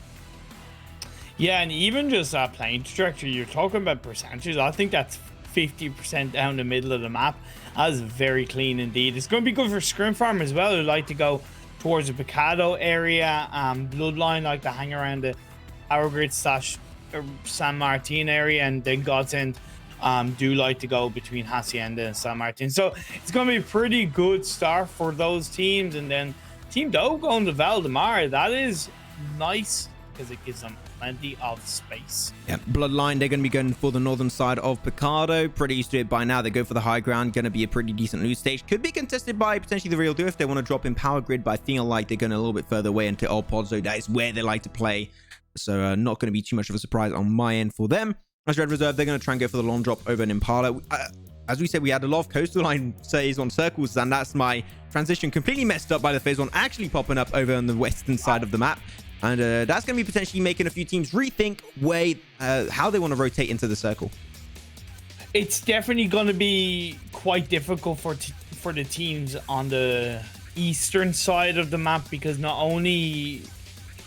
Yeah, and even just that playing trajectory, you're talking about percentages. I think that's 50% down the middle of the map. That's very clean indeed. It's going to be good for ScrimFarm as well, who like to go towards the Picado area. Bloodline like to hang around the Power Grid / San Martin area, and then GODSENT do like to go between Hacienda and San Martin. So it's going to be a pretty good start for those teams. And then Team Doe going to Valdemar. That is nice because it gives them plenty of space. Yeah, Bloodline, they're going to be going for the northern side of Picado. Pretty used to it by now. They go for the high ground. Going to be a pretty decent loot stage. Could be contested by potentially the Real Duo if they want to drop in Power Grid, but I feel like they're going a little bit further away into Old Podzo. That is where they like to play. So not going to be too much of a surprise on my end for them. As Red Reserve, they're going to try and go for the long drop over in Impala. As we said, we had a lot of coastal line phase on circles, and that's my transition completely messed up by the phase one actually popping up over on the western side of the map. And that's going to be potentially making a few teams rethink how they want to rotate into the circle. It's definitely going to be quite difficult for the teams on the eastern side of the map, because not only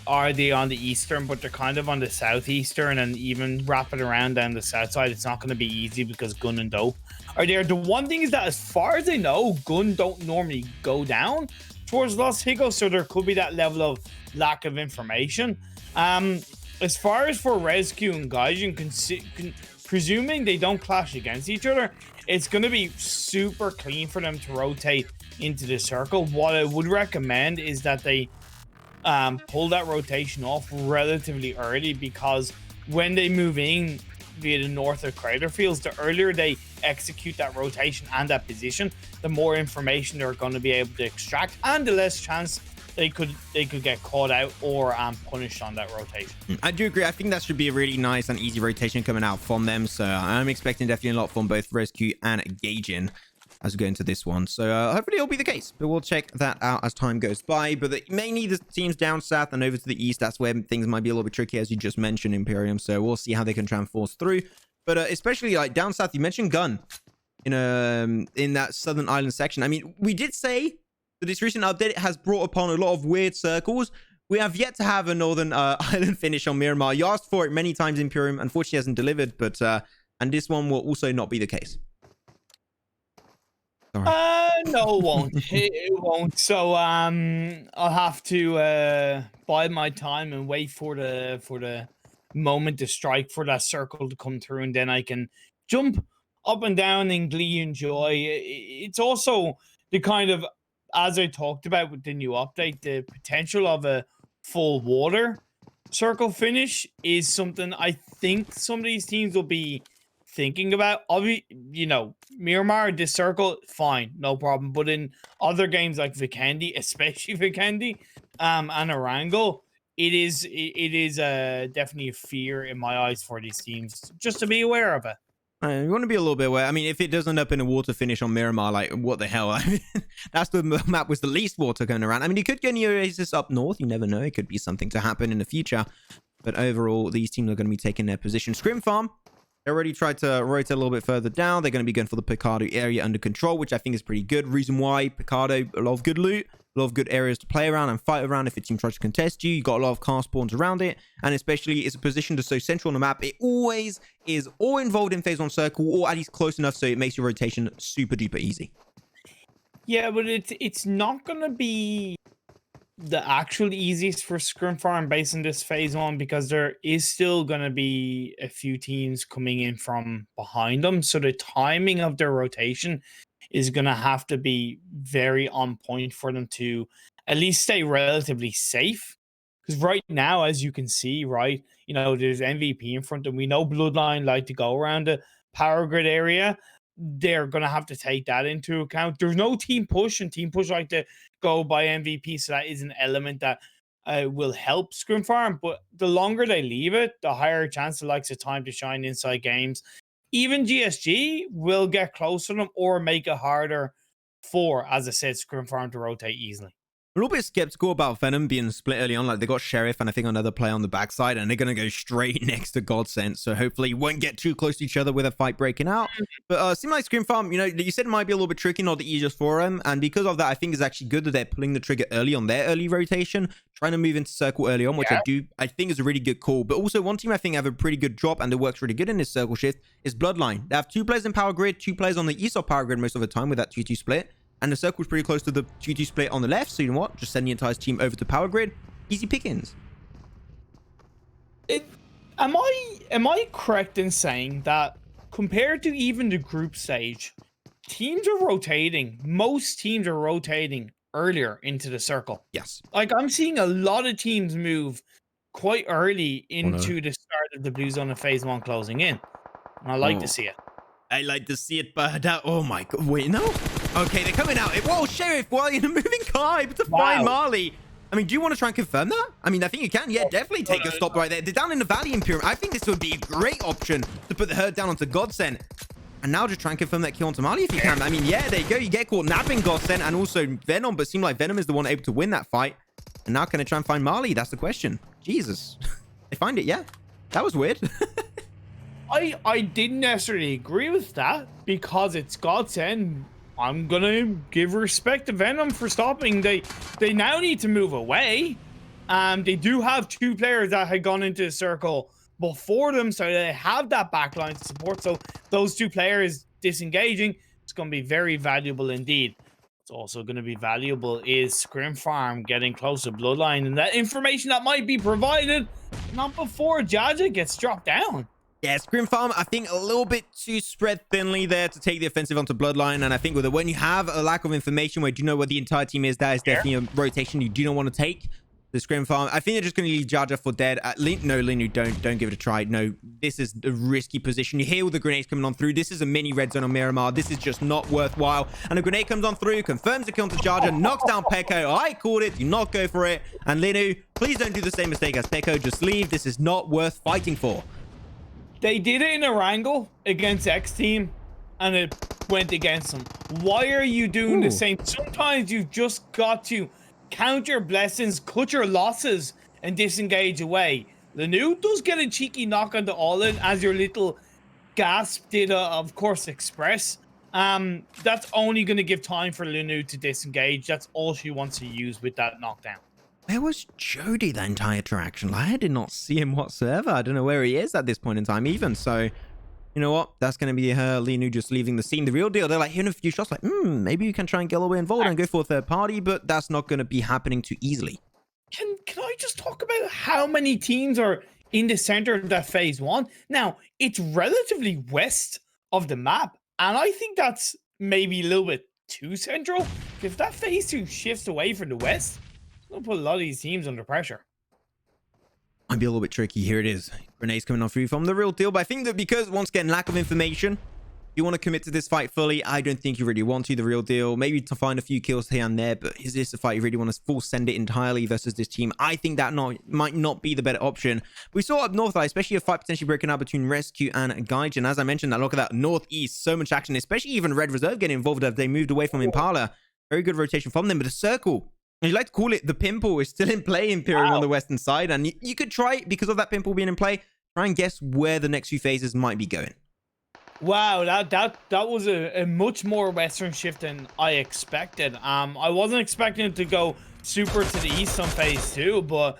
are they on the eastern, but they're kind of on the southeastern, and even wrapping around down the south side, it's not going to be easy because Gun and Doe are there. The one thing is that, as far as I know, Gun don't normally go down towards Los Higos, so there could be that level of lack of information. As far as for Resq and Gaijin, presuming they don't clash against each other, it's going to be super clean for them to rotate into the circle. What I would recommend is that they pull that rotation off relatively early, because when they move in via the north of Crater Fields, the earlier they execute that rotation and that position, the more information they're going to be able to extract, and the less chance they could get caught out or punished on that rotation. I do agree. I think that should be a really nice and easy rotation coming out from them. So I'm expecting definitely a lot from both Resq and Gaijin as we go into this one. So hopefully it'll be the case, but we'll check that out as time goes by. But mainly the teams down south and over to the east, that's where things might be a little bit tricky, as you just mentioned, Imperium. So we'll see how they can try and force through. But especially like down south, you mentioned Gun in that southern island section. I mean, we did say that this recent update has brought upon a lot of weird circles. We have yet to have a northern island finish on Miramar. You asked for it many times, Imperium. Unfortunately, hasn't delivered, but and this one will also not be the case. No, it won't. It won't. So I'll have to bide my time and wait for the moment to strike for that circle to come through, and then I can jump up and down in glee and joy. It's also the kind of, as I talked about with the new update, the potential of a full water circle finish is something I think some of these teams will be thinking about. You know, Miramar, this circle, fine, no problem. But in other games like Vikendi, especially Vikendi, and Erangel, it is definitely a fear in my eyes for these teams, just to be aware of it. You want to be a little bit aware. I mean, if it does end up in a water finish on Miramar, like, what the hell? I mean, that's the map with the least water going around. I mean, you could get an oasis up north. You never know. It could be something to happen in the future. But overall, these teams are going to be taking their position. ScrimFarm, they already tried to rotate a little bit further down. They're going to be going for the Picado area under control, which I think is pretty good. Reason why: Picado, a lot of good loot, a lot of good areas to play around and fight around if a team tries to contest you. You got a lot of car spawns around it, and especially it's a position that's so central on the map. It always is all involved in phase one circle, or at least close enough so it makes your rotation super duper easy. Yeah, but it's not gonna be the actual easiest for ScrimFarm based on this phase 1 because there is still going to be a few teams coming in from behind them. So the timing of their rotation is going to have to be very on point for them to at least stay relatively safe. Because right now, as you can see, right, you know, there's MVP in front of them. We know Bloodline like to go around the power grid area. They're going to have to take that into account. There's no team push, and team push like to go by MVP, so that is an element that will help ScrimFarm. But the longer they leave it, the higher chance it likes a time to shine inside games. Even GSG will get close to them or make it harder for, as I said, ScrimFarm to rotate easily. A little bit skeptical about Venom being split early on. Like, they got Sheriff and I think another player on the backside, and they're going to go straight next to GODSENT. So hopefully you won't get too close to each other with a fight breaking out. But seem like ScrimFarm, you know, you said it might be a little bit tricky, not the easiest for them. And because of that, I think it's actually good that they're pulling the trigger early on their early rotation, trying to move into circle early on, which I think is a really good call. But also one team I think have a pretty good drop and it works really good in this circle shift is Bloodline. They have 2 players in power grid, 2 players on the east of power grid most of the time with that 2-2 split. And the circle's pretty close to the 2-2 split on the left. So you know what? Just send the entire team over to power grid. Easy pickings. Am I correct in saying that compared to even the group stage, teams are rotating. Most teams are rotating earlier into the circle. Yes. Like I'm seeing a lot of teams move quite early into the start of the blue zone of phase 1 closing in. And I like to see it. I like to see it, but oh my god, wait, no. Okay, they're coming out. Whoa, Sheriff, while in a moving car to find Marley. I mean, do you want to try and confirm that? I mean, I think you can. Yeah, definitely take a stop right there. They're down in the valley in Pyramid. I think this would be a great option to put the herd down onto GODSENT. And now just try and confirm that kill onto Marley if you can. I mean, yeah, there you go. You get caught napping GODSENT and also Venom, but it seemed like Venom is the one able to win that fight. And now can they try and find Marley? That's the question. Jesus. They find it, yeah. That was weird. I didn't necessarily agree with that because it's GODSENT. I'm gonna give respect to Venom for stopping. They now need to move away. They do have 2 players that had gone into the circle before them, so they have that backline to support. So those 2 players disengaging, it's gonna be very valuable indeed. It's also gonna be valuable is ScrimFarm getting close to Bloodline and that information that might be provided not before Jaja gets dropped down. Yeah, ScrimFarm, I think a little bit too spread thinly there to take the offensive onto Bloodline. And I think with it, when you have a lack of information where you know where the entire team is, that is definitely a rotation you do not want to take. The ScrimFarm, I think they're just going to leave Jaja for dead. No, Linu, don't give it a try. No, this is a risky position. You hear all the grenades coming on through. This is a mini red zone on Miramar. This is just not worthwhile. And a grenade comes on through, confirms the kill onto Jaja, knocks down Peko. I called it. Do not go for it. And Linu, please don't do the same mistake as Peko. Just leave. This is not worth fighting for. They did it in Erangel against XTEAM, and it went against them. Why are you doing the same? Sometimes you've just got to count your blessings, cut your losses, and disengage away. Lanu does get a cheeky knock on the all-in, as your little gasp did, of course, express. That's only going to give time for Lanu to disengage. That's all she wants to use with that knockdown. Where was Jody the entire interaction? I did not see him whatsoever. I don't know where he is at this point in time even. So, you know what? That's going to be her, Linu, just leaving the scene. The real deal, they're like hearing a few shots like, maybe you can try and get all the way involved and go for a third party, but that's not going to be happening too easily. Can I just talk about how many teams are in the center of that phase 1? Now, it's relatively west of the map, and I think that's maybe a little bit too central. If that phase 2 shifts away from the west, it's going to put a lot of these teams under pressure. Might be a little bit tricky. Here it is. Grenades coming on through from the real deal. But I think that because, once again, lack of information, you want to commit to this fight fully. I don't think you really want to. The real deal. Maybe to find a few kills here and there. But is this a fight you really want to full send it entirely versus this team? I think that might not be the better option. We saw up north, especially a fight potentially breaking out between Resq and Gaijin. As I mentioned, look at that northeast. So much action, especially even Red Reserve getting involved as they moved away from Impala. Very good rotation from them. But the circle, you like to call it the pimple, is still in play in Imperium on the western side. And you could try, because of that pimple being in play, try and guess where the next few phases might be going. Wow, that was a much more western shift than I expected. I wasn't expecting it to go super to the east on phase 2, but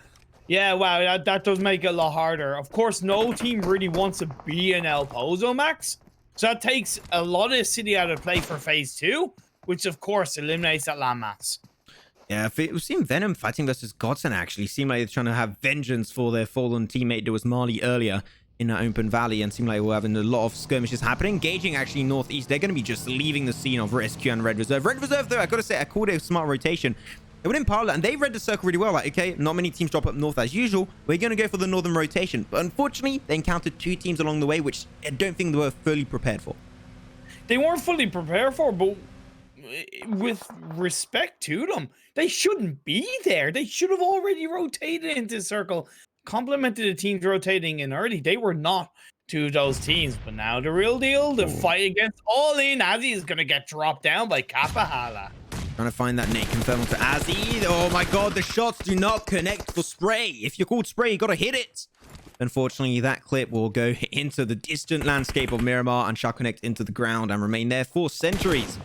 yeah, wow, that does make it a lot harder. Of course, no team really wants to be an El Pozo Max, so that takes a lot of city out of play for phase 2, which of course eliminates that landmass. Yeah, we've seen Venom fighting versus GODSENT actually. Seemed like they're trying to have vengeance for their fallen teammate. There was Marley earlier in that open valley, and seemed like we're having a lot of skirmishes happening. Engaging actually northeast. They're going to be just leaving the scene of Resq and Red Reserve. Red Reserve, though, I got to say, I called it a smart rotation. They went in parallel, and they read the circle really well. Like, okay, not many teams drop up north as usual. We're going to go for the northern rotation. But unfortunately, they encountered 2 teams along the way, which I don't think they were fully prepared for. They weren't fully prepared for, but with respect to them, they shouldn't be there. They should have already rotated into circle, complimented the teams rotating in early. They were not 2 of those teams, but now the real deal, the fight against All In. Azzy is going to get dropped down by Kapahala. Trying to find that nade confirmed to Azzy. Oh my god, the shots do not connect for Spray. If you're called Spray, you got to hit it. Unfortunately, that clip will go into the distant landscape of Miramar and shall connect into the ground and remain there for centuries.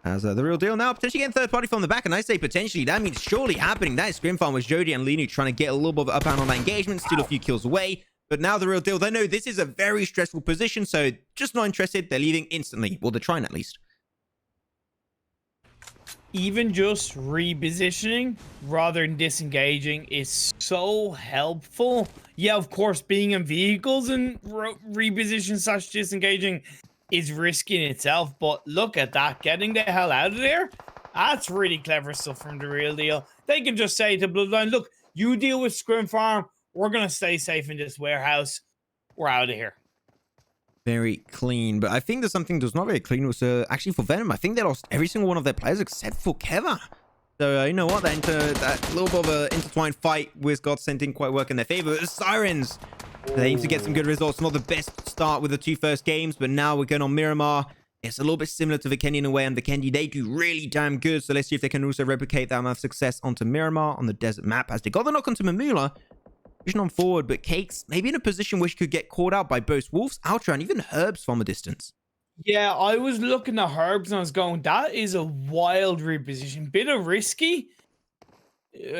As the real deal now, potentially getting third party from the back. And I say potentially, that means surely happening. That is ScrimFarm with Jody and Linu trying to get a little bit of up hand on that engagement, steal a few kills away. But now the real deal, they know this is a very stressful position, so just not interested. They're leaving instantly. Well, they're trying at least. Even just repositioning rather than disengaging is so helpful. Yeah, of course, being in vehicles and reposition / disengaging is risky in itself, but look at that. Getting the hell out of there, that's really clever stuff from the real deal. They can just say to Bloodline, look, you deal with ScrimFarm. We're going to stay safe in this warehouse. We're out of here. Very clean, but I think there's something that's not very clean was actually for Venom. I think they lost every single one of their players except for Keva. So you know what, that little bit of an intertwined fight with GODSENT didn't quite work in their favor. Sirens, they aim to get some good results. Not the best start with the 2 first games, but now we're going on Miramar. It's a little bit similar to Vikendi in a way, and Vikendi, they do really damn good. So let's see if they can also replicate that amount of success onto Miramar on the desert map, as they got the knock onto Mamula. Pushing on forward, but Cakes maybe in a position where she could get caught out by both Wolves, Ultra, and even Herbs from a distance. Yeah, I was looking at Herbs and I was going, that is a wild reposition. Bit of risky.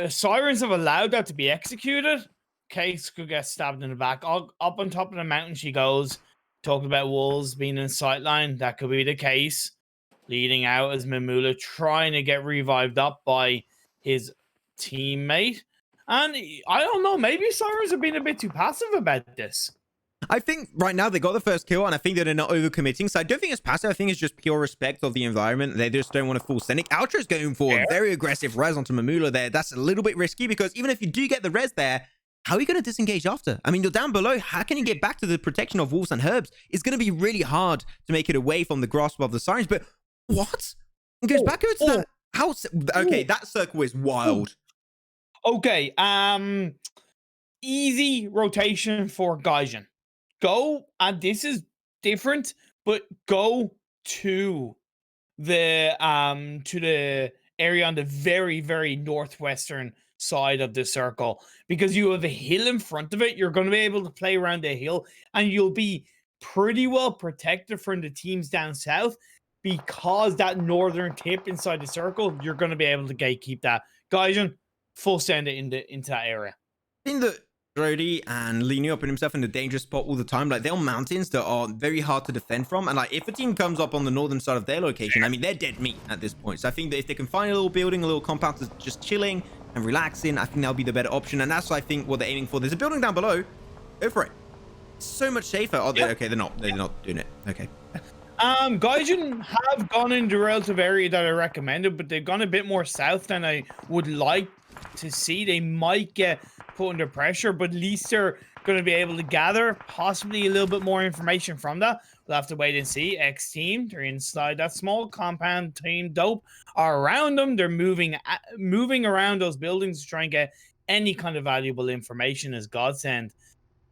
Sirens have allowed that to be executed. Cakes could get stabbed in the back. Up on top of the mountain she goes. Talking about Wolves being in sightline. That could be the case. Leading out as Mamula trying to get revived up by his teammate. And I don't know, maybe Sirens have been a bit too passive about this. I think right now they got the first kill, and I think that they're not overcommitting. So I don't think it's passive. I think it's just pure respect of the environment. They just don't want to fool Scenic. Ultra's going for a very aggressive res onto Mamula there. That's a little bit risky because even if you do get the res there, how are you going to disengage after? I mean, you're down below. How can you get back to the protection of Wolves and Herbs? It's going to be really hard to make it away from the grasp of the Sirens. But what? It goes back over to that house. Okay, that circle is wild. Okay, easy rotation for Gaijin. Go, and this is different, but go to the area on the very, very northwestern side of the circle, because you have a hill in front of it. You're going to be able to play around the hill, and you'll be pretty well protected from the teams down south, because that northern tip inside the circle, you're going to be able to gatekeep that. Gaijin, full send it into that area. In the Brody and Linu up in himself in a dangerous spot all the time. Like, they're on mountains that are very hard to defend from. And like, if a team comes up on the northern side of their location, I mean, they're dead meat at this point. So I think that if they can find a little building, a little compound to just chilling and relaxing, I think that'll be the better option. And that's, I think, what they're aiming for. There's a building down below. Go for it. So much safer. Oh, okay, they're not doing it. Okay. Gaijin have gone in the relative area that I recommended, but they've gone a bit more south than I would like to see. They might get put under pressure, but at least they're going to be able to gather possibly a little bit more information from that. We'll have to wait and see. XTEAM, they're inside that small compound. Team Dope are around them. They're moving around those buildings to try and get any kind of valuable information as GODSENT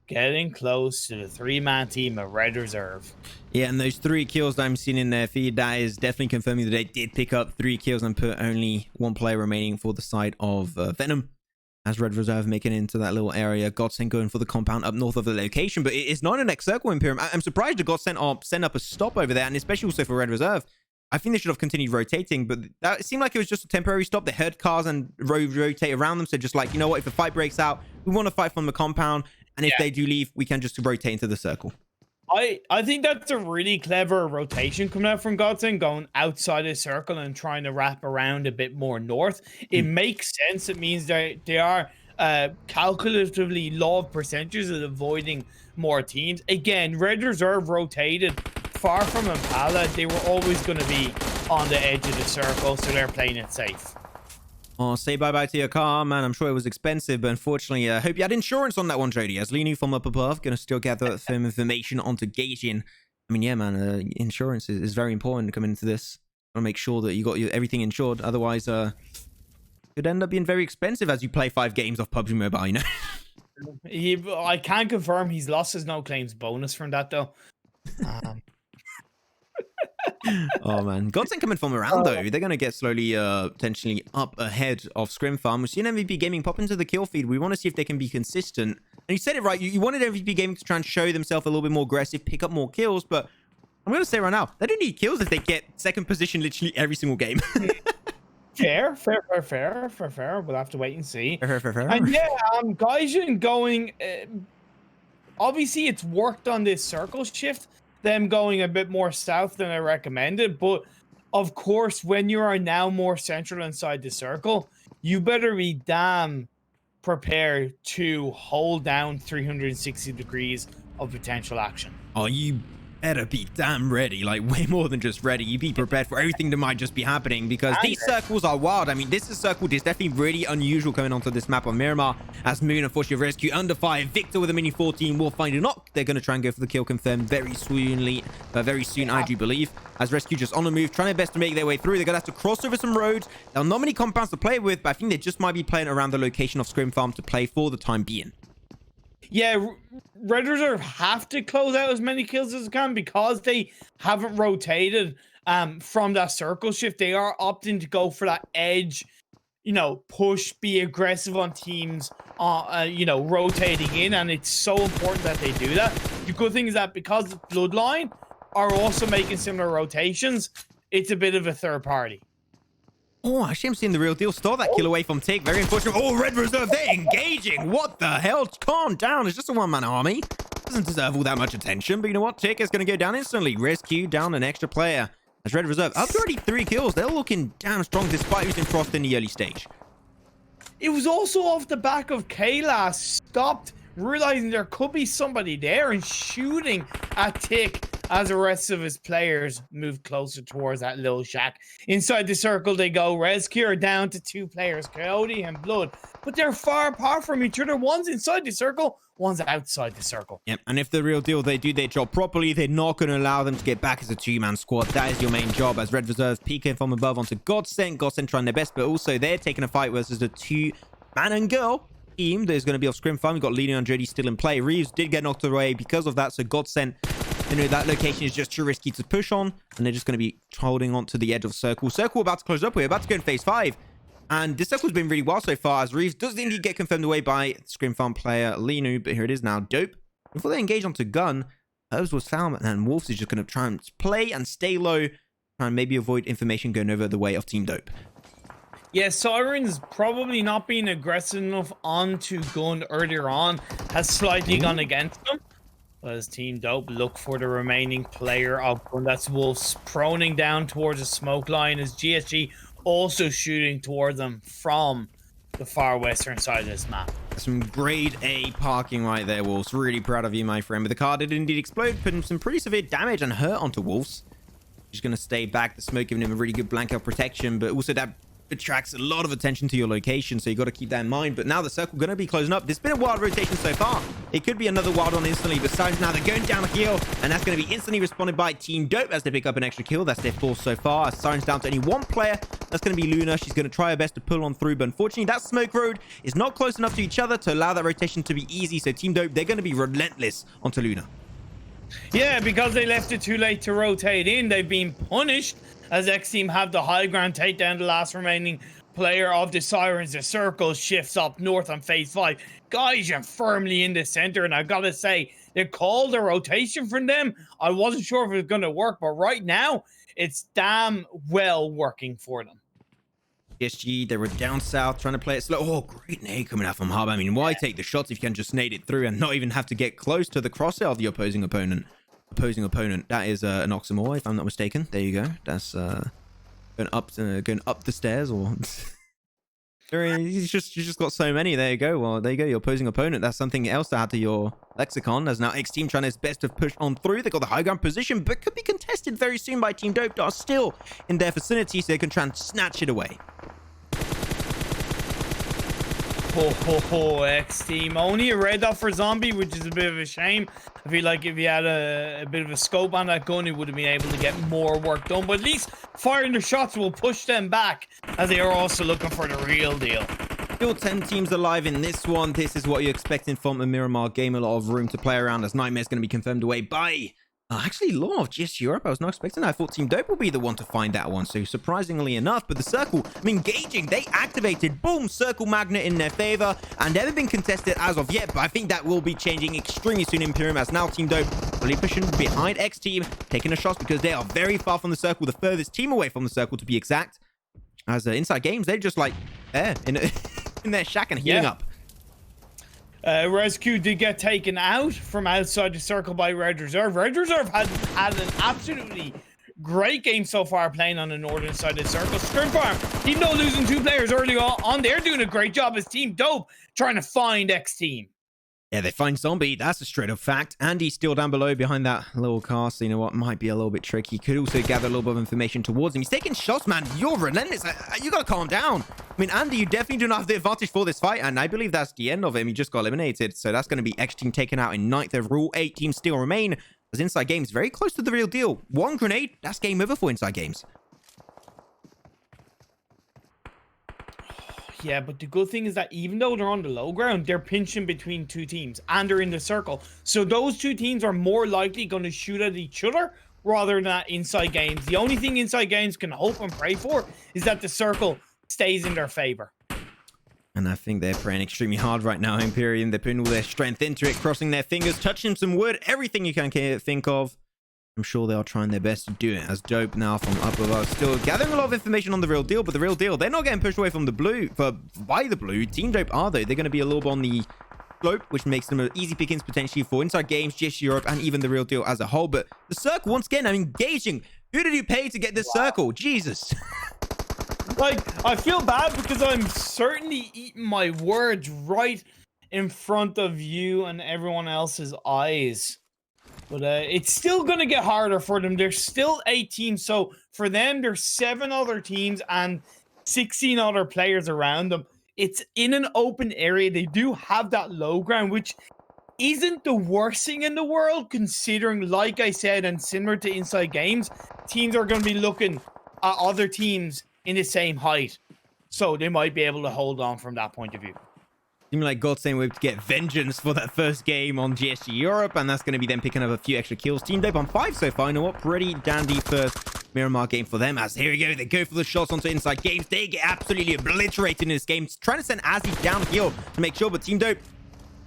getting close to the 3-man team of Red Reserve. Yeah, and those 3 kills that I'm seeing in their feed, that is definitely confirming that they did pick up 3 kills and put only 1 player remaining for the side of Venom. As Red Reserve making it into that little area. GODSENT going for the compound up north of the location, but it's not an X circle Imperium. I'm surprised the GODSENT are sent up a stop over there, and especially also for Red Reserve. I think they should have continued rotating, but that seemed like it was just a temporary stop. They heard cars and rotate around them, so just like, you know what, if a fight breaks out, we want to fight from the compound, and if they do leave, we can just rotate into the circle. I think that's a really clever rotation coming out from GODSENT, going outside the circle and trying to wrap around a bit more north. It makes sense. It means they are calculatively low of percentages of avoiding more teams. Again, Red Reserve rotated far from Impala. They were always going to be on the edge of the circle, so they're playing it safe. Oh, say bye-bye to your car, man. I'm sure it was expensive, but unfortunately, I hope you had insurance on that one, Jody. As Linu from up above, going to still gather firm information onto Gaijin. I mean, yeah, man, insurance is very important coming into this. Want to make sure that you got everything insured. Otherwise, it could end up being very expensive as you play 5 games off PUBG Mobile, you know? I can confirm he's lost his no claims bonus from that, though. Oh man, GODSENT coming from around though. They're gonna get slowly potentially up ahead of ScrimFarm. We've seen MVP Gaming pop into the kill feed. We want to see if they can be consistent. And you said it right, you wanted MVP Gaming to try and show themselves a little bit more aggressive, pick up more kills, but I'm gonna say right now, they don't need kills if they get second position literally every single game. Fair. We'll have to wait and see. Fair. And yeah, Gaijin going, obviously it's worked on this circle shift, them going a bit more south than I recommended, but of course, when you are now more central inside the circle, you better be damn prepared to hold down 360 degrees of potential action. Oh, you better be damn ready, like way more than just ready. You be prepared for everything that might just be happening, because these circles are wild. I mean, this is circle is definitely really unusual coming onto this map on Miramar, as Moon unfortunately rescue under fire. Victor with a mini 14 will find a knock. They're going to try and go for the kill confirmed very soon, I do believe, as Rescue just on the move, trying their best to make their way through. They're going to have to cross over some roads. There are not many compounds to play with, but I think they just might be playing around the location of ScrimFarm to play for the time being. Yeah, Red Reserve have to close out as many kills as they can because they haven't rotated from that circle shift. They are opting to go for that edge, you know, push, be aggressive on teams, you know, rotating in, and it's so important that they do that. The good thing is that because Bloodline are also making similar rotations, it's a bit of a third party. Oh, actually, I'm seeing the real deal. Stole that kill away from Tick. Very unfortunate. Oh, Red Reserve, they're engaging. What the hell? Calm down. It's just a one-man army. Doesn't deserve all that much attention. But you know what? Tick is going to go down instantly. Rescue down an extra player. As Red Reserve, up to already 3 kills. They're looking damn strong despite using Frost in the early stage. It was also off the back of Kayla stopped, realizing there could be somebody there and shooting at Tick as the rest of his players move closer towards that little shack. Inside the circle they go. Resq are down to 2 players, Coyote and Blood, but they're far apart from each other. One's inside the circle, one's outside the circle. Yep, and if the real deal, they do their job properly, they're not going to allow them to get back as a 2-man squad. That is your main job, as Red Reserve peeking from above onto GODSENT. GODSENT trying their best, but also they're taking a fight versus the 2-man and girl team that is going to be off ScrimFarm. We've got Lino and Jody still in play. Reeves did get knocked away because of that, so GODSENT, you know, that location is just too risky to push on, and they're just going to be holding on to the edge of circle. Circle about to close up. We're about to go in phase 5, and this circle's been really wild so far, as Reeves does indeed get confirmed away by ScrimFarm player Lino, but here it is now. Dope. Before they engage onto Gun, Herbs was found, and Wolves is just going to try and play and stay low, try and maybe avoid information going over the way of Team Dope. Yeah, Sirens probably not being aggressive enough onto Gun earlier on has slightly gone against them. As Team Dope look for the remaining player of Gun. That's Wolves proning down towards the smoke line, as GSG also shooting towards them from the far western side of this map. Some grade A parking right there, Wolves. Really proud of you, my friend. But the car did indeed explode, putting some pretty severe damage and hurt onto Wolves. He's going to stay back. The smoke giving him a really good blackout protection, but also that attracts a lot of attention to your location, so you got to keep that in mind. But now the circle going to be closing up. There's been a wild rotation so far. It could be another wild one instantly, but Sirens now they're going down a hill, and that's going to be instantly responded by Team Dope as they pick up an extra kill. That's their 4th so far. Sirens down to only 1 player. That's going to be Luna. She's going to try her best to pull on through, but unfortunately that smoke road is not close enough to each other to allow that rotation to be easy. So Team Dope, they're going to be relentless onto Luna. Yeah, because they left it too late to rotate in, they've been punished, as XTEAM have the high ground, take down the last remaining player of the Sirens. The circle shifts up north on phase 5. Gaijin firmly in the center, and I gotta say, they called a rotation from them. I wasn't sure if it was gonna work, but right now, it's damn well working for them. PSG, they were down south trying to play it slow. Oh, great nade coming out from Hub. I mean, why take the shots if you can just nade it through and not even have to get close to the crosshair of the opposing opponent? opposing opponent. That is an oxymoron, if I'm not mistaken. There you go. That's going up the stairs, or you just got so many. There you go. Well, there you go. Your opposing opponent. That's something else to add to your lexicon. As now XTEAM trying its best to push on through. They got the high ground position, but could be contested very soon by Team Dope. That are still in their vicinity, so they can try and snatch it away. XTEAM only a red dot for zombie, which is a bit of a shame. I feel like if he had a bit of a scope on that gun, he would have been able to get more work done. But at least firing the shots will push them back, as they are also looking for the real deal. Still 10 teams alive in this one. This is what you're expecting from a Miramar game. A lot of room to play around, as Nightmare's going to be confirmed away by actually Law of GS Europe. I was not expecting that. I thought Team Dope would be the one to find that one, so surprisingly enough. But the circle, I mean, Gaijin, they activated, boom, circle magnet in their favor, and they haven't been contested as of yet, but I think that will be changing extremely soon in Imperium, as now Team Dope really pushing behind XTEAM, taking the shots because they are very far from the circle, the furthest team away from the circle to be exact. As Inside Games, they're just like there in their shack and healing up. Resq did get taken out from outside the circle by Red Reserve. Red Reserve had an absolutely great game so far playing on the northern side of the circle. ScrimFarm, even though losing 2 players early on, they're doing a great job as Team Dope trying to find XTEAM. Yeah, they find Zombie. That's a straight up fact. Andy's still down below behind that little car, so you know what? Might be a little bit tricky. Could also gather a little bit of information towards him. He's taking shots, man. You're relentless. You gotta calm down. I mean, Andy, you definitely do not have the advantage for this fight, and I believe that's the end of him. He just got eliminated, so that's going to be XTEAM taken out in 9th overall. 8 teams still remain, as Inside Games very close to the real deal. 1 grenade, that's game over for Inside Games. Yeah, but the good thing is that even though they're on the low ground, they're pinching between 2 teams and they're in the circle. So those 2 teams are more likely going to shoot at each other rather than at Inside Games. The only thing Inside Games can hope and pray for is that the circle stays in their favor. And I think they're praying extremely hard right now, Imperium. They're putting all their strength into it, crossing their fingers, touching some wood, everything you can think of. I'm sure they are trying their best to do it, as Dope now from up above still gathering a lot of information on the real deal, but the real deal, they're not getting pushed away from the blue, by the blue. Team Dope are, though. They're going to be a little bit on the slope, which makes them easy pickings potentially for Inside Games, GS Europe, and even the real deal as a whole. But the circle, once again, I'm engaging. Who did you pay to get this circle? Jesus. Like, I feel bad because I'm certainly eating my words right in front of you and everyone else's eyes. But it's still going to get harder for them. There's still 8 teams. So for them, there's 7 other teams and 16 other players around them. It's in an open area. They do have that low ground, which isn't the worst thing in the world, considering, like I said, and similar to Inside Games, teams are going to be looking at other teams in the same height. So they might be able to hold on from that point of view. Seem like GODSENT will get vengeance for that first game on GS Europe, and that's going to be them picking up a few extra kills. Team Dope on 5 so far. You know what? Pretty dandy first Miramar game for them, as here we go. They go for the shots onto Inside Games. They get absolutely obliterated in this game. Trying to send Azzy downhill to make sure, but Team Dope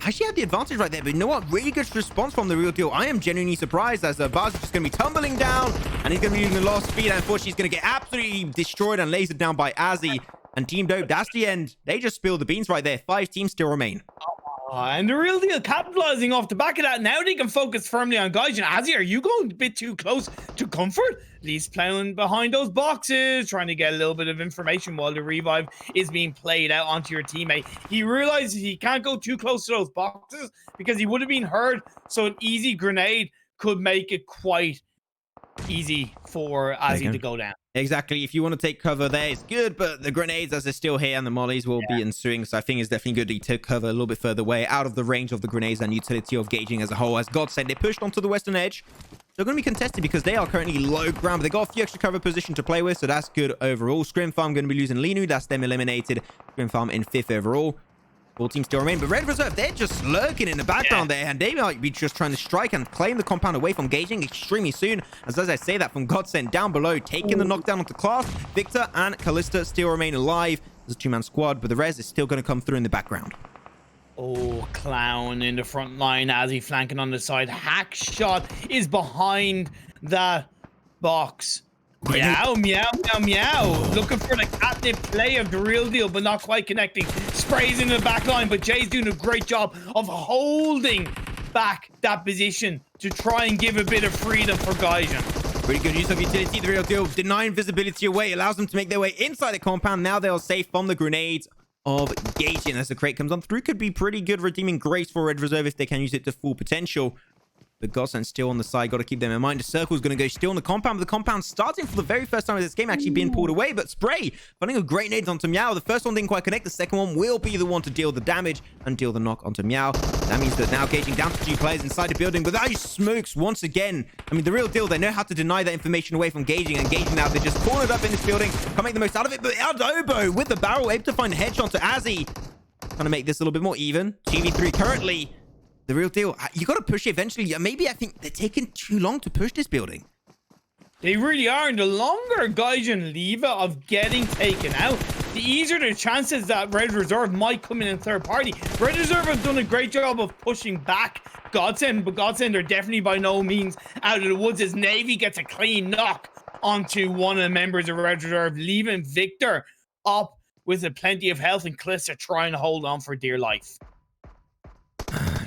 actually had the advantage right there. But you know what? Really good response from the real deal. I am genuinely surprised, as Baz is just going to be tumbling down, and he's going to be using a lot of speed. And unfortunately, he's going to get absolutely destroyed and lasered down by Azzy. And Team Dope, that's the end. They just spilled the beans right there. 5 teams still remain. And the real deal, capitalizing off the back of that, now they can focus firmly on Gaijin. Azzy, are you going a bit too close to comfort? At least playing behind those boxes, trying to get a little bit of information while the revive is being played out onto your teammate. He realizes he can't go too close to those boxes because he would have been heard. So an easy grenade could make it quite easy for Azzy to go down. Exactly. If you want to take cover there, it's good, but the grenades, as they're still here, and the mollies will be ensuing, so I think it's definitely good that you take cover a little bit further away, out of the range of the grenades and utility of gauging as a whole. As GODSENT, they pushed onto the western edge. They're going to be contested because they are currently low ground, but they got a few extra cover position to play with, so that's good overall. ScrimFarm going to be losing Linu. That's them eliminated. ScrimFarm in 5th overall. 4 teams still remain, but Red Reserve, they're just lurking in the background there, and they might be just trying to strike and claim the compound away from Gaijin extremely soon. As I say that, from GODSENT down below, taking the knockdown onto Class, Victor and Callista still remain alive. There's a 2-man squad, but the res is still going to come through in the background. Oh, Clown in the front line, Azzy flanking on the side. Hack shot is behind that box. Meow, meow, meow, meow. Looking for the catnip play of the real deal, but not quite connecting. Sprays in the back line, but Jay's doing a great job of holding back that position to try and give a bit of freedom for Gaijin. Pretty good use of utility. The real deal, denying visibility away, allows them to make their way inside the compound. Now they are safe from the grenades of Gaijin. As the crate comes on through, could be pretty good redeeming grace for Red Reserve if they can use it to full potential. But GODSENT still on the side. Got to keep them in mind. The circle is going to go still on the compound. But the compound starting for the very first time of this game actually being pulled away. But Spray finding a great nades onto Meow. The first one didn't quite connect. The second one will be the one to deal the damage and deal the knock onto Meow. That means that now Gaijin down to 2 players inside the building. But those smokes once again. I mean, the real deal, they know how to deny that information away from Gaijin. And Gaijin now, they're just cornered up in this building. Can't make the most out of it. But Adobo with the barrel able to find a headshot to Azzy. Trying to make this a little bit more even. 2v3 currently. The real deal, you got to push it eventually. Maybe I think they're taking too long to push this building. They really are. And the longer Gaijin leave it of getting taken out, the easier the chances that Red Reserve might come in third party. Red Reserve have done a great job of pushing back GODSENT, but GODSENT are definitely by no means out of the woods as Navy gets a clean knock onto one of the members of Red Reserve, leaving Victor up with plenty of health and Calista trying to hold on for dear life.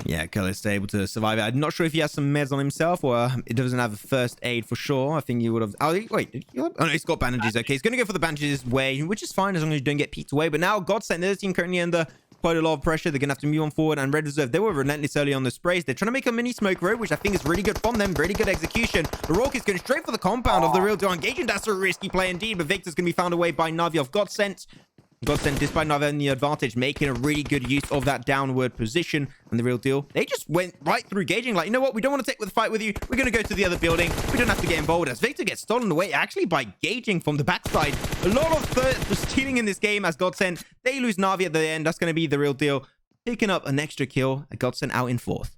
Yeah, Calista able to survive it. I'm not sure if he has some meds on himself or it doesn't have a first aid for sure. I think you would have... Oh, wait. Oh, no, he's got bandages. Okay, he's going to go for the bandages way, which is fine as long as you don't get peeked away. But now GODSENT, their team currently under quite a lot of pressure. They're going to have to move on forward. And Red Reserve, they were relentless early on the sprays. They're trying to make a mini smoke road, which I think is really good from them. Really good execution. The Rock is going straight for the compound of the real deal. Engaging. That's a risky play indeed. But Victor's going to be found away by Navi of GODSENT. GODSENT, despite not having the advantage, making a really good use of that downward position. And the real deal, they just went right through Gaijin. Like, you know what? We don't want to take the fight with you. We're going to go to the other building. We don't have to get involved. As Victor gets stolen away, actually by Gaijin from the backside. A lot of stealing in this game as GODSENT. They lose Navi at the end. That's going to be the real deal. Picking up an extra kill. GODSENT out in 4th.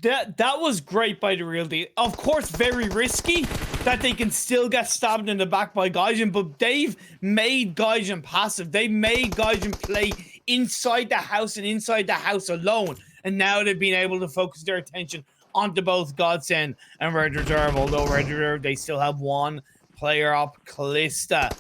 That was great by the real deal. Of course, very risky that they can still get stabbed in the back by Gaijin, but they've made Gaijin passive. They made Gaijin play inside the house and inside the house alone. And now they've been able to focus their attention onto both GODSENT and Red Reserve. Although Red Reserve, they still have one player up, Calista.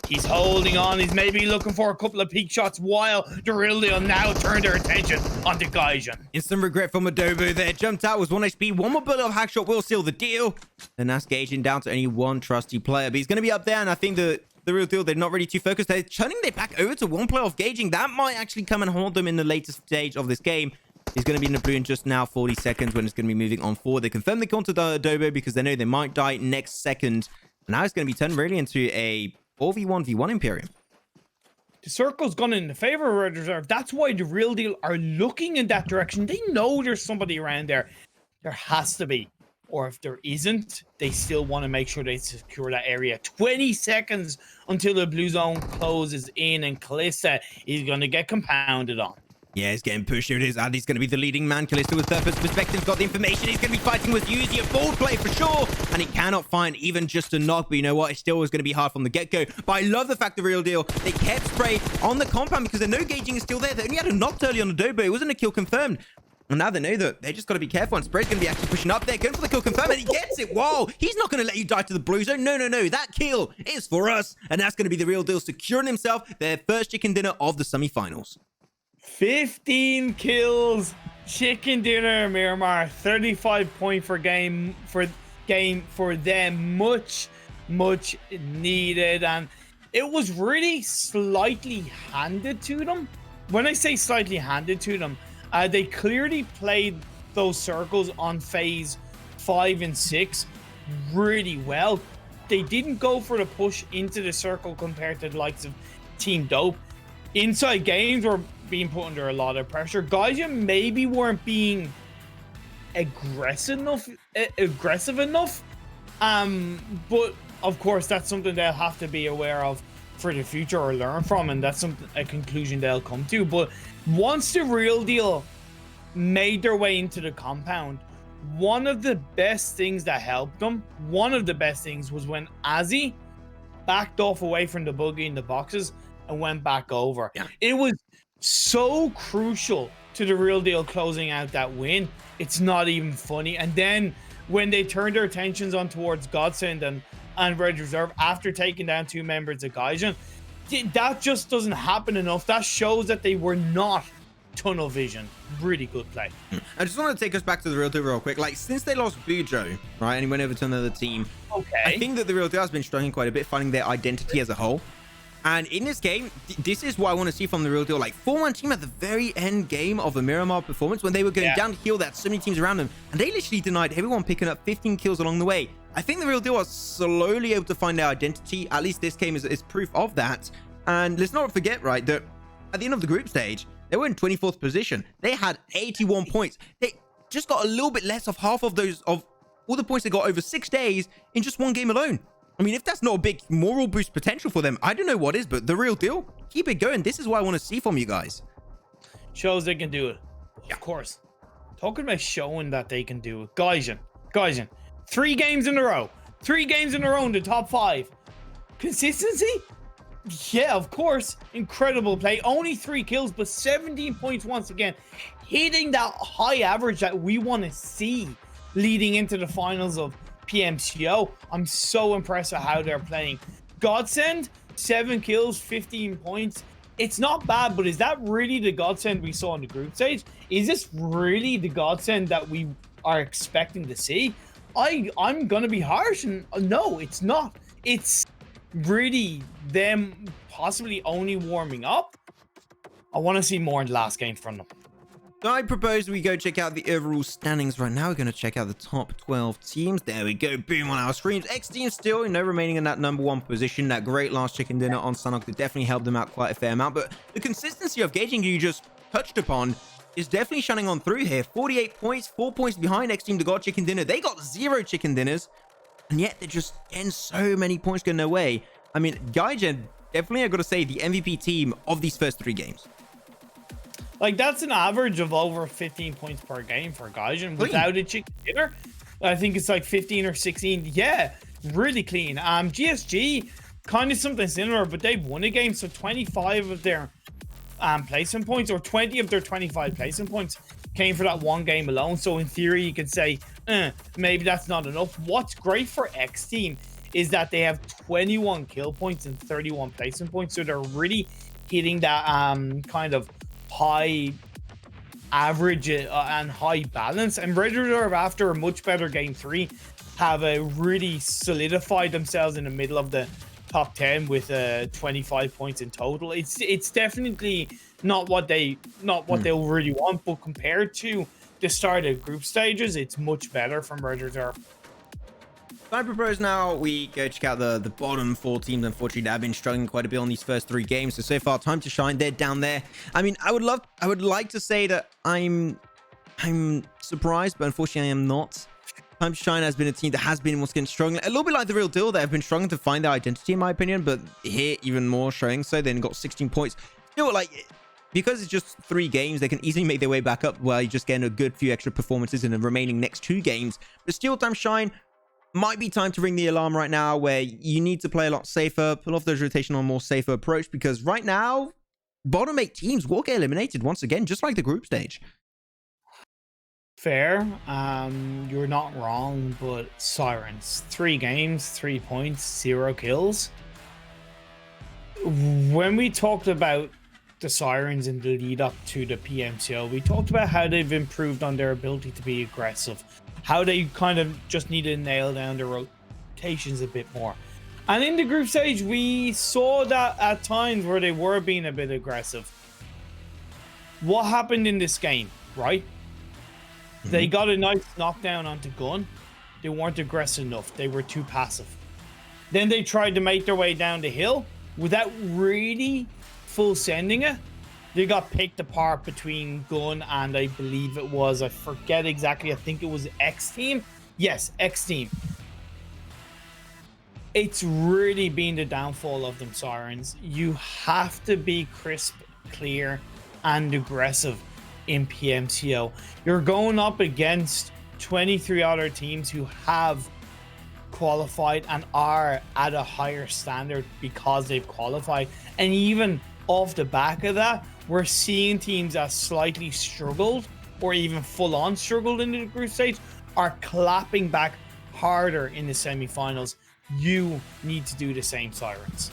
He's holding on. He's maybe looking for a couple of peak shots while the real deal now turned their attention onto Gaijin. Instant regret from Adobo there. Jumped out, was 1 HP. One more bullet of Hackshot will seal the deal. And that's Gaijin down to only one trusty player. But he's going to be up there. And I think the real deal, they're not really too focused. They're turning their back over to one player of Gaijin. That might actually come and hold them in the latest stage of this game. He's going to be in the blue in just now 40 seconds when it's going to be moving on forward. They confirm they come to Adobo because they know they might die next second. And now it's going to be turned really into a 4v1v1 Imperium. The circle's gone in the favor of Red Reserve. That's why the real deal are looking in that direction. They know there's somebody around there. There has to be. Or if there isn't, they still want to make sure they secure that area. 20 seconds until the blue zone closes in, and Calista is going to get compounded on. Yeah, he's getting pushed. Here it is. Andy's going to be the leading man. Calista with first perspective got the information. He's going to be fighting with Yuzi at bold play for sure. And he cannot find even just a knock. But you know what? It still was going to be hard from the get-go. But I love the fact the real deal. They kept Spray on the compound because they know Gaijin is still there. They only had a knock early on the Adobo. It wasn't a kill confirmed. And now they know that they just got to be careful. And Spray's going to be actually pushing up there. Going for the kill confirmed. And he gets it. Whoa. He's not going to let you die to the blue zone. No. That kill is for us. And that's going to be the real deal. Securing himself their first chicken dinner of the semi-finals. 15 kills, chicken dinner, Miramar. 35 point for game for them. Much needed, and it was really slightly handed to them. When I say slightly handed to them, they clearly played those circles on phase 5 and 6 really well. They didn't go for the push into the circle compared to the likes of Team Dope. Inside games were being put under a lot of pressure. Gaijin maybe weren't being aggressive enough. But of course that's something they'll have to be aware of for the future or learn from, and that's a conclusion they'll come to. But once the real deal made their way into the compound, one of the best things that helped them, was when Azzy backed off away from the buggy in the boxes and went back over. Yeah. It was so crucial to the real deal closing out that win. It's not even funny. And then when they turned their attentions on towards GODSENT and Red Reserve after taking down 2 members of Gaijin, that just doesn't happen enough. That shows that they were not tunnel vision. Really good play. I just want to take us back to the Real Deal real quick. Like, since they lost Bujo, right, and he went over to another team, Okay. I think that the Real Deal has been struggling quite a bit, finding their identity as a whole. And in this game, this is what I want to see from the Real Deal. Like, 4-1 team at the very end game of the Miramar performance, when they were going downhill, they had so many teams around them, and they literally denied everyone picking up 15 kills along the way. I think the Real Deal are slowly able to find their identity. At least this game is proof of that. And let's not forget, right, that at the end of the group stage, they were in 24th position. They had 81 points. They just got a little bit less of half of those, of all the points they got over 6 days in just one game alone. I mean, if that's not a big moral boost potential for them, I don't know what is, but the Real Deal, keep it going. This is what I want to see from you guys. Shows they can do it. Of course. Talking about showing that they can do it. Gaijin. 3 games in a row. 3 games in a row in the top 5. Consistency? Yeah, of course. Incredible play. Only 3 kills, but 17 points once again. Hitting that high average that we want to see leading into the finals of PMCO. I'm so impressed with how they're playing. GODSENT, 7 kills, 15 points. It's not bad, but is that really the GODSENT we saw in the group stage? Is this really the GODSENT that we are expecting to see? I'm gonna be harsh, and no, it's not. It's really them possibly only warming up. I want to see more in the last game from them. So I propose we go check out the overall standings right now. We're going to check out the top 12 teams. There we go. Boom on our screens. XTEAM still, remaining in that #1 position. That great last chicken dinner on Sanhok that definitely helped them out quite a fair amount. But the consistency of Gaijin you just touched upon is definitely shining on through here. 48 points, 4 points behind XTEAM, the God Chicken Dinner. They got 0 chicken dinners, and yet they're just getting so many points going their way. I mean, Gaijin, definitely, I got to say, the MVP team of these first 3 games. Like, that's an average of over 15 points per game for Gaijin without a chicken dinner. I think it's like 15 or 16. Yeah, really clean. GSG, kind of something similar, but they've won a game, so 25 of their placement points, or 20 of their 25 placement points came for that one game alone. So in theory, you could say, maybe that's not enough. What's great for XTEAM is that they have 21 kill points and 31 placement points, so they're really hitting that kind of high average and high balance. And Red Reserve, after a much better game 3, have really solidified themselves in the middle of the top 10 with 25 points in total. It's definitely not what they really want, but compared to the start of group stages, it's much better from Red Reserve. I propose now we go check out the bottom 4 teams. Unfortunately, they have been struggling quite a bit on these first 3 games. So far, time to shine. They're down there. I mean, I would like to say that I'm surprised, but unfortunately, I am not. Time to Shine has been a team that has been once again struggling. A little bit like the Real Deal, they have been struggling to find their identity, in my opinion. But here, even more showing so. Then got 16 points. Still, like, because it's just 3 games, they can easily make their way back up while you're just getting a good few extra performances in the remaining next 2 games. But still, Time to Shine. Might be time to ring the alarm right now, where you need to play a lot safer, pull off those rotational, more safer approach, because right now, bottom 8 teams will get eliminated once again, just like the group stage. Fair. You're not wrong, but Sirens, 3 games, 3 points, 0 kills. When we talked about the Sirens in the lead up to the PMCO, we talked about how they've improved on their ability to be aggressive, how they kind of just need to nail down their rotations a bit more. And in the group stage, we saw that at times where they were being a bit aggressive. What happened in this game, right? They got a nice knockdown onto Gun. They weren't aggressive enough. They were too passive. Then they tried to make their way down the hill without really full sending it. They got picked apart between Gun and I believe it was, I forget exactly, I think it was XTEAM. Yes, XTEAM. It's really been the downfall of them Sirens. You have to be crisp, clear, and aggressive in PMCO. You're going up against 23 other teams who have qualified and are at a higher standard because they've qualified. And even off the back of that, we're seeing teams that slightly struggled or even full-on struggled in the group stage are clapping back harder in the semifinals. You need to do the same, Sirens.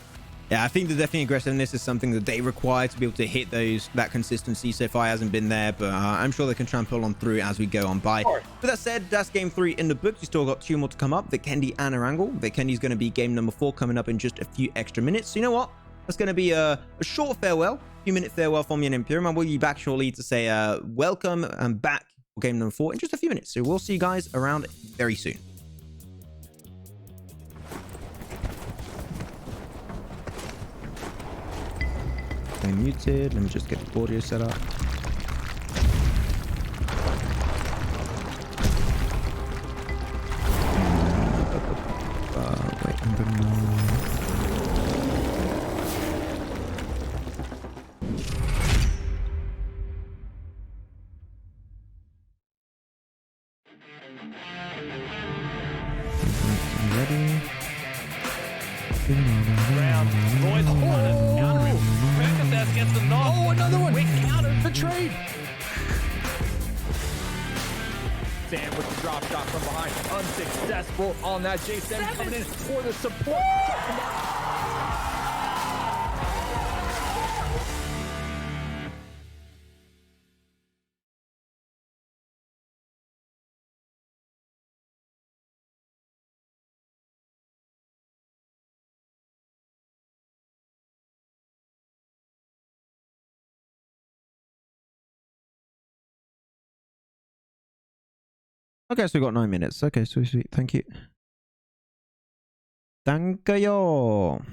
Yeah, I think the definitely aggressiveness is something that they require to be able to hit that consistency. So far hasn't been there, but I'm sure they can try and pull on through as we go on by. With that said, that's game 3 in the books. We still got 2 more to come up, Vikendi and Erangel. Vikendi is going to be game number 4 coming up in just a few extra minutes. So you know what? That's going to be a short farewell, few-minute farewell from me and Imperium. We'll be back shortly to say welcome and back for game number 4 in just a few minutes. So we'll see you guys around very soon. Muted. Let me just get the audio set up. Wait, ready? Round. Boys, countering. Percocet gets the knock. Oh, another one. Quick counter. The trade. Sam with the drop shot from behind. Unsuccessful on that. Jason coming in for the support. Okay, so we got 9 minutes. Okay, sweet, sweet. Thank you. Thank you.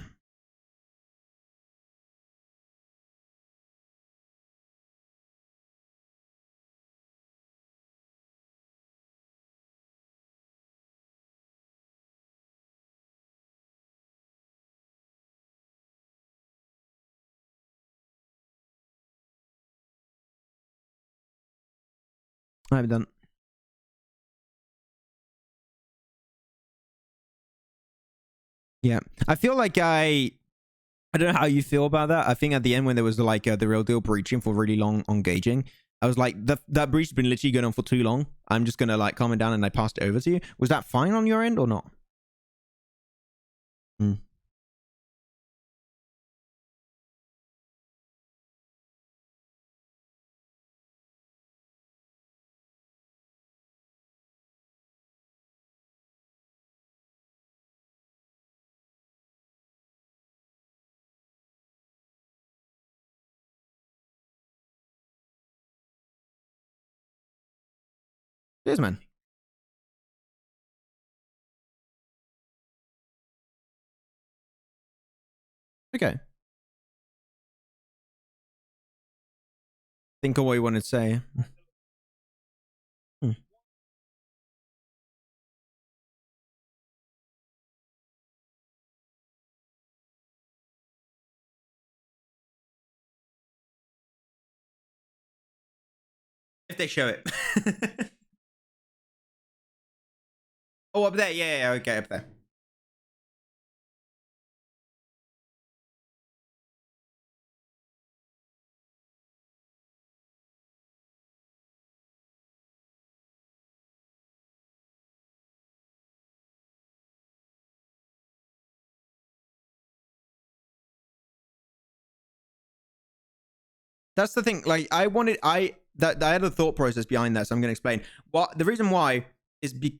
I'm done. Yeah, I feel like I don't know how you feel about that. I think at the end when there was like the real deal breaching for really long on gauging, I was like, that breach has been literally going on for too long. I'm just gonna like calm it down, and I passed it over to you. Was that fine on your end or not? Hmm. Cheers, man. Okay. Think of what you wanted to say. Hmm. If they show it. Oh, up there. Yeah, okay, up there. That's the thing. Like, I had a thought process behind that, so I'm going to explain. What the reason why is wait.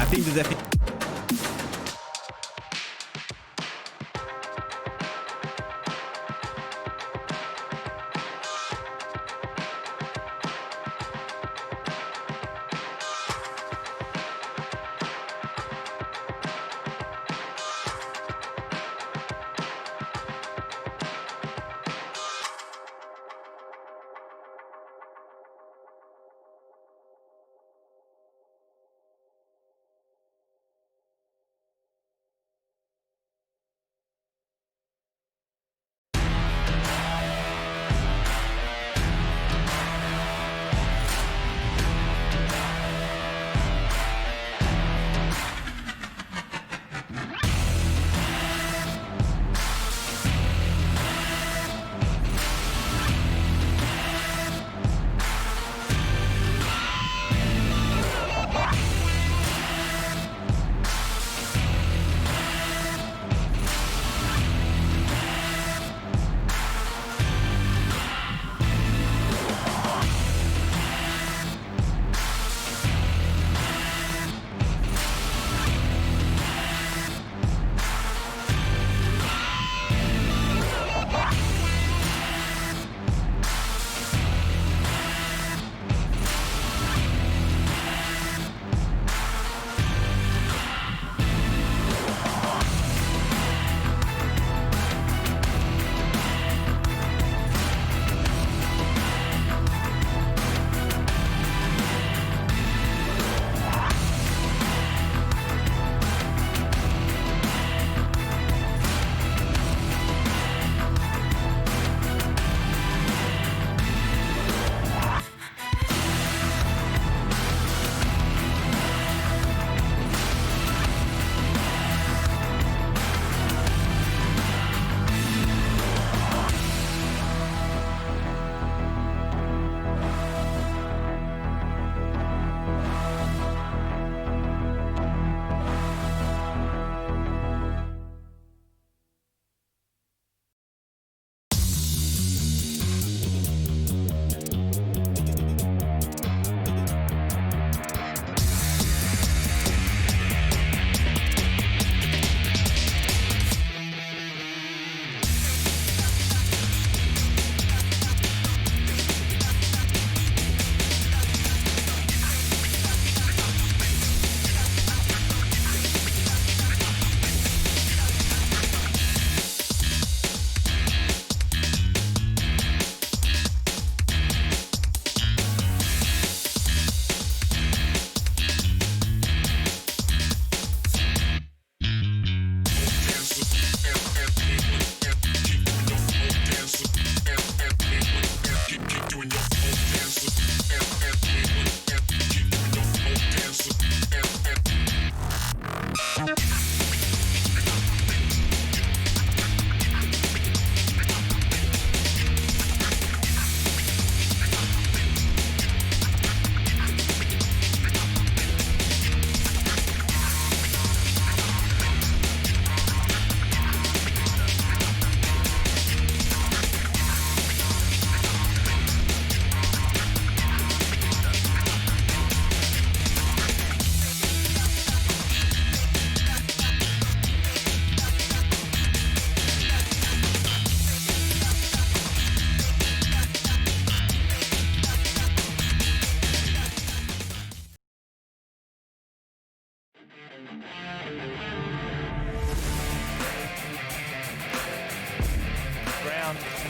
teams are definitely...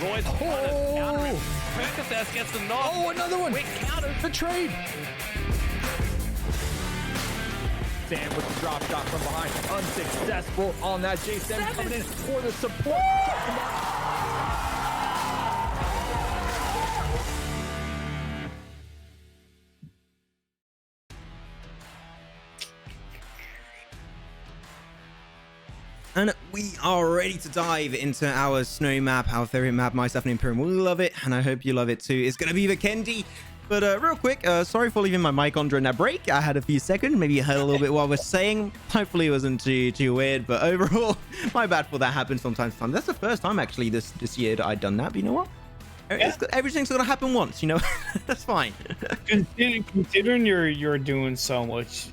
Roy's countering. Percocet gets the knock. Oh, another one. Quick counter. The trade. Sam with the drop shot from behind. Unsuccessful on that. J7 coming in for the support. And we are ready to dive into our snow map, our favorite map. Myself and Imperium will love it, and I hope you love it too. It's going to be Vikendi. But real quick, sorry for leaving my mic on during that break. I had a few seconds. Maybe you heard a little bit what I was saying. Hopefully it wasn't too weird. But overall, my bad for that happens from time to time. That's the first time actually this year that I've done that. But you know what? Yeah. Everything's going to happen once, you know? That's fine. Considering you're doing so much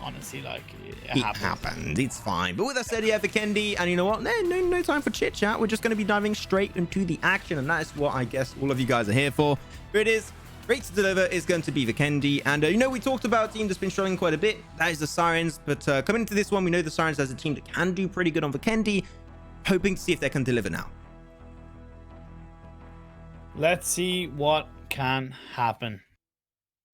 honestly. Like, It happened. It's fine. But with that said, yeah, Vikendi, and you know what? No time for chit chat. We're just going to be diving straight into the action, and that's what I guess all of you guys are here for. Here it is. Great to deliver is going to be Vikendi, and you know, we talked about a team that's been struggling quite a bit. That is the Sirens, but coming into this one, we know the Sirens as a team that can do pretty good on Vikendi. Hoping to see if they can deliver now. Let's see what can happen.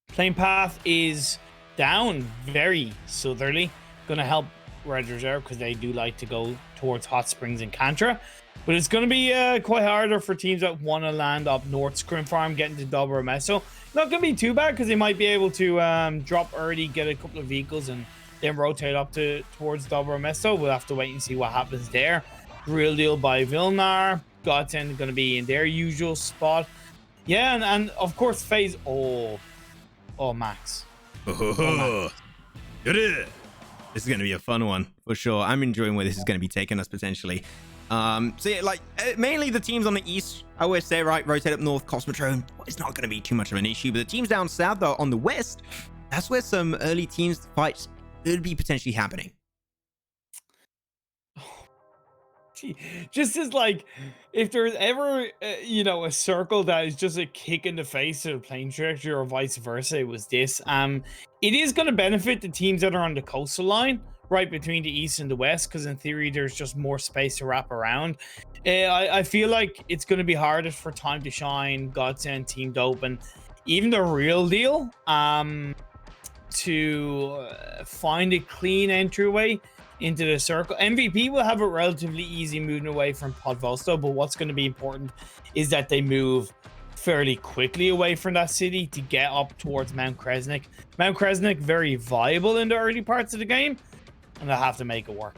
Playing path is down very southerly. Gonna help Red Reserve because they do like to go towards Hot Springs and Cantra. But it's going to be quite harder for teams that want to land up north. ScrimFarm getting to Dobro Meso. Not going to be too bad because they might be able to drop early, get a couple of vehicles, and then rotate up towards Dobro Meso. We'll have to wait and see what happens there. Real deal by Vilnar. GODSENT going to be in their usual spot. Yeah, and of course, FaZe. Oh, Max. Oh, Max. This is going to be a fun one for sure. I'm enjoying where this is going to be taking us potentially. So yeah, like mainly the teams on the east, I always say, right, rotate up north. Cosmotron, it's not going to be too much of an issue, but the teams down south though on the west, that's where some early teams fights could be potentially happening. Just as like, if there's ever you know, a circle that is just a kick in the face of the playing trajectory or vice versa, it was this. It is going to benefit the teams that are on the coastal line, right between the east and the west, because in theory there's just more space to wrap around. I feel like it's going to be hardest for Time to Shine, GODSENT, Team Dope, and even the Real Deal to find a clean entryway into the circle. MVP will have a relatively easy moving away from Podvosto, but what's going to be important is that they move fairly quickly away from that city to get up towards Mount Kresnik. Mount Kresnik very viable in the early parts of the game, and they'll have to make it work.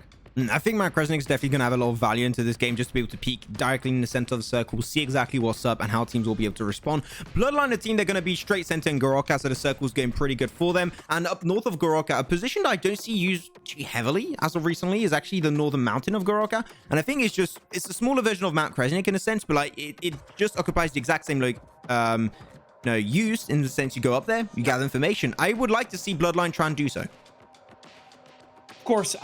I think Mount Kresnik is definitely going to have a lot of value into this game, just to be able to peek directly in the center of the circle, see exactly what's up and how teams will be able to respond. Bloodline, the team, they're going to be straight center in Goroka, so the circle's going pretty good for them. And up north of Goroka, a position that I don't see used too heavily as of recently is actually the northern mountain of Goroka. And I think it's a smaller version of Mount Kresnik in a sense, but like it just occupies the exact same like use in the sense you go up there, you gather information. I would like to see Bloodline try and do so. Of course,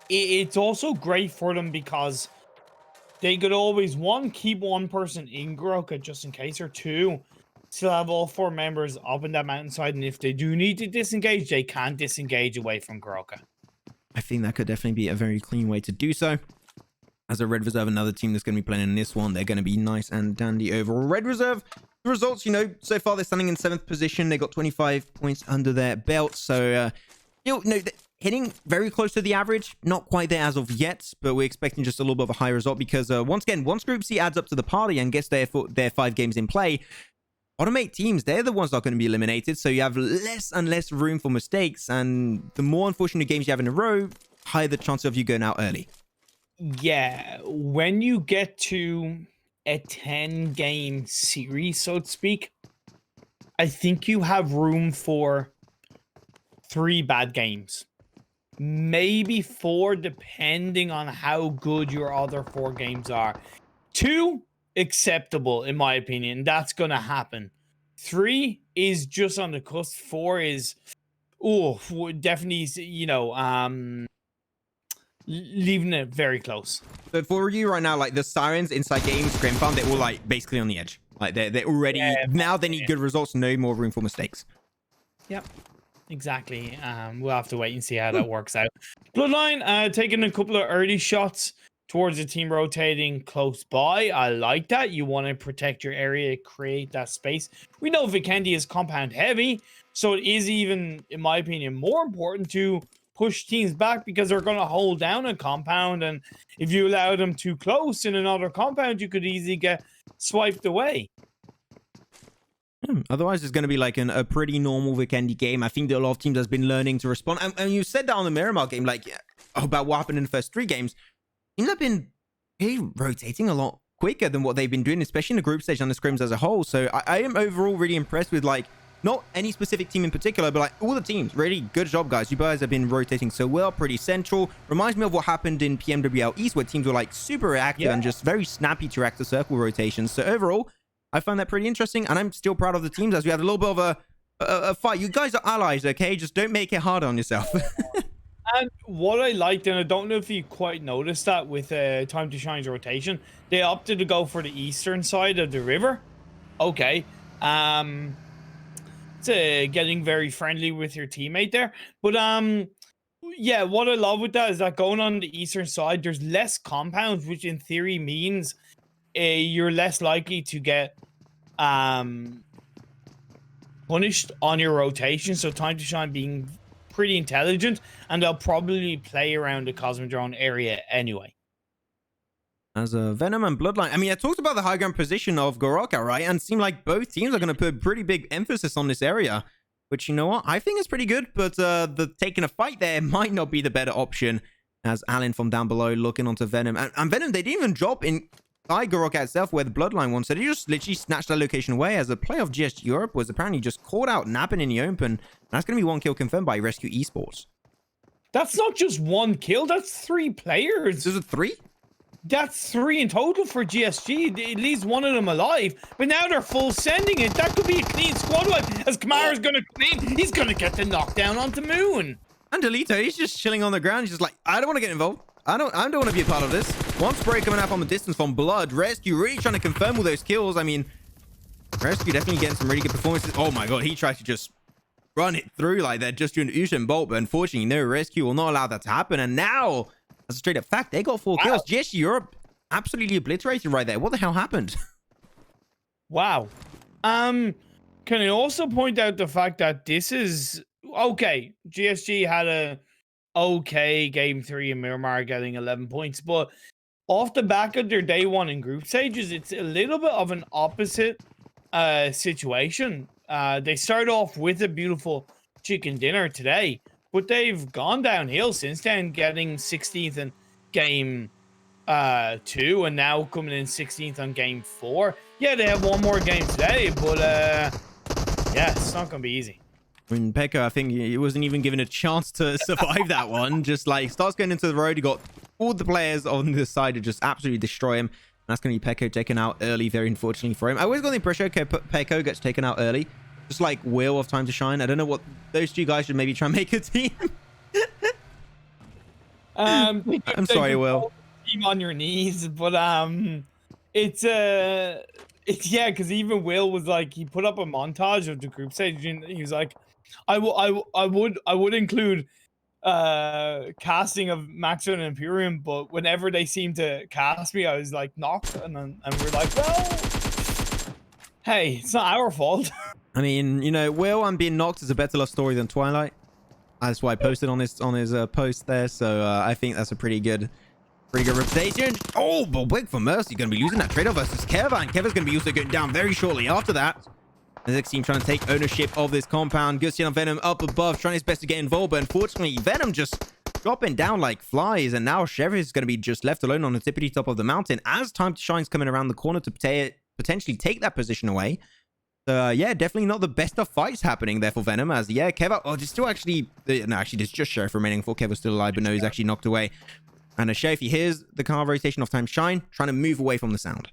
it's also great for them because they could always, one, keep one person in Goroka just in case, or two, still have all four members up in that mountainside, and if they do need to disengage, they can disengage away from Goroka. I think that could definitely be a very clean way to do so. As a Red Reserve, another team that's going to be playing in this one, they're going to be nice and dandy overall. Red Reserve, the results, you know, so far they're standing in 7th position. They got 25 points under their belt, so you know, hitting very close to the average, not quite there as of yet, but we're expecting just a little bit of a high result because once again, once Group C adds up to the party and gets their 5 games in play, automate teams, they're the ones that are going to be eliminated, so you have less and less room for mistakes, and the more unfortunate games you have in a row, higher the chance of you going out early. Yeah, when you get to a 10-game series, so to speak, I think you have room for 3 bad games. Maybe 4, depending on how good your other 4 games are. 2, acceptable, in my opinion. That's going to happen. 3 is just on the cusp. 4 is, definitely, you know, leaving it very close. So for you right now, like the Sirens, Inside Games, ScrimFarm, they're all like basically on the edge. Like they're already, now they need good results, no more room for mistakes. Yep. Exactly. We'll have to wait and see how that works out. Bloodline taking a couple of early shots towards the team rotating close by. I like that. You want to protect your area, create that space. We know Vikendi is compound heavy, so it is even, in my opinion, more important to push teams back because they're going to hold down a compound, and if you allow them too close in another compound, you could easily get swiped away. Otherwise, it's going to be like a pretty normal Vikendi game. I think that a lot of teams has been learning to respond. And you said that on the Miramar game, like about what happened in the first 3 games. Teams have been rotating a lot quicker than what they've been doing, especially in the group stage and the scrims as a whole. So I am overall really impressed with like not any specific team in particular, but like all the teams. Really good job, guys. You guys have been rotating so well, pretty central. Reminds me of what happened in PMWL East, where teams were like super reactive and just very snappy to react to circle rotations. So overall, I found that pretty interesting, and I'm still proud of the teams as we had a little bit of a a fight. You guys are allies, okay? Just don't make it hard on yourself. And what I liked, and I don't know if you quite noticed that with Time to Shine's rotation, they opted to go for the eastern side of the river. Okay. It's getting very friendly with your teammate there. But yeah, what I love with that is that going on the eastern side, there's less compounds, which in theory means you're less likely to get punished on your rotation. So Time to Shine being pretty intelligent, and they'll probably play around the Cosmodrome area anyway. As a Venom and Bloodline, I mean, I talked about the high ground position of Goroka, right? And it seemed like both teams are going to put pretty big emphasis on this area, which, you know what, I think is pretty good. But the taking a fight there might not be the better option, as Alan from down below looking onto Venom. And Venom, they didn't even drop in Goroka itself where the Bloodline was, so they just literally snatched that location away, as a player of GS Europe was apparently just caught out napping in the open. That's going to be 1 kill confirmed by Resq Esports. That's not just 1 kill, that's 3 players. Is it 3? That's 3 in total for GSG. At least one of them alive. But now they're full sending it. That could be a clean squad wipe. As Kamara's going to come in, he's going to get the knockdown onto Moon. And Delito, he's just chilling on the ground. He's just like, I don't want to get involved. I don't want to be a part of this. One spray coming out from the distance from Blood. Resq really trying to confirm all those kills. I mean, Resq definitely getting some really good performances. Oh my god, he tried to just run it through like that just doing Usain Bolt, but unfortunately, no, Resq will not allow that to happen. And now, as a straight up fact, they got 4 kills. GS Europe absolutely obliterated right there. What the hell happened? Wow. Can I also point out the fact that this is okay? GSG had a okay game 3 in Miramar, getting 11 points, but off the back of their day 1 in group stages, it's a little bit of an opposite situation. They start off with a beautiful chicken dinner today, but they've gone downhill since then, getting 16th in game 2 and now coming in 16th on game 4. Yeah, they have 1 more game today, but yeah, it's not gonna be easy. When Pekka, I think he wasn't even given a chance to survive that one. Just like starts going into the road. You got all the players on the side to just absolutely destroy him. And that's going to be Pekka taken out early, very unfortunately for him. I always got the impression Pekka gets taken out early. Just like Will of Time to Shine. I don't know what those 2 guys should maybe try and make a team. I'm sorry, Will. Team on your knees, but it's yeah, because even Will was like, he put up a montage of the group stage and he was like, I would include casting of Maxo and Imperium, but whenever they seem to cast me, I was like knocked, and we're like, well, hey, it's not our fault. I mean, you know, Will and being knocked is a better love story than Twilight. That's why I posted on his post there. So I think that's a pretty good reputation. Oh, but Wig for Mercy going to be losing that trade-off versus Kevin. Kevin's going to be also going down very shortly after that. The next team trying to take ownership of this compound. GODSENT on Venom up above, trying his best to get involved, but unfortunately, Venom just dropping down like flies, and now Sheriff is going to be just left alone on the tippity top of the mountain as Time to Shine's coming around the corner to potentially take that position away. So, yeah, definitely not the best of fights happening there for Venom, as, yeah, Kev, oh, there's still actually, no, actually, there's just Sheriff remaining for Kev was still alive, but no, he's actually knocked away. And a Sheriff, he hears the car rotation of Time to Shine, trying to move away from the sound.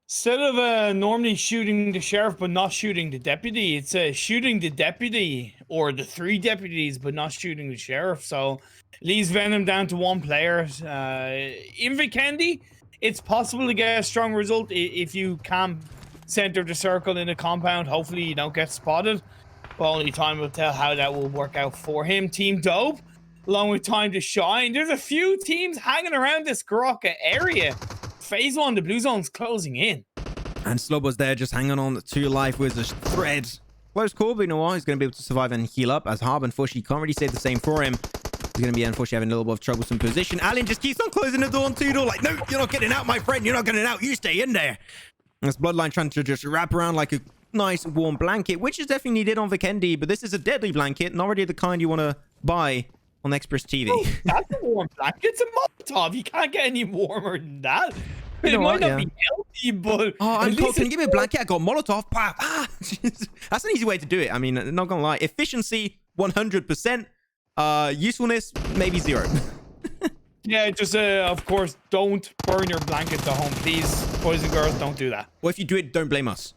Instead of normally shooting the Sheriff but not shooting the deputy, it's shooting the deputy or the 3 deputies but not shooting the Sheriff. So leaves Venom down to 1 player. In Vikendi, it's possible to get a strong result if you can center the circle in a compound. Hopefully you don't get spotted. But only time will tell how that will work out for him. Team Dope, along with Time to Shine. There's a few teams hanging around this Goroka area. Phase 1, the blue zone's closing in. And Slob was there just hanging on to life with a thread. Close call, but you know what? He's going to be able to survive and heal up, as Harb, unfortunately, can't really say the same for him. He's going to be, unfortunately, having a little bit of troublesome position. Alan just keeps on closing the door on Tudor, like, no, you're not getting out, my friend. You're not getting out. You stay in there. That's Bloodline trying to just wrap around like a nice warm blanket, which is definitely needed on Vikendi, but this is a deadly blanket, not really the kind you want to buy on Express TV. Oh, that's a warm blanket. It's a Molotov. You can't get any warmer than that. You know it might what, not be healthy, but oh, I'm cold. Can you give me a blanket? I got Molotov. Ah, that's an easy way to do it. I mean, not gonna lie. Efficiency 100%. Usefulness maybe 0. Yeah, just of course, don't burn your blankets at home, please, boys and girls. Don't do that. Or if you do it, don't blame us.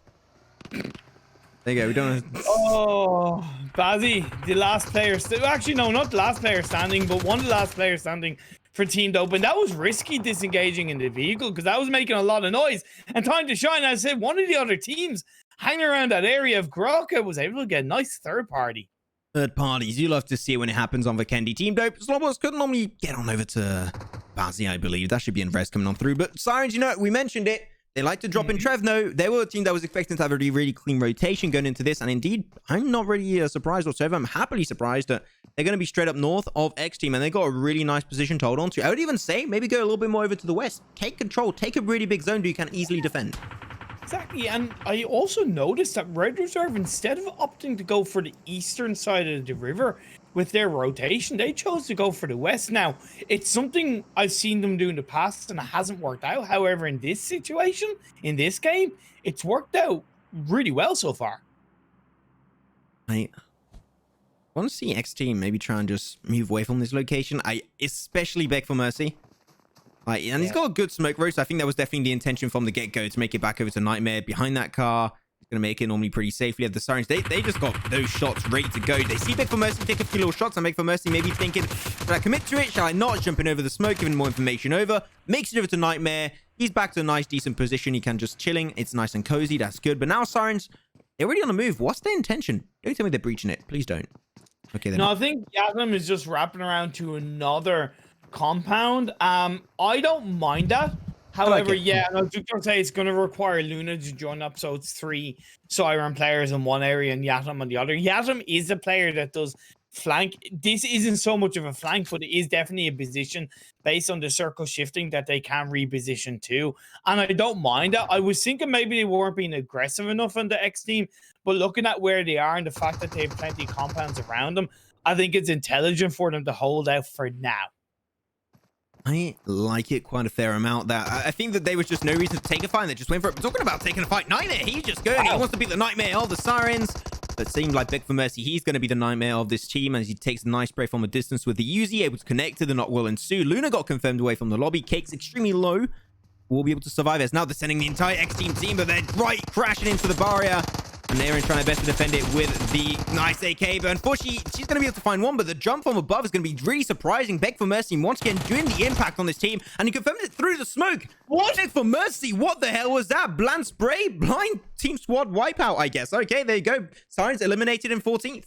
There you go. We don't. Oh, Bazzy, the last player. Actually, no, not the last player standing, but one of the last players standing for Team Dope. And that was risky disengaging in the vehicle because that was making a lot of noise. And time to shine, I said, one of the other teams hanging around that area of Groka was able to get a nice third party. Third parties. You love to see it when it happens on Vikendi. Team Dope. Slobos couldn't normally get on over to Bazzy, I believe. That should be in Resq coming on through. But Sirens, you know, we mentioned it. They like to drop in Trevno. They were a team that was expecting to have a really clean rotation going into this. And indeed, I'm not really surprised whatsoever. I'm happily surprised that they're going to be straight up north of XTEAM. And they got a really nice position to hold on to. I would even say maybe go a little bit more over to the west. Take control. Take a really big zone that you can easily defend. Exactly. And I also noticed that Red Reserve, instead of opting to go for the eastern side of the river with their rotation, they chose to go for the west. Now, it's something I've seen them do in the past and it hasn't worked out. However, in this situation, in this game, it's worked out really well so far. I want to see XTEAM maybe try and just move away from this location. I especially beg for mercy. And he's got a good smoke road, so I think that was definitely the intention from the get-go to make it back over to Nightmare behind that car. He's going to make it normally pretty safely. At the Sirens, they just got those shots ready to go. They see Beg for Mercy take a few little shots, and Beg for Mercy maybe thinking, should I commit to it? Shall I not? Jumping over the smoke, giving more information over. Makes it over to Nightmare. He's back to a nice, decent position. He can just chilling. It's nice and cozy. That's good. But now Sirens, they're already on the move. What's their intention? Don't tell me they're breaching it. Please don't. Okay, then. No, I think Yatham is just wrapping around to another compound. I don't mind that. However, yeah, I was just gonna say it's gonna require Luna to join up, so it's 3 Siren players in one area and Yatham on the other. Yatham is a player that does flank. This isn't so much of a flank, but it is definitely a position based on the circle shifting that they can reposition to. And I don't mind that. I was thinking maybe they weren't being aggressive enough on the X team, but looking at where they are and the fact that they have plenty of compounds around them, I think it's intelligent for them to hold out for now. I like it quite a fair amount. That I think that there was just no reason to take a fight. And they just went for it. But talking about taking a fight, Nightmare, he's just going. He wants to be the Nightmare of the Sirens. But it seemed like Beg for Mercy, he's going to be the Nightmare of this team as he takes a nice spray from a distance with the Uzi, able to connect to the not will ensue. Luna got confirmed away from the lobby. Cake's extremely low. Will be able to survive as now they're sending the entire X-Team team, but they're right crashing into the barrier. And they're trying their best to defend it with the nice AK. But unfortunately, she's going to be able to find one. But the jump from above is going to be really surprising. Beg for Mercy once again doing the impact on this team. And he confirmed it through the smoke. What? Beg for Mercy. What the hell was that? Bland spray? Blind team squad wipeout, I guess. Okay, there you go. Sirens eliminated in 14th.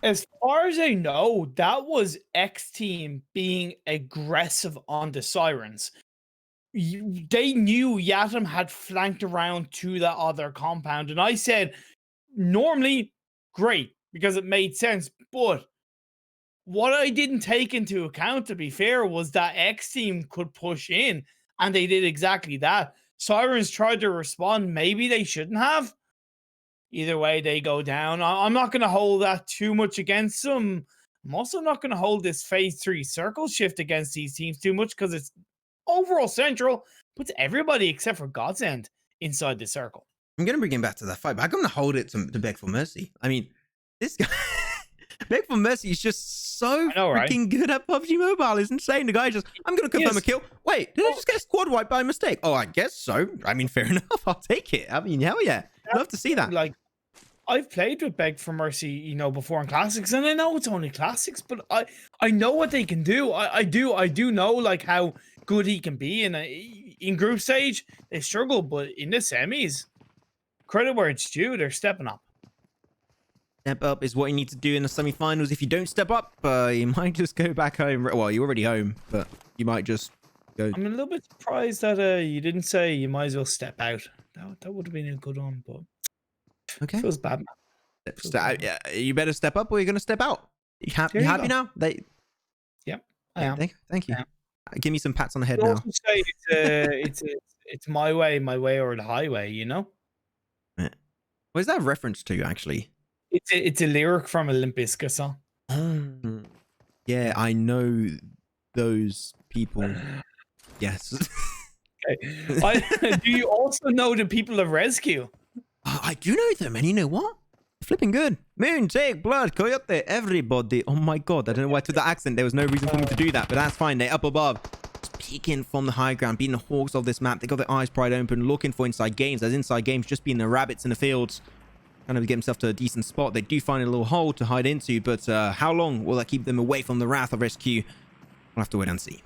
As far as I know, that was X-Team being aggressive on the Sirens. They knew Yatham had flanked around to that other compound. And I said, normally, great, because it made sense. But what I didn't take into account, to be fair, was that X-Team could push in. And they did exactly that. Sirens tried to respond. Maybe they shouldn't have. Either way, they go down. I'm not going to hold that too much against them. I'm also not going to hold this phase 3 circle shift against these teams too much because it's overall central, puts everybody except for GODSENT inside the circle. I'm going to bring him back to that fight, but I'm going to hold it to Beg for Mercy. I mean, this guy, Beg for Mercy is just so freaking good at PUBG Mobile. It's insane. The guy just, I'm going to confirm a kill. Wait, did I just get squad wiped by mistake? Oh, I guess so. I mean, fair enough. I'll take it. I mean, hell yeah. Love to see that. Like, I've played with Beg for Mercy, you know, before in Classics, and I know it's only Classics, but I know what they can do. I do know, like, how good he can be in group stage. They struggle, but in the semis, credit where it's due, they're stepping up. Step up is what you need to do in the semi-finals. If you don't step up, you might just go back home. Well, you're already home, but you might just go. I'm a little bit surprised that you didn't say you might as well step out. That would have been a good one, but okay, feels bad. Yeah, you better step up, or you're gonna step out. You happy now? Yeah, I am. Thank you. Give me some pats on the head you now. Also say it's my way or the highway. You know. Yeah. What is that a reference to, actually? It's a lyric from a Limp Bizkit song. Yeah, I know those people. Yes. Okay. Do you also know the people of Resq? I do know them, and you know what? Flipping good. Moon, take blood, coyote, everybody. Oh my god, I don't know why I took that accent. There was no reason for me to do that, but that's fine. They're up above. peeking from the high ground, being the hawks of this map. They got their eyes pried open, looking for inside games. As inside games, just being the rabbits in the fields, trying to get himself to a decent spot. They do find a little hole to hide into, but how long will that keep them away from the wrath of Resq? We'll have to wait and see.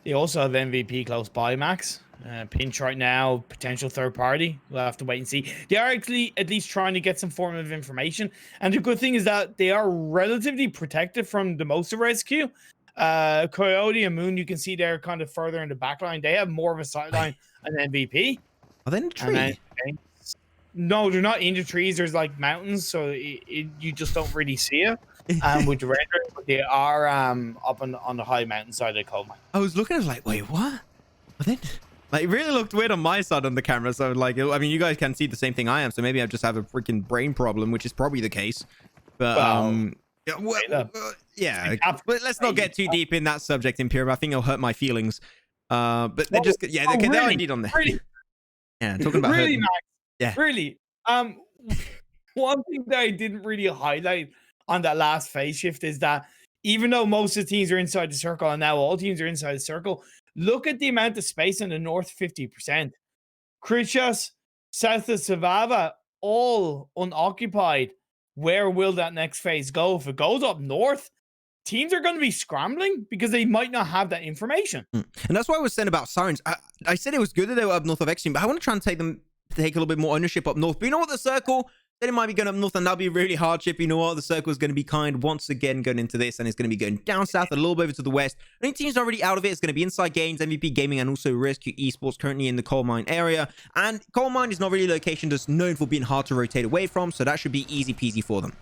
They also have MVP close by, Max. Pinch right now, potential third party. We'll have to wait and see. They are actually at least trying to get some form of information. And the good thing is that they are relatively protected from the most of Resq. Coyote and Moon, you can see they're kind of further in the back line. They have more of a sideline than MVP. Are they in the tree? No, they're not in the trees. There's like mountains, so you just don't really see it. With the rendering, but they are up on the high mountain side of the coal mine. I was looking, I was like, wait, what? Are they... Like, it really looked weird on my side on the camera. So, like, I mean, you guys can see the same thing I am. So maybe I just have a freaking brain problem, which is probably the case. But, yeah. But let's not get too deep in that subject, Imperium. I think it'll hurt my feelings. But they're just, yeah, they're indeed on there. Really? Yeah, talking about really, Max. Yeah. Really. One thing that I didn't really highlight on that last phase shift is that even though most of the teams are inside the circle, and now all teams are inside the circle, look at the amount of space in the north 50%. Krishas, south of Savava, all unoccupied. Where will that next phase go? If it goes up north, teams are going to be scrambling because they might not have that information. And that's why I was saying about Sirens. I said it was good that they were up north of XTEAM, but I want to try and take a little bit more ownership up north. But you know what? The circle, then it might be going up north, and that'll be really hardship. You know what? The circle is going to be kind once again going into this, and it's going to be going down south, a little bit over to the west. I think teams are already out of it. It's going to be Inside Games, MVP Gaming, and also Resq Esports currently in the coal mine area. And coal mine is not really a location that's known for being hard to rotate away from, so that should be easy peasy for them.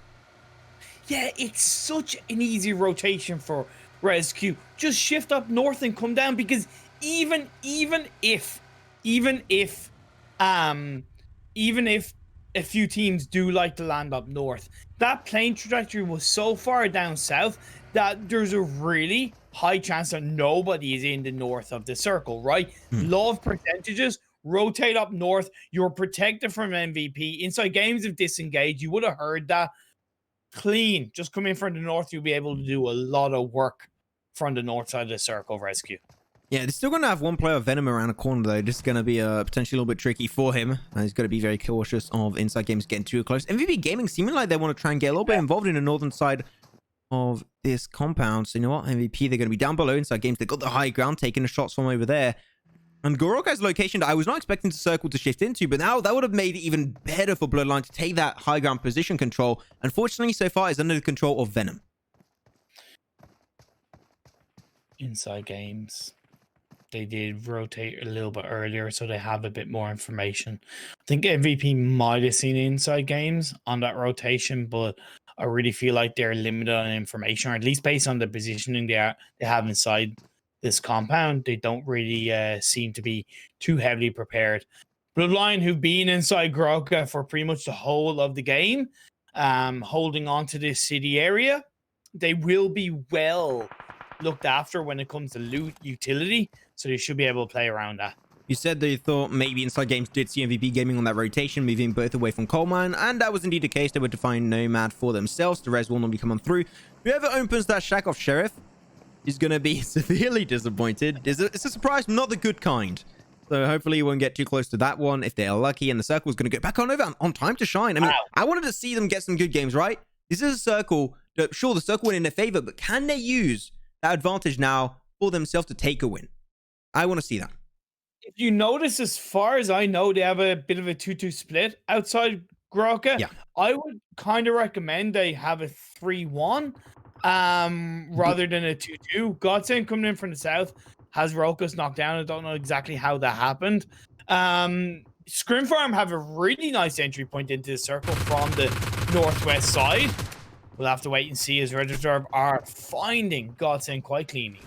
Yeah, it's such an easy rotation for Resq. Just shift up north and come down, because even if a few teams do like to land up north, that plane trajectory was so far down south that there's a really high chance that nobody is in the north of the circle, right? Law of percentages, rotate up north, you're protected from MVP. Inside Games have disengaged, you would have heard that. Clean, just come in from the north, you'll be able to do a lot of work from the north side of the circle of Resq. Yeah, they're still going to have one player of Venom around a corner, though. This is going to be potentially a little bit tricky for him. He's got to be very cautious of Inside Games getting too close. MVP Gaming seeming like they want to try and get a little bit involved in the northern side of this compound. So you know what? MVP, they're going to be down below Inside Games. They got the high ground, taking the shots from over there. And Goroka's location that I was not expecting the circle to shift into, but now that would have made it even better for Bloodline to take that high ground position control. Unfortunately, so far, it's under the control of Venom. Inside Games, they did rotate a little bit earlier, so they have a bit more information. I think MVP might have seen Inside Games on that rotation, but I really feel like they're limited on information, or at least based on the positioning they have inside this compound. They don't really seem to be too heavily prepared. Bloodline, who've been inside Goroka for pretty much the whole of the game, holding on to this city area, they will be well looked after when it comes to loot utility, so they should be able to play around that. You said they thought maybe Inside Games did see MVP Gaming on that rotation, moving both away from coal mine, and that was indeed the case. They were to find Nomad for themselves. The res will not be coming through. Whoever opens that shack off Sheriff is going to be severely disappointed. It's a surprise, not the good kind. So hopefully you won't get too close to that one if they're lucky, and the circle is going to go back on over on time to shine. I mean, I wanted to see them get some good games, right? This is a circle that, sure, the circle went in their favor, but can they use that advantage now for themselves to take a win? I want to see that. If you notice, as far as I know, they have a bit of a 2-2 split outside Goroka. Yeah. I would kind of recommend they have a 3-1 rather than a 2-2. GODSENT coming in from the south has Rokas knocked down. I don't know exactly how that happened. ScrimFarm have a really nice entry point into the circle from the northwest side. We'll have to wait and see as Register are finding GODSENT quite cleanly.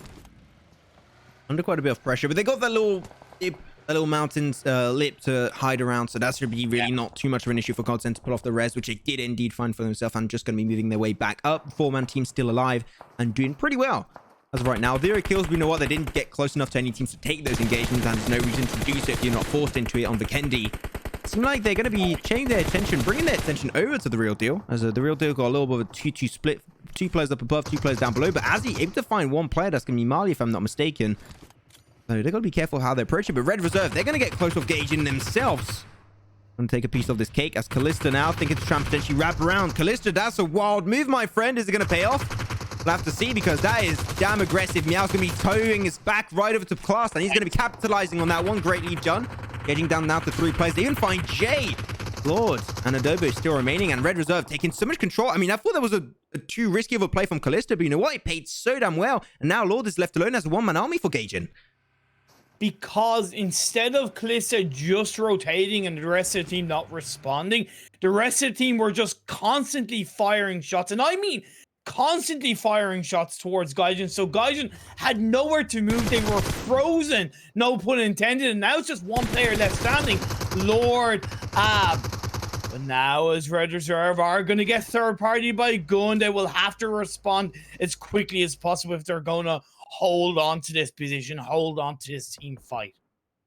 Under quite a bit of pressure, but they got that little dip, a little mountain lip to hide around, so that should be really not too much of an issue for GODSENT to pull off the res, which they did indeed find for themselves, and just going to be moving their way back up. Four-man team still alive and doing pretty well as of right now. 0 kills, but you know what? They didn't get close enough to any teams to take those engagements, and there's no reason to do so if you're not forced into it on Vikendi. It seems like they're going to be changing their attention, bringing their attention over to the real deal, as the real deal got a little bit of a 2-2 split. 2 players up above, 2 players down below, but as he able to find one player, that's going to be Marley, if I'm not mistaken. So they've got to be careful how they approach it. But Red Reserve, they're going to get close off Gaijin themselves. Going to take a piece of this cake as Kalista now thinking to try and potentially wrap around. Kalista, that's a wild move, my friend. Is it going to pay off? We'll have to see because that is damn aggressive. Meow's going to be towing his back right over to Class, and he's going to be capitalizing on that one. Great lead, John. Getting down now to 3 players. They even find Jay. Lord and Adobo still remaining, and Red Reserve taking so much control. I mean, I thought that was a too risky of a play from Kalista, but you know what? It paid so damn well. And now Lord is left alone as a one-man army for Gaijin. Because instead of Kalista just rotating and the rest of the team not responding, the rest of the team were just constantly firing shots. And I mean constantly firing shots towards Gaijin. So Gaijin had nowhere to move. They were frozen, no pun intended. And now it's just one player left standing, Lord Ab. But now as Red Reserve are going to get third party by gun, they will have to respond as quickly as possible if they're going to hold on to this position, hold on to this team fight.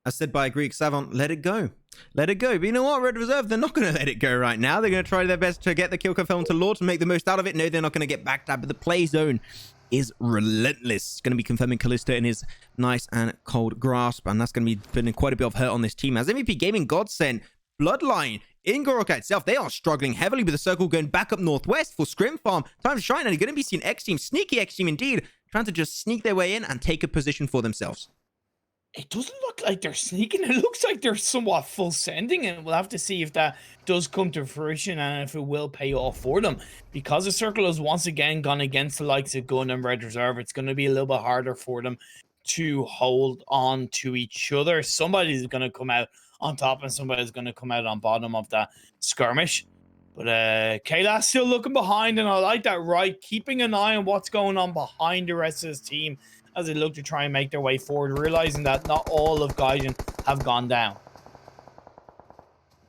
As said by Greek Savant, let it go. Let it go. But you know what, Red Reserve, they're not going to let it go right now. They're going to try their best to get the kill confirmed to Lord to make the most out of it. No, they're not going to get backed up, but the play zone is relentless. It's going to be confirming Kalista in his nice and cold grasp, and that's going to be putting quite a bit of hurt on this team. As MVP Gaming, GODSENT, Bloodline, in Goroka itself, they are struggling heavily with the circle going back up northwest for ScrimFarm. Time to shine, and you're going to be seeing XTEAM, sneaky XTEAM indeed, trying to just sneak their way in and take a position for themselves. It doesn't look like they're sneaking. It looks like they're somewhat full sending, and we'll have to see if that does come to fruition and if it will pay off for them. Because the circle has once again gone against the likes of Gun and Red Reserve, it's going to be a little bit harder for them to hold on to each other. Somebody's going to come out on top and somebody's going to come out on bottom of that skirmish. But Kayla's still looking behind, and I like that, right? Keeping an eye on what's going on behind the rest of his team as they look to try and make their way forward, realizing that not all of Gaijin have gone down.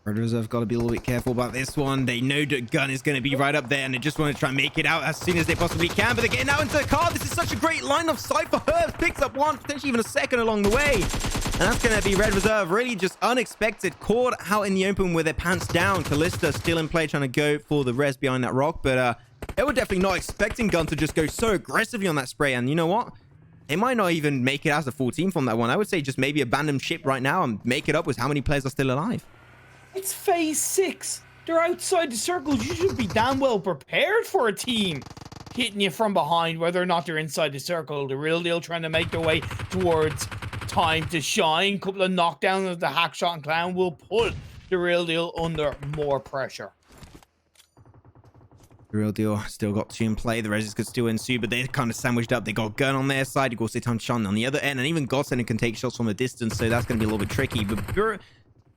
Red Reserve got to be a little bit careful about this one. They know that Gun is going to be right up there, and they just want to try and make it out as soon as they possibly can. But they're getting out into the car. This is such a great line of sight for Herbs. Picks up one, potentially even a second along the way. And that's going to be Red Reserve. Really just unexpected. Caught out in the open with their pants down. Kalista still in play, trying to go for the res behind that rock. But they were definitely not expecting Gun to just go so aggressively on that spray. And you know what? They might not even make it as a full team from that one. I would say just maybe abandon ship right now and make it up with how many players are still alive. It's phase 6. They're outside the circles. You should be damn well prepared for a team hitting you from behind, whether or not they're inside the circle. The real deal trying to make their way towards time to shine. Couple of knockdowns of the Hackshot and Clown will put the real deal under more pressure. The real deal still got 2 in play. The Reses could still ensue, but they're kind of sandwiched up. They got Gun on their side. You go sit on Sean on the other end, and even GODSENT can take shots from a distance, so that's going to be a little bit tricky. But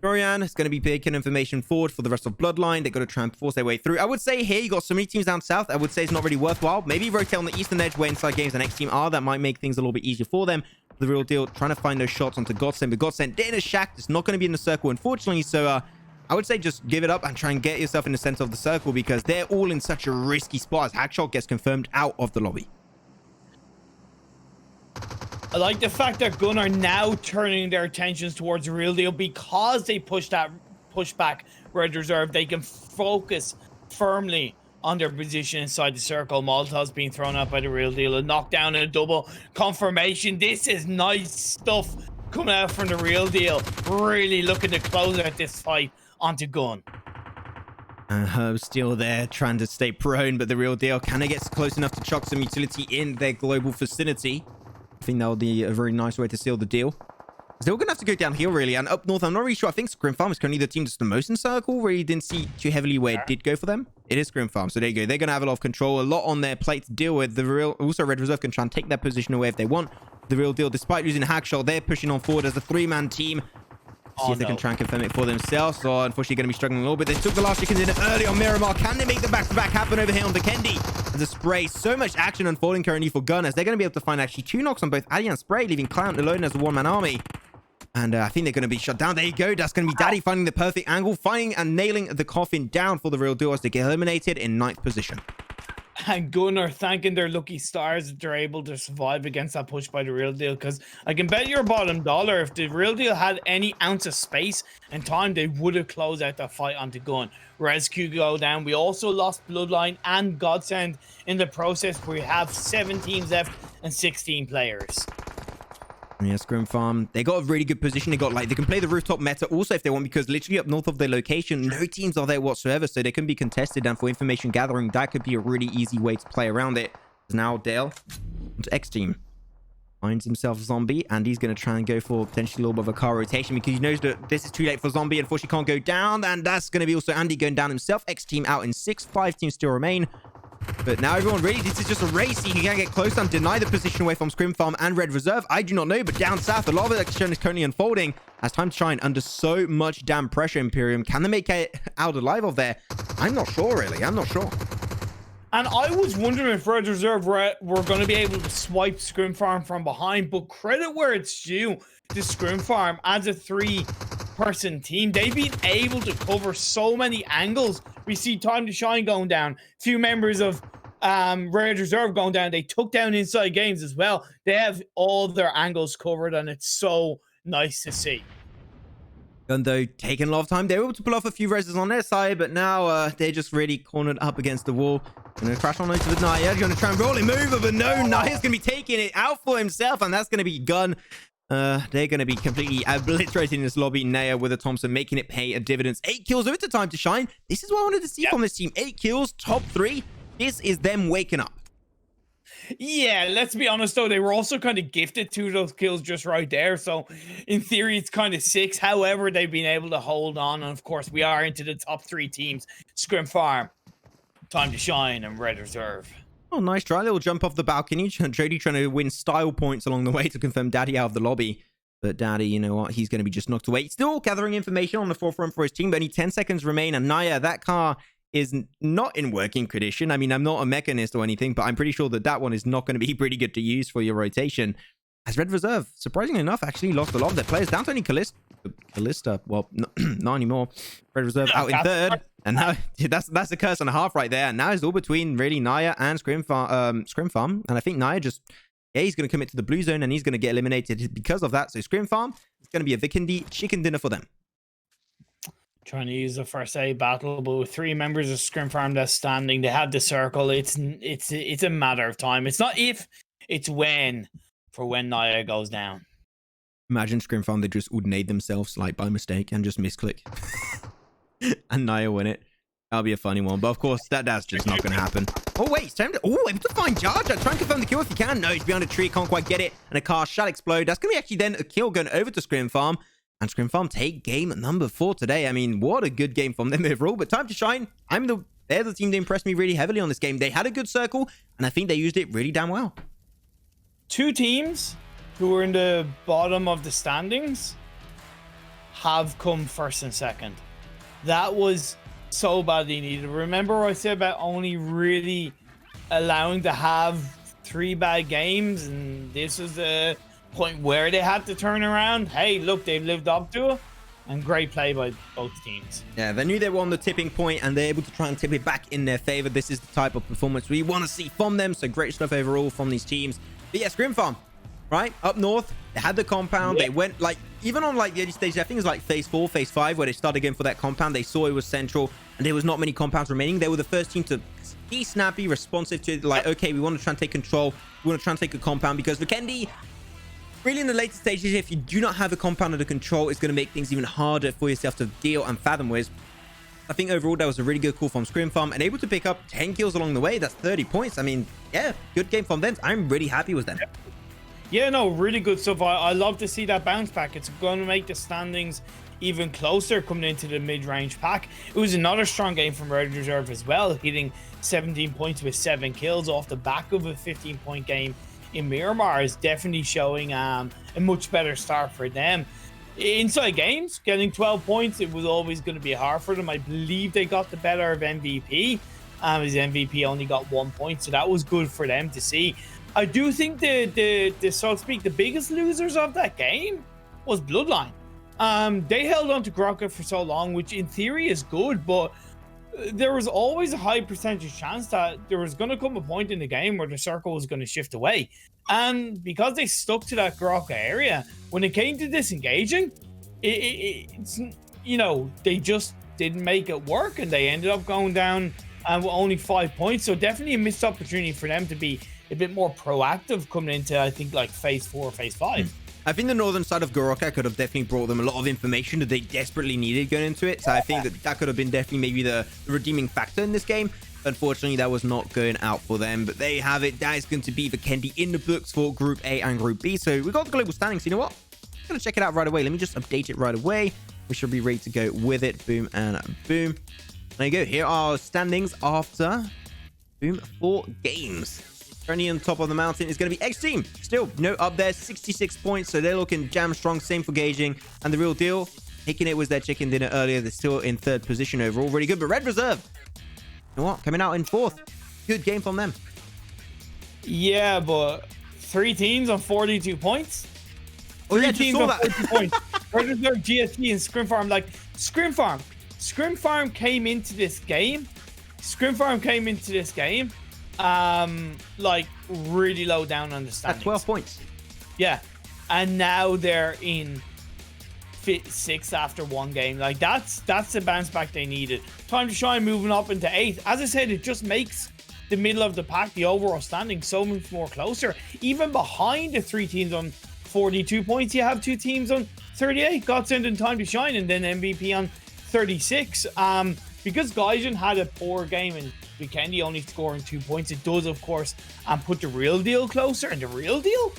Dorian is going to be taking information forward for the rest of Bloodline. They're going to try and force their way through. I would say here, you got so many teams down south. I would say it's not really worthwhile. Maybe rotate on the eastern edge where Inside Games and XTEAM are. That might make things a little bit easier for them. The real deal, trying to find those shots onto GODSENT. But GODSENT, they're in a shack. It's not going to be in the circle, unfortunately. So, I would say just give it up and try and get yourself in the center of the circle because they're all in such a risky spot as Hackshot gets confirmed out of the lobby. I like the fact that Gun are now turning their attentions towards the real deal because they push back Red Reserve. They can focus firmly on their position inside the circle. Molotov's being thrown out by the real deal. A knockdown and a double confirmation. This is nice stuff coming out from the real deal. Really looking to close out this fight onto Gun. And Herb's still there, trying to stay prone, but the real deal kind of gets close enough to chuck some utility in their global vicinity. I think that'll be a very nice way to seal the deal. So we're going to have to go down here, really. And up north, I'm not really sure. I think ScrimFarm is currently the team that's the most in circle. Really didn't see too heavily where it did go for them. It is ScrimFarm. So there you go. They're going to have a lot of control, a lot on their plate to deal with. Also, Red Reserve can try and take that position away if they want. The real deal, despite losing Hackshot, they're pushing on forward as a 3-man team. See if they can try and confirm it for themselves. So unfortunately going to be struggling a little bit. They took the last chickens in early on Miramar. Can they make the back-to-back happen over here on Vikendi? There's a spray. So much action unfolding currently for Gunners. They're going to be able to find actually 2 knocks on both Ali and Spray, leaving Clown alone as a 1-man army. And I think they're going to be shut down. There you go. That's going to be Daddy finding the perfect angle, finding and nailing the coffin down for the real deal as they get eliminated in 9th position. And Gun are thanking their lucky stars that they're able to survive against that push by the real deal, because I can bet your bottom dollar if the real deal had any ounce of space and time, they would have closed out that fight onto Gun. Resq go down. We also lost Bloodline and GODSENT in the process. We have 7 teams left and 16 players. Yeah, ScrimFarm, they got a really good position. They got like, they can play the rooftop meta also if they want, because literally up north of their location, no teams are there whatsoever, so they can be contested. And for information gathering, that could be a really easy way to play around it. Now Dale to XTEAM finds himself Zombie, and he's going to try and go for potentially a little bit of a car rotation because he knows that this is too late for Zombie. Unfortunately, can't go down, and that's going to be also Andy going down himself. XTEAM out in 6, 5 teams still remain. But now everyone really, this is just a race. He can get close and deny the position away from ScrimFarm and Red Reserve. I do not know, but down south, a lot of the action is currently unfolding as Time to Shine under so much damn pressure. Imperium, can they make it out alive of there? I'm not sure, really. I'm not sure. And I was wondering if Red Reserve were going to be able to swipe ScrimFarm from behind, but credit where it's due to ScrimFarm as a 3-person team. They've been able to cover so many angles. We see Time to Shine going down, 2 members of Red Reserve going down. They took down Inside Games as well. They have all their angles covered, and it's so nice to see. Gundo taking a lot of time. They were able to pull off a few reses on their side, but now they're just really cornered up against the wall. Gonna crash on into the Naya. Gonna try and roll him over, but no, Naya's gonna be taking it out for himself, and that's gonna be Gun. They're gonna be completely obliterating this lobby. Naya with a Thompson, making it pay a dividends. 8 kills over to Time to Shine. This is what I wanted to see from this team. 8 kills, top 3. This is them waking up. Yeah, let's be honest though, they were also kind of gifted 2 of those kills just right there. So in theory, it's kind of 6. However, they've been able to hold on. And of course, we are into the top 3 teams. ScrimFarm, Time to Shine, and Red Reserve. Oh, nice try. Little jump off the balcony. Jody trying to win style points along the way to confirm Daddy out of the lobby. But Daddy, you know what? He's going to be just knocked away. Still gathering information on the forefront for his team, but only 10 seconds remain. And Naya, that car is not in working condition. I mean, I'm not a mechanist or anything, but I'm pretty sure that that one is not going to be pretty good to use for your rotation. As Red Reserve, surprisingly enough, actually lost a lot of their players. Down to only Callista. Well, not anymore. Red Reserve out in 3rd. And now, that's a curse and a half right there. And now it's all between really Naya and ScrimFarm. And I think Naya just, yeah, he's going to commit to the blue zone and he's going to get eliminated because of that. So ScrimFarm, it's going to be a Vikendi chicken dinner for them. Trying to use the first aid battle, but with 3 members of ScrimFarm that's standing, they have the circle. It's a matter of time. It's not if, it's when, for when Naya goes down. Imagine ScrimFarm, they just would nade themselves like by mistake and just misclick. And Naya win it. That'll be a funny one. But of course, that's just not going to happen. Oh, wait. It's time to... Oh, able to find Jar Jar. Try and confirm the kill if you can. No, he's behind a tree. Can't quite get it. And a car shall explode. That's going to be actually then a kill going over to ScrimFarm. And ScrimFarm take game number 4 today. I mean, what a good game from them overall. But Time to Shine. They're the team that impressed me really heavily on this game. They had a good circle. And I think they used it really damn well. 2 teams who were in the bottom of the standings have come 1st and 2nd. That was so badly needed. Remember what I said about only really allowing to have 3 bad games, and this is the point where they had to turn around. Hey, look, they've lived up to it, and great play by both teams. Yeah, they knew they were on the tipping point, and they're able to try and tip it back in their favor. This is the type of performance we want to see from them, so great stuff overall from these teams. But yeah, ScrimFarm, right up north, they had the compound. They went like, even on like the early stage, I think it was like phase 4, phase 5, where they started going for that compound. They saw it was central and there was not many compounds remaining. They were the first team to be snappy, responsive to like, okay, we want to try and take control. We want to try and take a compound, because Vikendi, really in the later stages, if you do not have a compound under control, it's going to make things even harder for yourself to deal and fathom with. I think overall that was a really good call from ScrimFarm, and able to pick up 10 kills along the way. That's 30 points. I mean, yeah, good game from them. I'm really happy with them. Yeah, no, really good stuff. I love to see that bounce back. It's going to make the standings even closer coming into the mid-range pack. It was another strong game from Red Reserve as well, hitting 17 points with 7 kills off the back of a 15-point game in Miramar. Is definitely showing a much better start for them. Inside Games, getting 12 points, it was always going to be hard for them. I believe they got the better of MVP. His MVP only got 1 point, so that was good for them to see. I do think the so to speak, the biggest losers of that game was Bloodline. They held on to Grokka for so long, which in theory is good, but there was always a high percentage chance that there was going to come a point in the game where the circle was going to shift away. And because they stuck to that Grokka area, when it came to disengaging, it's, you know, they just didn't make it work, and they ended up going down with only 5 points. So definitely a missed opportunity for them to be a bit more proactive coming into, I think, like phase 4 or phase 5. I think the northern side of Goroka could have definitely brought them a lot of information that they desperately needed going into it. So I think that could have been definitely maybe the redeeming factor in this game. Unfortunately, that was not going out for them. But there you have it. That is going to be Vikendi in the books for Group A and Group B. So we got the global standings. You know what? I'm going to check it out right away. Let me just update it right away. We should be ready to go with it. Boom and boom. There you go. Here are standings after, boom, 4 games. Currently on top of the mountain is going to be XTEAM. Still, no up there, 66 points. So they're looking jam strong. Same for Gaijin. And the real deal, taking it was their chicken dinner earlier. They're still in 3rd position overall. Really good. But Red Reserve, you know what? Coming out in 4th. Good game from them. Yeah, but 3 teams on 42 points. Oh, yeah, 3 teams on 42 points. Red Reserve, GST, and ScrimFarm. Like, ScrimFarm came into this game. Like really low down on the standings. At 12 points. Yeah, and now they're in 6th after 1 game. Like that's the bounce back they needed. Time to shine, moving up into 8th. As I said, it just makes the middle of the pack, the overall standing, so much more closer. Even behind the 3 teams on 42 points, you have 2 teams on 38. GODSENT and Time to Shine, and then MVP on 36. Because Gaijin had a poor game and Vikendi only scoring 2 points, it does, of course, put the real deal closer. And the real deal,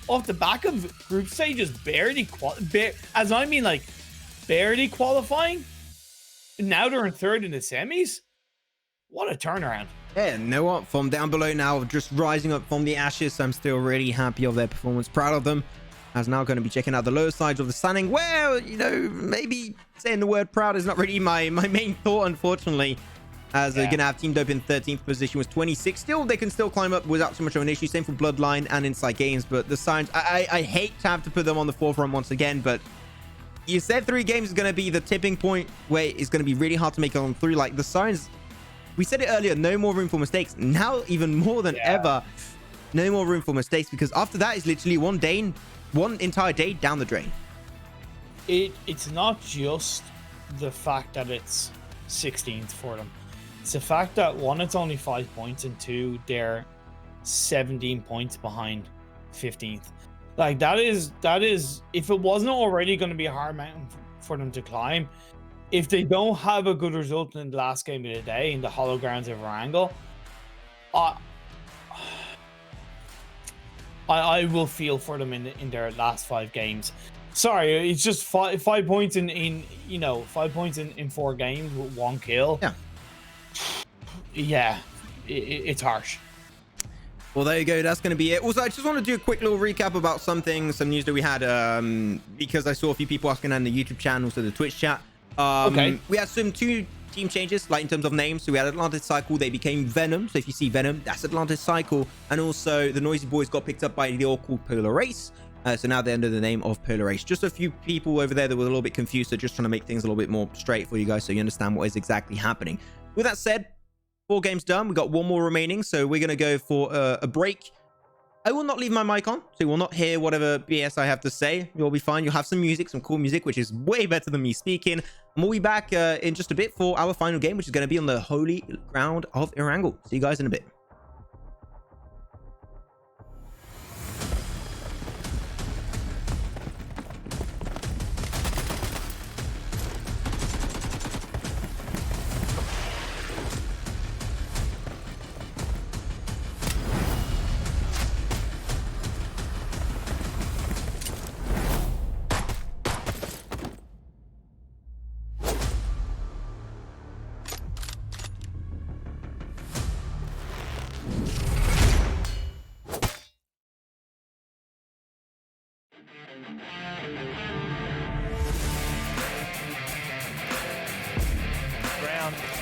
off the back of group stages, barely qualifying. Now they're in 3rd in the semis. What a turnaround. Yeah, you know what? From down below now, just rising up from the ashes. I'm still really happy of their performance. Proud of them. I was now going to be checking out the lower sides of the standing. Well, you know, maybe saying the word proud is not really my main thought, unfortunately. As they're going to have Team Dope in 13th position with 26. Still, they can still climb up without too much of an issue. Same for Bloodline and Inside Games. But the Sirens, I hate to have to put them on the forefront once again. But you said 3 games is going to be the tipping point where it's going to be really hard to make it on 3. Like the Sirens, we said it earlier, no more room for mistakes. Now, even more than ever, no more room for mistakes. Because after that is literally one entire day down the drain. It's not just the fact that it's 16th for them. It's the fact that 1, it's only 5 points, and 2, they're 17 points behind 15th. Like that is if it wasn't already going to be a hard mountain for them to climb, if they don't have a good result in the last game of the day in the hollow grounds of Erangel, I will feel for them in their last 5 games. Sorry, it's just 5 points in 5 points in 4 games with 1 kill. Yeah, it's harsh. Well, there you go. That's going to be it. Also, I just want to do a quick little recap about some news that we had, because I saw a few people asking on the YouTube channel, also the Twitch chat. We had 2 team changes, like in terms of names. So we had Atlantes Cycle, they became Venom. So if you see Venom, that's Atlantes Cycle. And also the Noisy Boys got picked up by the all-called Polar Race. So now they're under the name of Polar Race. Just a few people over there that were a little bit confused. So just trying to make things a little bit more straight for you guys so you understand what is exactly happening. With that said, 4 games done. We got 1 more remaining. So we're going to go for a break. I will not leave my mic on, so you will not hear whatever BS I have to say. You'll be fine. You'll have some music, some cool music, which is way better than me speaking. And we'll be back in just a bit for our final game, which is going to be on the holy ground of Erangel. See you guys in a bit.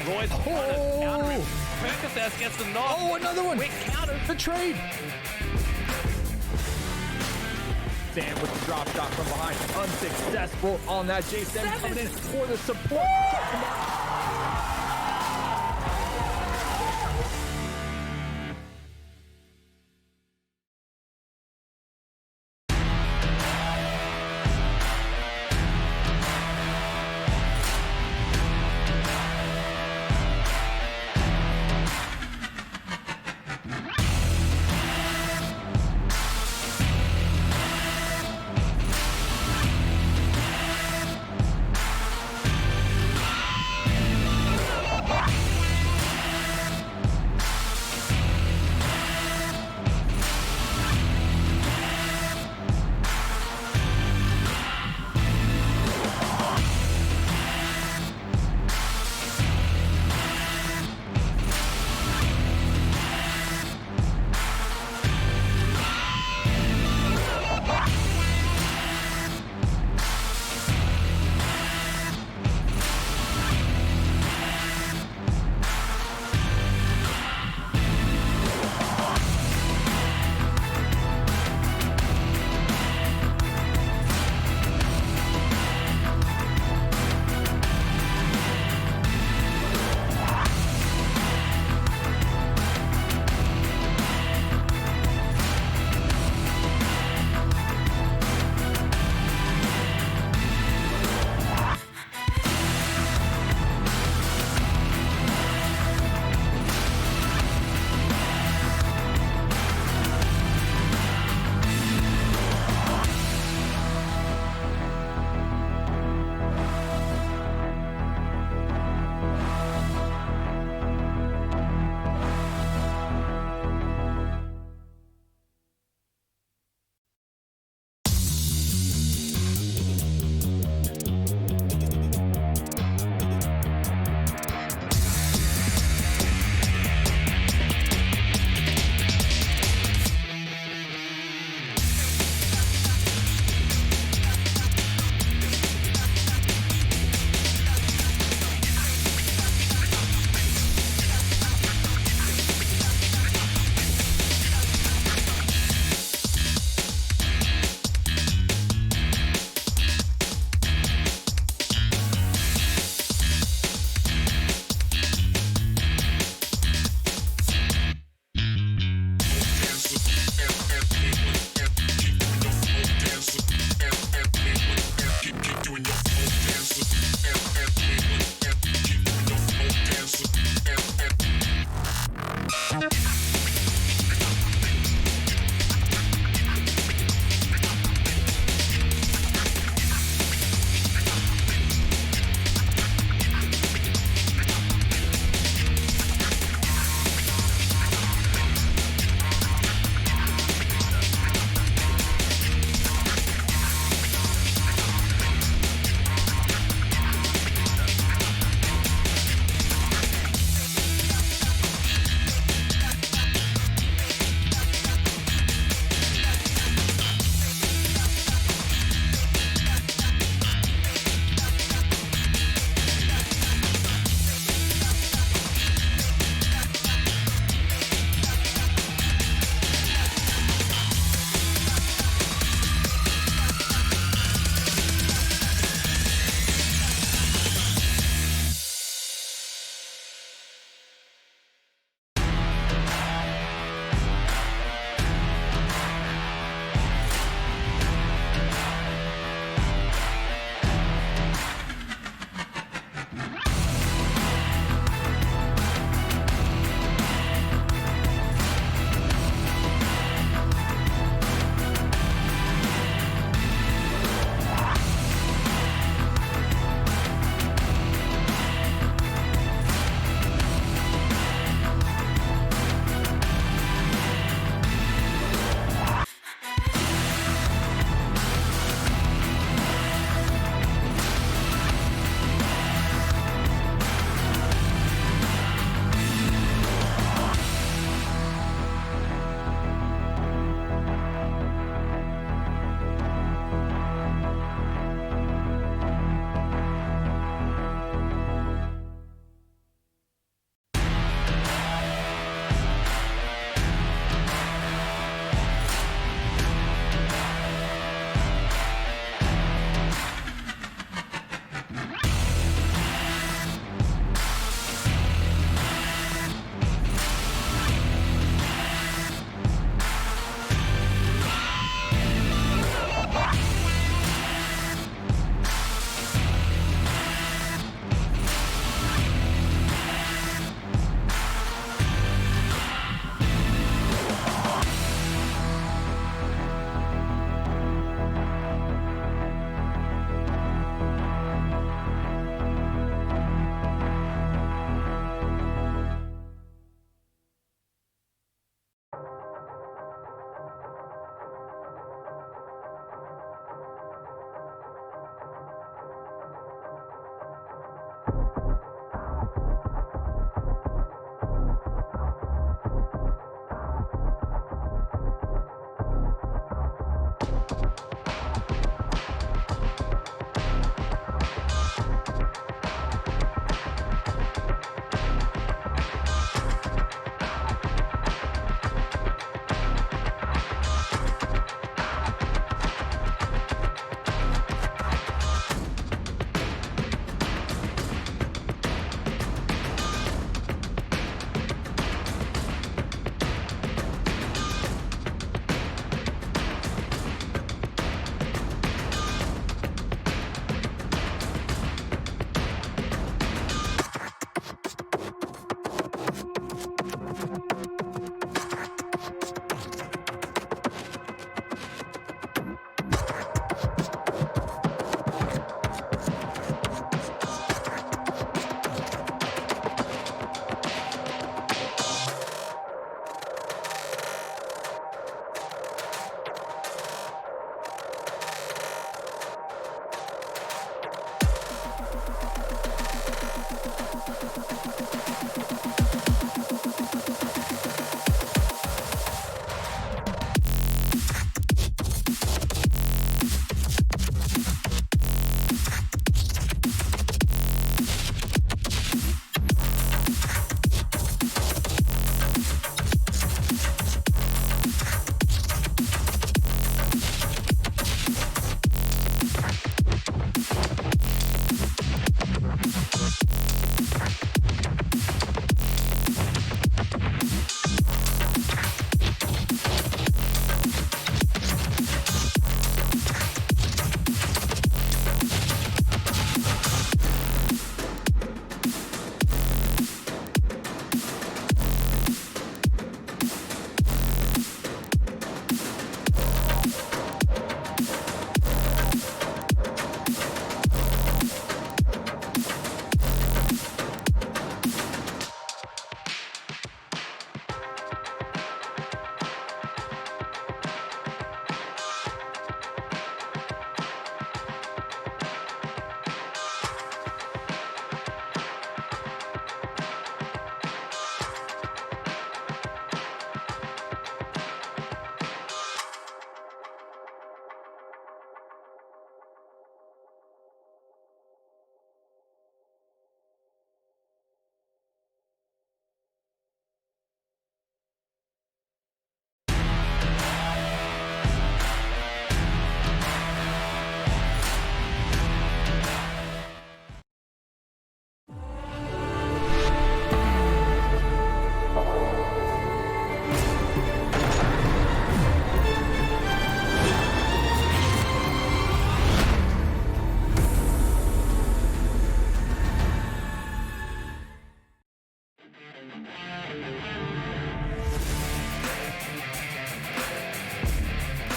Roy's countering. Percocet gets the knock. Oh, another one. Quick counter. The trade. Sam with the drop shot from behind. Unsuccessful on that. J7 coming in for the support.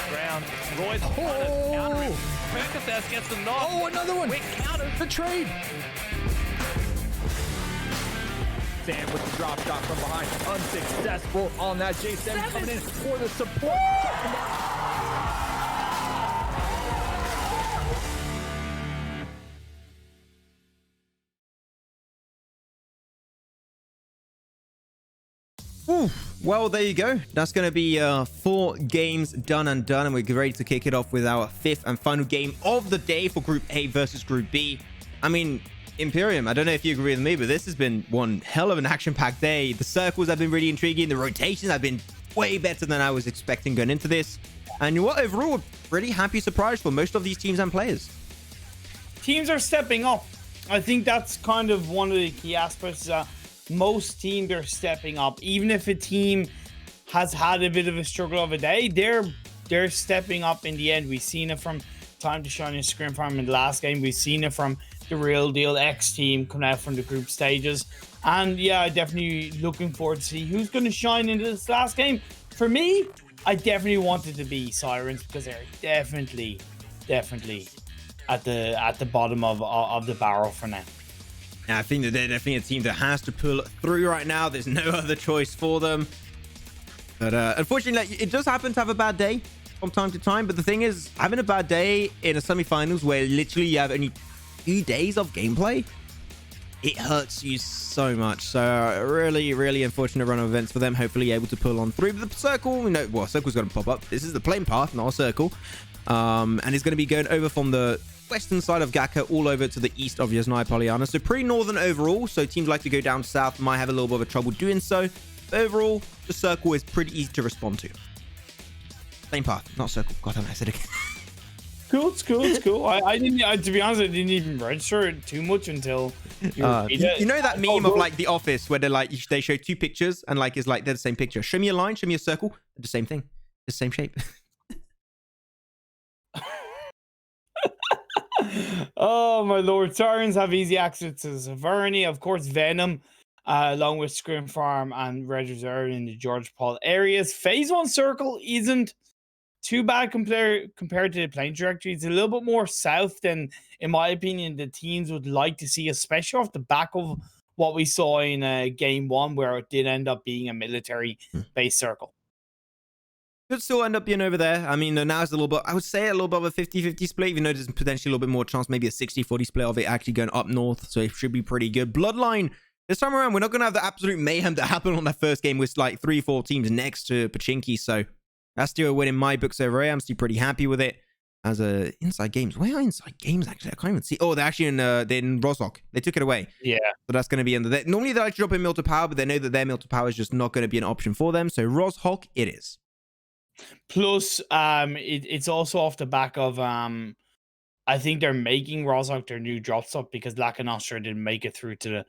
Ground. Roy's countering. Percocet gets the knock. Oh, another one. Quick counter. The trade. Sam with the drop shot from behind. Unsuccessful on that. J7 coming in for the support. Ooh, well, there you go. That's going to be 4 games done, and we're ready to kick it off with our 5th and final game of the day for Group A versus Group B. I mean, Imperium, I don't know if you agree with me, but this has been one hell of an action-packed day. The circles have been really intriguing. The rotations have been way better than I was expecting going into this. And you know what? Overall, a pretty happy surprise for most of these teams and players. Teams are stepping up. I think that's kind of one of the key aspects. Most teams are stepping up. Even if a team has had a bit of a struggle of a day, they're stepping up in the end. We've seen it from Time to Shine and ScrimFarm in the last game. We've seen it from the Real Deal XTEAM coming out from the group stages. And yeah, definitely looking forward to see who's going to shine into this last game. For me, I definitely wanted to be Sirens because they're definitely at the bottom of the barrel for now. Yeah, I think that they're definitely a team that has to pull through right now. There's no other choice for them. But unfortunately, it does happen to have a bad day from time to time. But the thing is, having a bad day in a semi-finals where literally you have only 2 days of gameplay, it hurts you so much. So really, really unfortunate run of events for them. Hopefully able to pull on through. But the circle, you know, well, circle's going to pop up. This is the plane path, not a circle. And it's going to be going over from the western side of Gaka all over to the east of Yasnaya Polyana. So pretty northern overall. So teams like to go down south might have a little bit of trouble doing so. But overall, the circle is pretty easy to respond to. Same path, not circle. God damn it, I said it again. Cool, it's cool, it's cool. I didn't, to be honest, I didn't even register it too much until you know that meme of like The Office where they're like, they show 2 pictures and like it's like they're the same picture. Show me a line, show me a circle, the same thing, the same shape. Oh my lord, Sirens have easy access to Severny, of course Venom, along with ScrimFarm and Red Reserve in the George Paul areas. Phase 1 circle isn't too bad compared to the plane trajectory. It's a little bit more south than, in my opinion, the teams would like to see, especially off the back of what we saw in game 1 where it did end up being a military base circle. Could still end up being over there. I mean, now it's a little bit, I would say a little bit of a 50-50 split, even though there's potentially a little bit more chance, maybe a 60-40 split of it actually going up north. So it should be pretty good. Bloodline, this time around, we're not going to have the absolute mayhem that happened on that first game with like 3-4 teams next to Pachinki. So that's still a win in my books over here. I'm still pretty happy with it. As a inside games, where are inside games actually? I can't even see. Oh, they're actually they're in Resq. They took it away. Yeah. So that's going to be under there. Normally they like to drop in Milton Power, but they know that their Milton Power is just not going to be an option for them. So Resq it is. Plus, it's also off the back of I think they're making Resq their new drop stop because LAKONOSTRA didn't make it through to the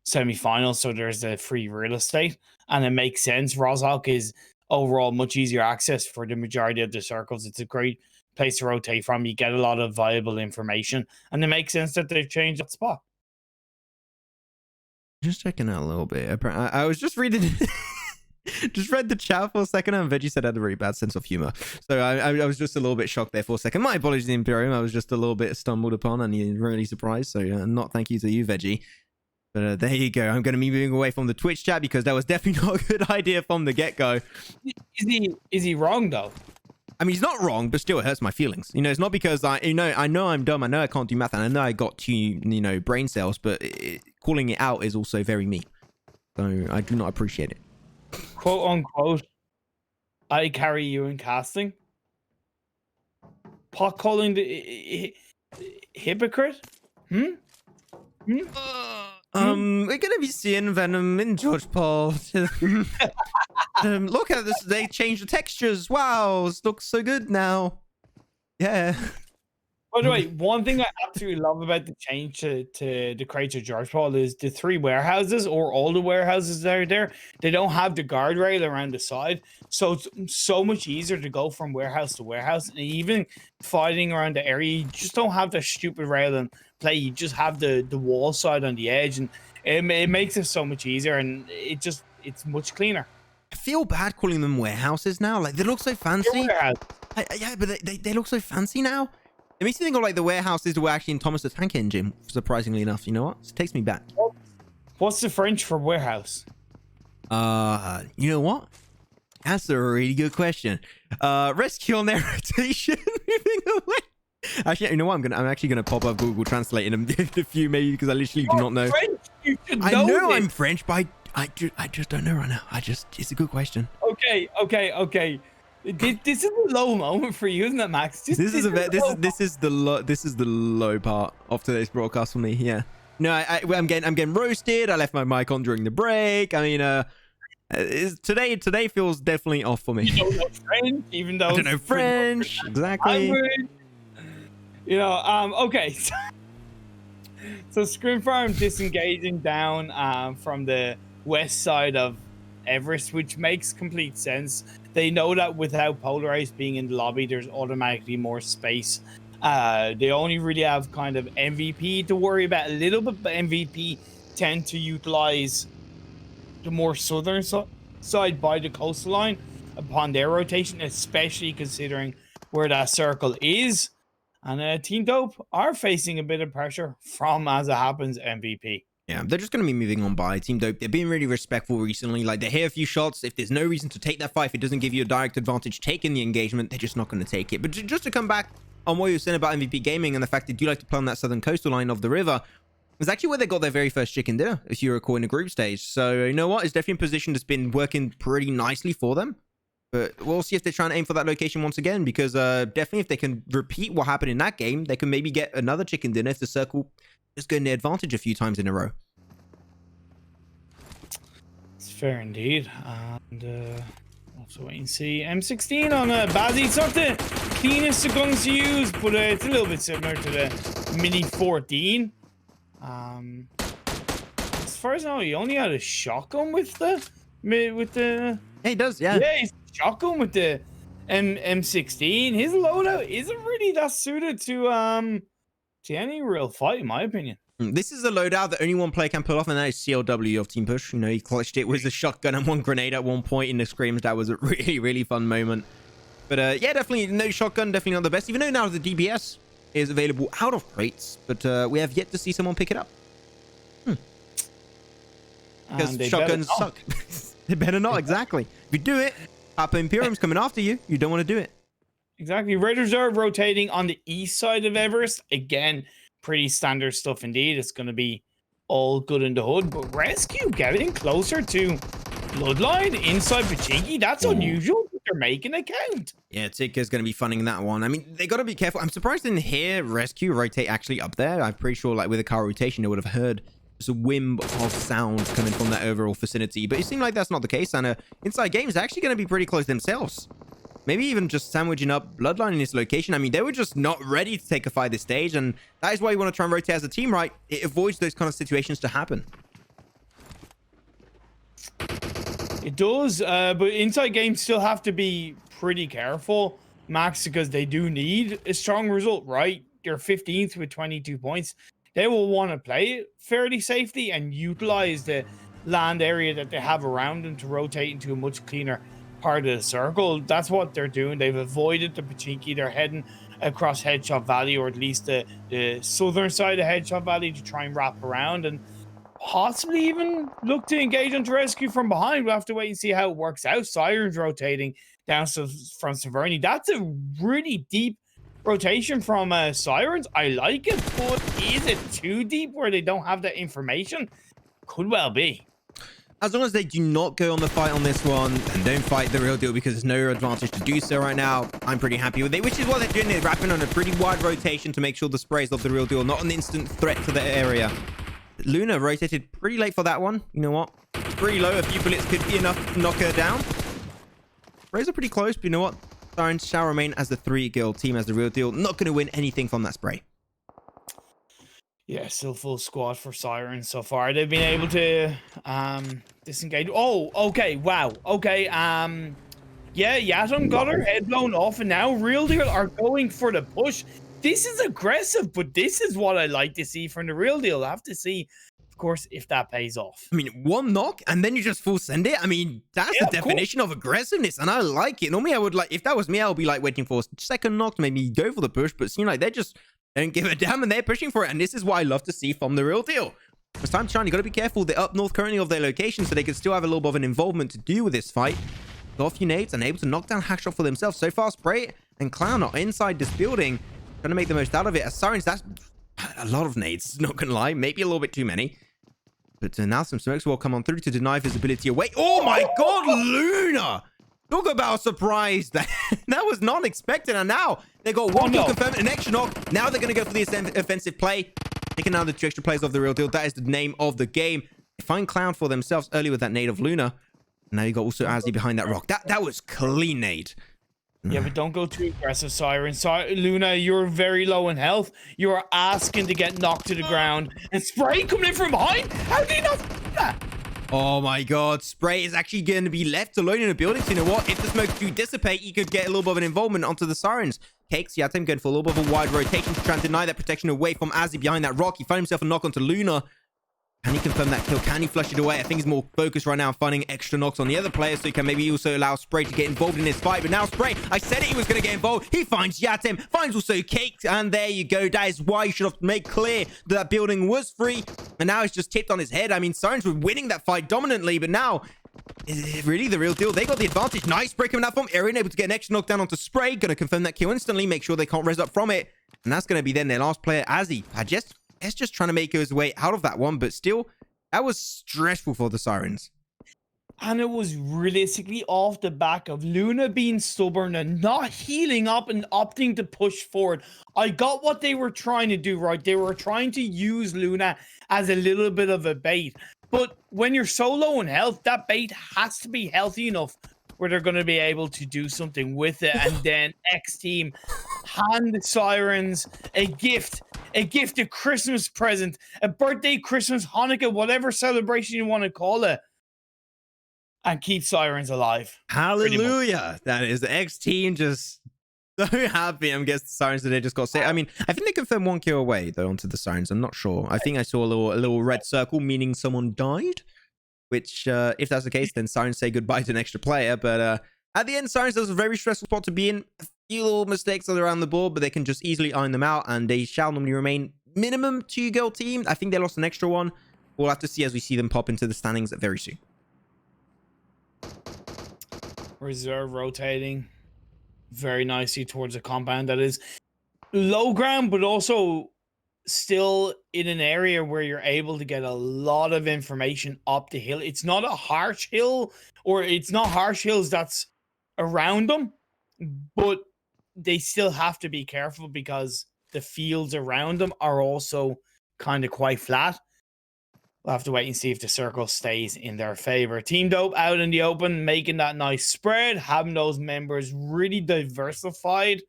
semi-finals, so there's the free real estate, and it makes sense. Resq is overall much easier access for the majority of the circles. It's a great place to rotate from. You get a lot of valuable information, and it makes sense that they've changed that spot. Just checking out a little bit. I was just reading. Just read the chat for a second, and Veggie said I had a very bad sense of humor. So I was just a little bit shocked there for a second. My apologies, Imperium. I was just a little bit stumbled upon and you're really surprised. So not thank you to you, Veggie. But there you go. I'm going to be moving away from the Twitch chat because that was definitely not a good idea from the get-go. Is he wrong, though? I mean, he's not wrong, but still it hurts my feelings. You know, it's not because I know I'm dumb. I know I can't do math, and I know I got 2, brain cells, but calling it out is also very mean. So I do not appreciate it. Quote unquote, I carry you in casting. Pot calling the hypocrite? We're gonna be seeing Venom in George Paul. Look at this, they changed the textures. Wow, it looks so good now. Yeah. By the way, one thing I absolutely love about the change to the crates of George Paul is the 3 warehouses, or all the warehouses that are there. They don't have the guardrail around the side, so it's so much easier to go from warehouse to warehouse. And even fighting around the area, you just don't have the stupid rail and play. You just have the wall side on the edge, and it makes it so much easier, and it's much cleaner. I feel bad calling them warehouses now. Like, they look so fancy. Yeah, but they look so fancy now. It makes me think of like the warehouses were actually in Thomas the Tank Engine, surprisingly enough. You know what? It takes me back. What's the French for warehouse? You know what? That's a really good question. Rescue on their rotation, moving away. Actually, you know what? I'm actually gonna pop up Google Translate in a few, maybe, because I literally do not know. French, you should I know know this. I'm French, but I just don't know right now. It's a good question. Okay. This is a low moment for you, isn't it, Max? This is the low part of today's broadcast for me. Yeah. No, I'm getting roasted. I left my mic on during the break. I mean, today feels definitely off for me. You don't know French, even though I don't know French. Exactly. Okay. So ScrimFarm disengaging down from the west side of Everest, which makes complete sense. They know that without Polarized being in the lobby, there's automatically more space. They only really have kind of MVP to worry about a little bit, but MVP tend to utilize the more southern side by the coastline upon their rotation, especially considering where that circle is. And Team Dope are facing a bit of pressure from, as it happens, MVP. Yeah, they're just going to be moving on by. Team Dope, they're being really respectful recently. Like, they hear a few shots. If there's no reason to take that fight, if it doesn't give you a direct advantage taking the engagement, they're just not going to take it. But just to come back on what you were saying about MVP Gaming and the fact they do like to play on that southern coastal line of the river, it's actually where they got their very first chicken dinner, if you recall, in the group stage. So, you know what? It's definitely a position that's been working pretty nicely for them. But we'll see if they're trying to aim for that location once again, because definitely if they can repeat what happened in that game, they can maybe get another chicken dinner if the circle is getting the advantage a few times in a row. It's fair indeed. And also wait and see. M16 on Bazzi. It's not the cleanest of guns to use, but it's a little bit similar to the Mini 14. As far as I know, he only had a shotgun with the. Yeah, he does. Yeah. Yeah, he's shotgun with the M16. His loadout isn't really that suited to any real fight, in my opinion. This is a loadout that only one player can pull off, and that is CLW of Team Push. You know, he clutched it with a shotgun and one grenade at one point in the scrims. That was a really, really fun moment. But yeah, definitely no shotgun, definitely not the best, even though now the DBS is available out of crates, but we have yet to see someone pick it up. Because shotguns suck. They better not, exactly. If you do it, Papa Imperium's coming after you. You don't want to do it. Exactly. Red Reserve rotating on the east side of Everest. Again, pretty standard stuff indeed. It's going to be all good in the hood. But Rescue getting closer to Bloodline inside Pachinki. That's unusual. They're making a count. Yeah, Tikka's going to be funding that one. I mean, they got to be careful. I'm surprised I didn't hear Rescue rotate actually up there. I'm pretty sure, like, with a car rotation, they would have heard just a whim of sound coming from that overall vicinity. But it seemed like that's not the case. And Inside Games are actually going to be pretty close themselves. Maybe even just sandwiching up Bloodline in this location. I mean, they were just not ready to take a fight this stage. And that is why you want to try and rotate as a team, right? It avoids those kind of situations to happen. It does, but Inside Games still have to be pretty careful, Max, because they do need a strong result, right? They're 15th with 22 points. They will want to play it fairly safely and utilize the land area that they have around them to rotate into a much cleaner part of the circle. That's what they're doing. They've avoided the Pachinki. They're heading across Headshot Valley, or at least the southern side of Headshot Valley, to try and wrap around and possibly even look to engage onto Rescue from behind. We'll have to wait and see how it works out. Sirens rotating down from Severny. That's a really deep rotation from Sirens. I like it, but is it too deep where they don't have that information? Could well be. As long as they do not go on the fight on this one and don't fight the real deal, because there's no advantage to do so right now, I'm pretty happy with it, which is what they're doing. They're wrapping on a pretty wide rotation to make sure the sprays of the real deal, not an instant threat to the area. Luna rotated pretty late for that one. You know what? Pretty low. A few bullets could be enough to knock her down. Sprays are pretty close, but you know what? Sirens shall remain as the 3-girl team as the real deal. Not going to win anything from that spray. Yeah, still full squad for Sirens so far. They've been able to disengage. Oh, okay, wow. Okay, yeah, Yatum got her head blown off, and now Real Deal are going for the push. This is aggressive, but this is what I like to see from the Real Deal. I have to see, of course, if that pays off. I mean, one knock and then you just full send it. I mean, that's the definition of aggressiveness, and I like it. Normally, I would like, if that was me, I would be like waiting for a second knock to maybe go for the push, but it seems like they're just don't give a damn and they're pushing for it. And this is what I love to see from the Real Deal. It's time to shine. You got to be careful. They're up north currently of their location, so they can still have a little bit of an involvement to do with this fight. Got a few nades and able to knock down Hackshot for themselves. So far, Spray and Clown are inside this building, trying to make the most out of it. As Sirens, that's a lot of nades, not gonna lie. Maybe a little bit too many. But now some smokes will come on through to deny visibility away. Oh my god, Luna! Talk about a surprise. That was not expected. And now they got one kill confirmed, an extra knock. Now they're going to go for the offensive play. Taking down the 2 extra plays of the Real Deal. That is the name of the game. They find Clown for themselves early with that nade of Luna. Now you got also Azzy behind that rock. That was clean nade. Yeah, but don't go too aggressive, Sirens. Luna, you're very low in health. You are asking to get knocked to the ground. And Spray coming in from behind. How did he not do that? Oh my god, Spray is actually going to be left alone in a building. So you know what? If the smoke do dissipate, you could get a little bit of an involvement onto the Sirens. Cakes, yeah, I'm going for a little bit of a wide rotation to try and deny that protection away from Azzy behind that rock. He found himself a knock onto Luna. Can he confirm that kill? Can he flush it away? I think he's more focused right now on finding extra knocks on the other players, so he can maybe also allow Spray to get involved in this fight. But now Spray, I said it, he was going to get involved. He finds Yatem, finds also Cakes, and there you go. That is why you should have made clear that building was free, and now it's just tipped on his head. I mean, Sirens were winning that fight dominantly, but now, is it really the Real Deal? They got the advantage. Nice break coming out from Erin, able to get an extra knockdown onto Spray. Going to confirm that kill instantly, make sure they can't res up from it. And that's going to be then their last player, Azzy. It's just trying to make his way out of that one, but still, that was stressful for the Sirens. And it was realistically off the back of Luna being stubborn and not healing up and opting to push forward. I got what they were trying to do, right? They were trying to use Luna as a little bit of a bait. But when you're so low in health, that bait has to be healthy enough where they're going to be able to do something with it. And then XTEAM hand the Sirens a gift, a Christmas present, a birthday, Christmas, Hanukkah, whatever celebration you want to call it, and keep Sirens alive. Hallelujah. That is the XTEAM just so happy. I'm guessing the Sirens today just got saved. I mean, I think they confirmed 1 kill away though onto the Sirens. I'm not sure. I think I saw a little red circle, meaning someone died. Which, if that's the case, then Sirens say goodbye to an extra player. But at the end, Sirens was a very stressful spot to be in. A few little mistakes around the board, but they can just easily iron them out. And they shall normally remain minimum 2-girl team. I think they lost an extra one. We'll have to see as we see them pop into the standings very soon. Reserve rotating very nicely towards a compound that is low ground, but also still in an area where you're able to get a lot of information up the hill. It's not a harsh hill, or it's not harsh hills that's around them, but they still have to be careful because the fields around them are also kind of quite flat. We'll have to wait and see if the circle stays in their favor. Team Dope out in the open, making that nice spread, having those members really diversified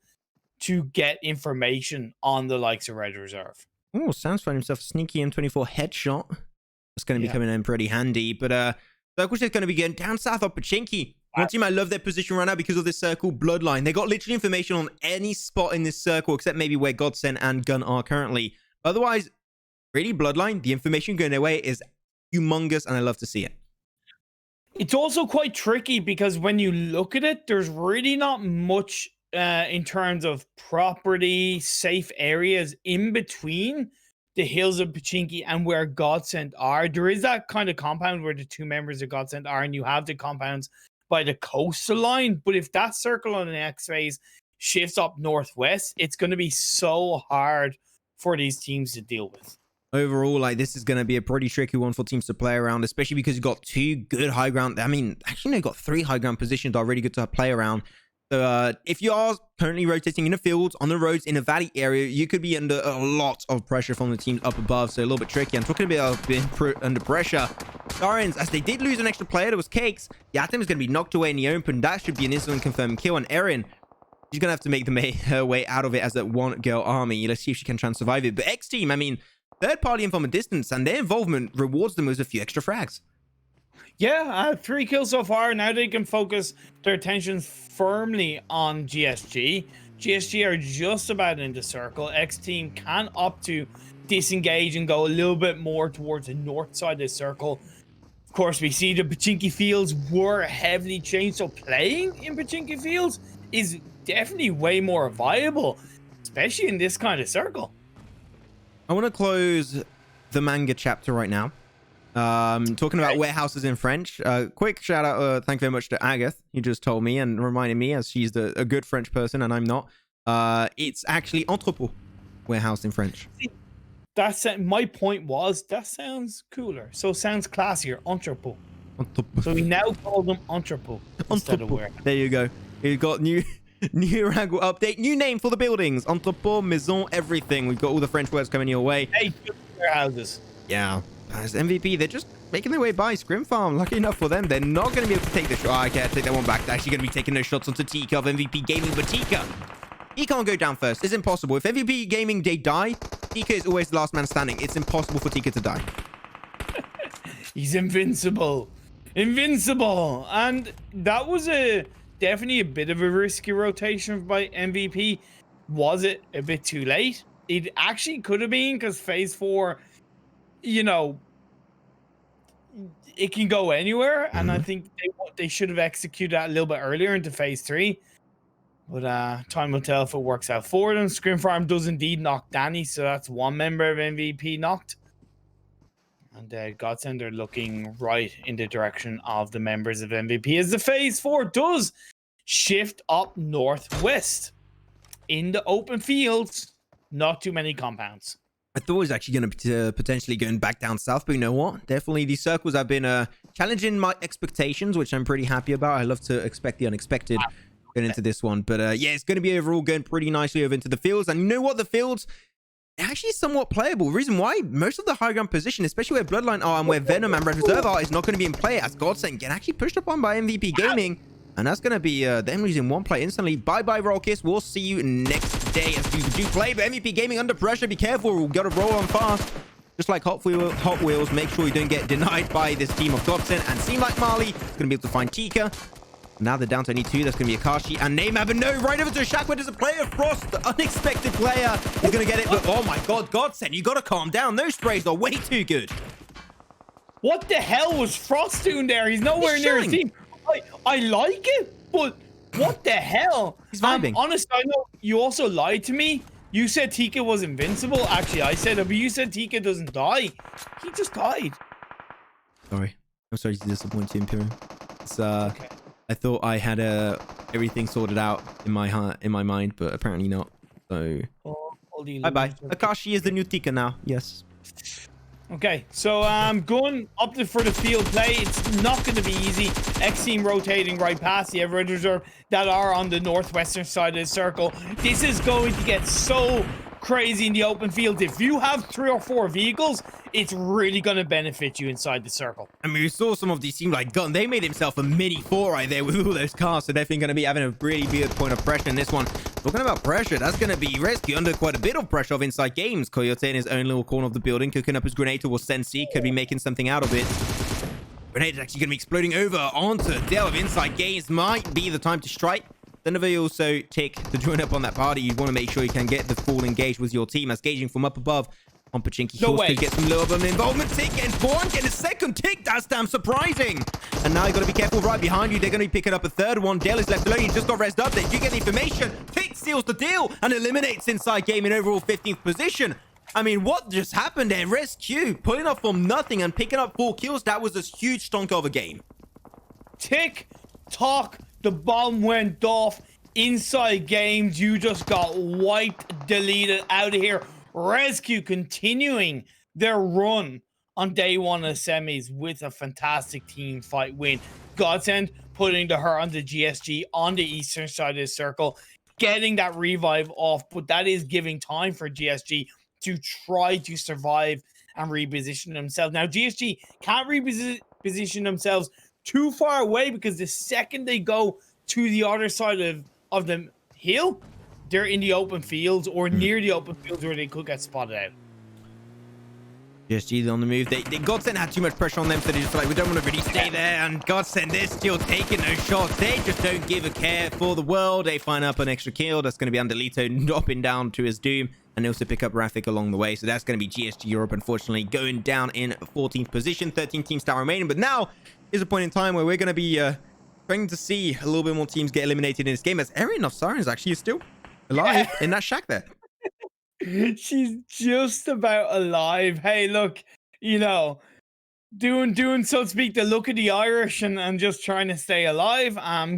to get information on the likes of Red Reserve. Oh, Sam's found himself a sneaky M24 headshot. That's going to be coming in pretty handy. But Circle's just going to be getting down south of Pachinki. One team I love their position right now because of this circle, Bloodline. They got literally information on any spot in this circle except maybe where GODSENT and Gun are currently. Otherwise, really, Bloodline, the information going their way is humongous, and I love to see it. It's also quite tricky because when you look at it, there's really not much in terms of property, safe areas in between the hills of Pachinki and where GODSENT are. There is that kind of compound where the 2 members of GODSENT are, and you have the compounds by the coastal line. But if that circle on the next phase shifts up northwest, it's going to be so hard for these teams to deal with. Overall, like, this is going to be a pretty tricky one for teams to play around, especially because you've got 2 good high ground. I mean, actually, they've got 3 high ground positions that are really good to play around. So if you are currently rotating in the fields, on the roads, in a valley area, you could be under a lot of pressure from the teams up above. So a little bit tricky. I'm talking about being under pressure. Sirens, as they did lose an extra player, there was Cakes. Yatem is going to be knocked away in the open. That should be an instant confirmed kill. And Erin, She's going to have to make her way out of it as a one-girl army. Let's see if she can try and survive it. But XTEAM, I mean, third party and from a distance, and their involvement rewards them with a few extra frags. Yeah, 3 kills so far. Now they can focus their attention firmly on GSG. GSG are just about in the circle. XTEAM can opt to disengage and go a little bit more towards the north side of the circle. Of course, we see the Pachinki fields were heavily changed, so playing in Pachinki fields is definitely way more viable, especially in this kind of circle. I want to close the manga chapter right now. Talking about warehouses in French. Quick shout out, thank you very much to Agath. You just told me and reminded me, as she's a good French person and I'm not. It's actually entrepôt, warehouse in French. See, that's my point was that sounds cooler, so sounds classier. Entrepôt. So we now call them entrepôt instead of warehouse. There you go. You got new Erangel update, new name for the buildings: entrepôt, maison, everything. We've got all the French words coming your way. Hey, warehouses. Yeah. As MVP, they're just making their way by ScrimFarm. Lucky enough for them, they're not going to be able to take the shot. I can't take that one back. They're actually going to be taking those shots onto Tika of MVP Gaming, but Tika, he can't go down first. It's impossible. If MVP Gaming, they die, Tika is always the last man standing. It's impossible for Tika to die. He's invincible. Invincible. And that was definitely a bit of a risky rotation by MVP. Was it a bit too late? It actually could have been, because phase 4, you know, it can go anywhere, and I think they should have executed that a little bit earlier into phase 3. But time will tell if it works out for them. ScrimFarm does indeed knock Danny, so that's one member of MVP knocked. And GODSENT are looking right in the direction of the members of MVP as the phase 4 does shift up northwest. In the open fields, not too many compounds. I thought it was actually going to be potentially going back down south, but you know what? Definitely these circles have been challenging my expectations, which I'm pretty happy about. I love to expect the unexpected going into this one. But yeah, it's going to be overall going pretty nicely over into the fields. And you know what? The fields actually somewhat playable. The reason why most of the high ground position, especially where Bloodline are and where Venom and Red Reserve are, is not going to be in play, as GODSENT get actually pushed upon by MVP Gaming. And that's going to be them losing one play instantly. Bye-bye, Rollkiss. We'll see you next day as we do play. But MVP Gaming under pressure. Be careful. We've got to roll on fast. Just like Hot Wheels, make sure you don't get denied by this team of GODSENT. And seem like Marley is going to be able to find Tika. Now they're down to only 2. That's going to be Akashi and Neymar. But no, right over to Shaq, where there's a player. Frost, the unexpected player, is going to get it. But oh my God, GODSENT, you got to calm down. Those sprays are way too good. What the hell was Frost doing there? He's nowhere near his team. I like it, but what the hell? He's vibing. Honestly, I know you also lied to me. You said Tika was invincible. Actually, I said it, but you said Tika doesn't die. He just died. Sorry. I'm sorry to disappoint you, Imperium. It's, Okay. I thought I had everything sorted out in my heart, in my mind, but apparently not. So, bye-bye. Akashi is the new Tika now. Yes. Okay, so going up for the field play. It's not going to be easy. XTEAM rotating right past the Red Reserve that are on the northwestern side of the circle. This is going to get so crazy in the open field. If you have 3 or 4 vehicles, it's really going to benefit you inside the circle. I mean, we saw some of these teams like Gun. They made himself a mini 4 right there with all those cars. So definitely going to be having a really weird point of pressure in this one. Talking about pressure, that's going to be Resq under quite a bit of pressure of inside games. Coyote in his own little corner of the building, cooking up his grenade towards Sensi. Could be making something out of it. Grenade is actually going to be exploding over onto Dale of inside games. Might be the time to strike. Then if they also take to join up on that party, you want to make sure you can get the full engaged with your team. As gauging from up above on Pachinki, no way. Could get some little bit of involvement. Tick and Born getting a second tick. That's damn surprising. And now you got to be careful right behind you. They're going to be picking up a third one. Dale is left alone. He just got rezzed up. They do get the information. Tick seals the deal and eliminates inside game in overall 15th position. I mean, what just happened there? Resq pulling up from nothing and picking up 4 kills. That was a huge stunk of a game. Tick tock. The bomb went off. Inside games, you just got wiped, deleted out of here. Resq continuing their run on day 1 of semis with a fantastic team fight win. GODSENT putting the hurt on the GSG on the eastern side of the circle, getting that revive off, but that is giving time for GSG to try to survive and reposition themselves. Now, GSG can't reposition themselves too far away, because the second they go to the other side of the hill, they're in the open fields or near the open fields where they could get spotted out. Just either on the move. They GODSENT had too much pressure on them, so they just feel like, we don't want to really stay there. And GODSENT, they're still taking those shots. They just don't give a care for the world. They find up an extra kill. That's going to be Underlito dropping down to his doom. And they also pick up Rafik along the way. So that's going to be GSG Europe, unfortunately, going down in 14th position. 13 teams still remaining. But now is a point in time where we're going to be trying to see a little bit more teams get eliminated in this game. As Erin of Sirens actually is still alive in that shack there. She's just about alive. Hey, look, you know, doing so to speak the look of the Irish and just trying to stay alive.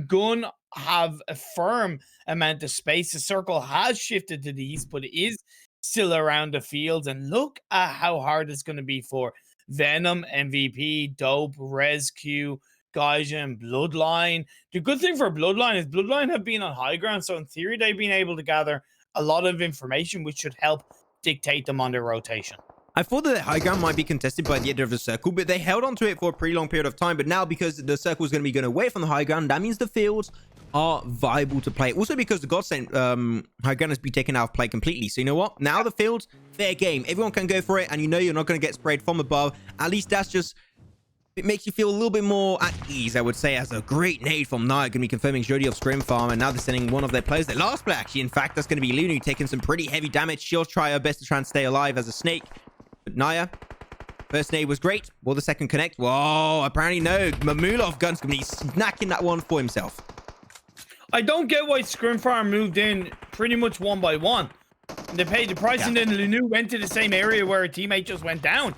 Gun have a firm amount of space. The circle has shifted to the east, but it is still around the fields. And look at how hard it's going to be for Venom, MVP, Dope, Resq, Gaijin, Bloodline. The good thing for Bloodline is Bloodline have been on high ground, so in theory they've been able to gather a lot of information which should help dictate them on their rotation. I thought that the high ground might be contested by the end of the circle, but they held on to it for a pretty long period of time. But now, because the circle is going to be going away from the high ground, that means the fields are viable to play. Also, because the GODSENT high ground has been taken out of play completely. So you know what? Now the fields, fair game. Everyone can go for it, and you know you're not going to get sprayed from above. At least that's just... it makes you feel a little bit more at ease, I would say, as a great nade from Naya going to be confirming Jody of ScrimFarm, and now they're sending one of their players, their last player actually, in fact, that's going to be Lunu, taking some pretty heavy damage. She'll try her best to try and stay alive as a snake, but Naya, first nade was great. Will the second connect? Whoa, apparently no. Mamulov Gun's going to be snacking that one for himself. I don't get why ScrimFarm moved in pretty much one by one. They paid the price, and then Lunu went to the same area where a teammate just went down.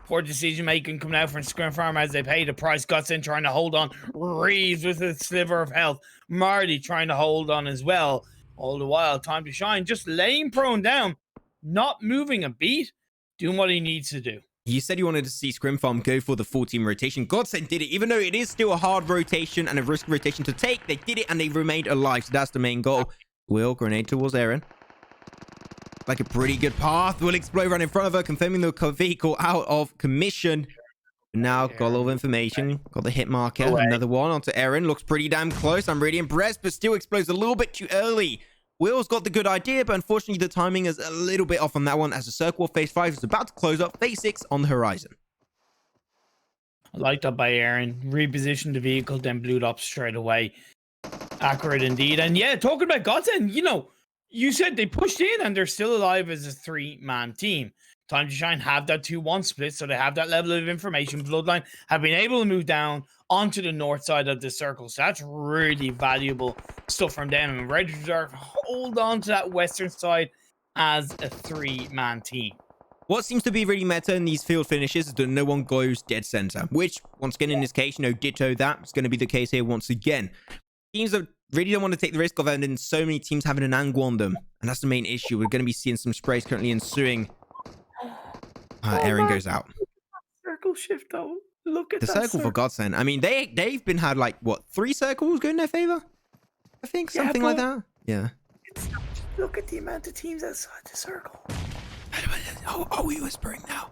Poor decision making coming out from ScrimFarm as they pay the price. GODSENT trying to hold on. Reeves with a sliver of health. Marty trying to hold on as well. All the while, Time to Shine just laying prone down, not moving a beat, doing what he needs to do. You said you wanted to see ScrimFarm go for the full team rotation. GODSENT did it, even though it is still a hard rotation and a risk rotation to take. They did it and they remained alive. So that's the main goal. Will grenade towards Aaron. Like a pretty good path. Will explode right in front of her, confirming the vehicle out of commission. Now got a lot of information. Got the hit marker. Another one onto Erin. Looks pretty damn close. I'm really impressed, but still explodes a little bit too early. Will's got the good idea, but unfortunately the timing is a little bit off on that one as the circle of phase 5 is about to close up. Phase 6 on the horizon. I like that by Erin. Repositioned the vehicle, then blew it up straight away. Accurate indeed. And yeah, talking about GODSENT, you know, you said they pushed in and they're still alive as a 3-man team. Time to Shine have that 2-1 split, so they have that level of information. Bloodline have been able to move down onto the north side of the circle, so that's really valuable stuff from them. And Red Reserve hold on to that western side as a 3-man team. What seems to be really meta in these field finishes is that no one goes dead center, which, once again, in this case, you know, ditto that. It's going to be the case here once again. Teams that really don't want to take the risk of having so many teams having an angle on them, and that's the main issue. We're going to be seeing some sprays currently ensuing. Erin goes out. Circle shift though. Look at the circle for GODSENT. I mean, they've been had like what 3 circles go in their favor. I think something like that. Yeah. Look at the amount of teams outside the circle. Are we whispering now?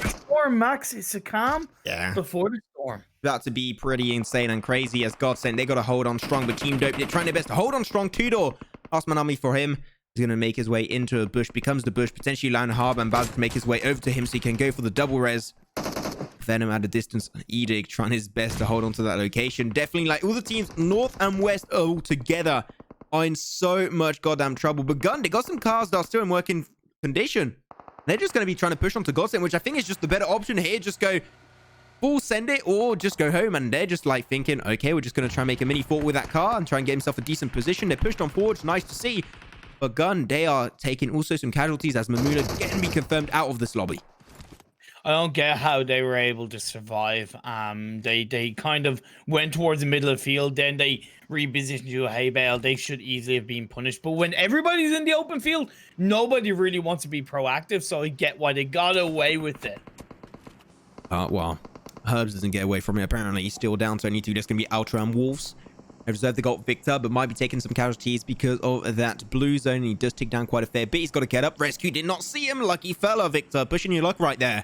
Storm, Max. It's a calm. Yeah. Before the storm. About to be pretty insane and crazy as GODSENT. They got to hold on strong, but Team Dope, they're trying their best to hold on strong. 2-door. Last man army for him. He's going to make his way into a bush, becomes the bush, potentially Lion Harbor, and about to make his way over to him so he can go for the double res. Venom at a distance. Edict trying his best to hold on to that location. Definitely, like, all the teams north and west all together are in so much goddamn trouble. But Gun, they got some cars that are still in working condition. They're just going to be trying to push onto GODSENT, which I think is just the better option here. Just go full send it or just go home. And they're just like thinking, okay, we're just going to try and make a mini fort with that car and try and get himself a decent position. They're pushed on forward. It's nice to see. But Gun, they are taking also some casualties as Mamuna getting me confirmed out of this lobby. I don't get how they were able to survive. They kind of went towards the middle of the field, then they repositioned to a hay bale. They should easily have been punished. But when everybody's in the open field, nobody really wants to be proactive, so I get why they got away with it. Well, Herbs doesn't get away from it. Apparently, he's still down to only 2. There's going to be Ultra and Wolves. I reserve they got Victor, but might be taking some casualties because of that blue zone. He does take down quite a fair bit. He's got to get up. Resq did not see him. Lucky fella, Victor. Pushing your luck right there.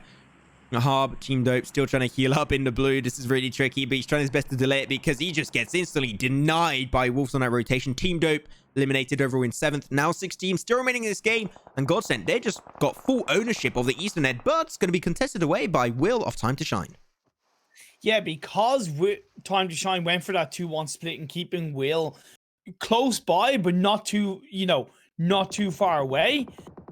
Harb, Team Dope, still trying to heal up in the blue. This is really tricky, but he's trying his best to delay it because he just gets instantly denied by Wolves on that rotation. Team Dope eliminated overall in 7th. Now 6 teams still remaining in this game. And GODSENT, they just got full ownership of the Eastern Ed, but it's going to be contested away by Will of Time to Shine. Yeah, because Time to Shine went for that 2-1 split and keeping Will close by, but not too, not too far away.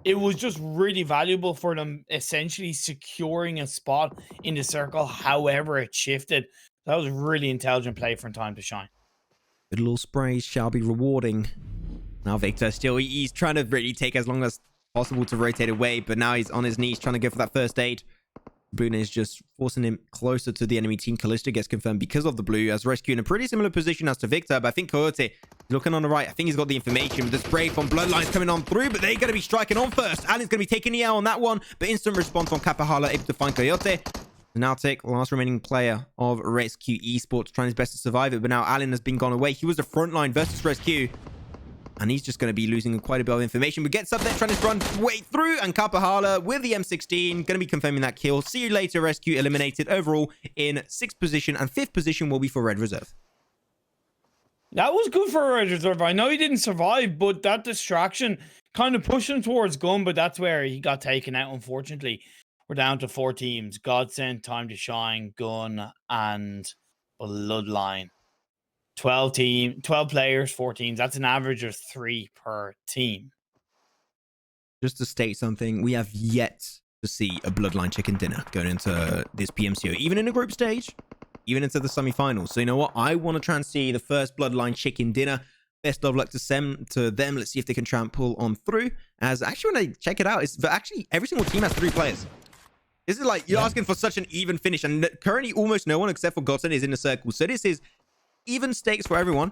It was just really valuable for them essentially securing a spot in the circle, however it shifted. That was a really intelligent play from Time to Shine. Good little sprays shall be rewarding. Now Victor still, he's trying to really take as long as possible to rotate away, but now he's on his knees trying to go for that first aid. Boone is just forcing him closer to the enemy team. Kalista gets confirmed because of the blue as Resq in a pretty similar position as to Victor, but I think Coyote looking on the right. I think he's got the information. The spray from Bloodline's coming on through, but they're going to be striking on first. Alan's going to be taking the L on that one, but instant response on Kapahala, able to find Coyote. Now take last remaining player of Resq Esports, trying his best to survive it, but now Alan has been gone away. He was the front line versus Resq. And he's just going to be losing quite a bit of information. But gets up there, trying to run way through. And Kapahala with the M16. Going to be confirming that kill. See you later, Resq eliminated overall in 6th position. And 5th position will be for Red Reserve. That was good for Red Reserve. I know he didn't survive, but that distraction kind of pushed him towards Gun. But that's where he got taken out, unfortunately. We're down to 4 teams. GODSENT, Time to Shine, Gun, and Bloodline. 12 players, 4 teams. That's an average of 3 per team. Just to state something, we have yet to see a Bloodline chicken dinner going into this PMCO, even in the group stage, even into the semi-finals. So you know what? I want to try and see the first Bloodline chicken dinner. Best of luck to them. Let's see if they can try and pull on through. As actually, when I check it out, it's actually every single team has 3 players. This is like, you're asking for such an even finish. And currently, almost no one except for GODSENT is in the circle. So this is even stakes for everyone.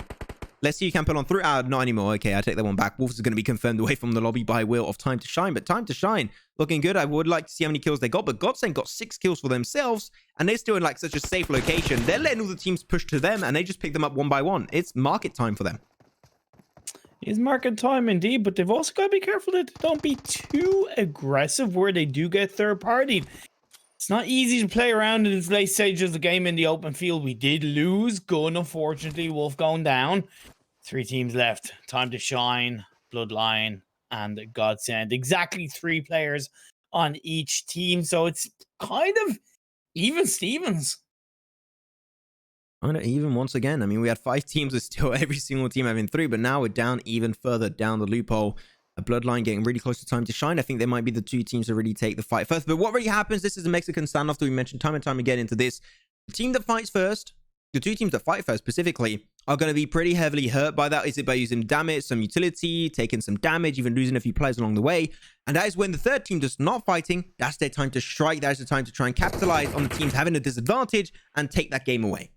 Let's see you can pull on through. Not anymore. Okay, I take that one back. Wolves is going to be confirmed away from the lobby by Will of Time to Shine. But Time to Shine looking good. I would like to see how many kills they got. But GODSENT got 6 kills for themselves. And they're still in like such a safe location. They're letting all the teams push to them. And they just pick them up one by one. It's market time for them. It's market time indeed. But they've also got to be careful that they don't be too aggressive where they do get third party. It's not easy to play around in the late stages of the game in the open field. We did lose Gun, unfortunately. Wolf going down. 3 teams left. Time to Shine, Bloodline, and GODSENT. Exactly 3 players on each team. So it's kind of even Stevens. Kind of even once again. I mean, we had 5 teams with still every single team having 3, but now we're down even further down the loophole. A Bloodline getting really close to Time to Shine. I think they might be the 2 teams to really take the fight first. But what really happens, this is a Mexican standoff that we mentioned time and time again into this. The team that fights first, the 2 teams that fight first specifically, are going to be pretty heavily hurt by that. Is it by using damage, some utility, taking some damage, even losing a few players along the way? And that is when the 3rd team just not fighting. That's their time to strike. That is the time to try and capitalize on the teams having a disadvantage and take that game away.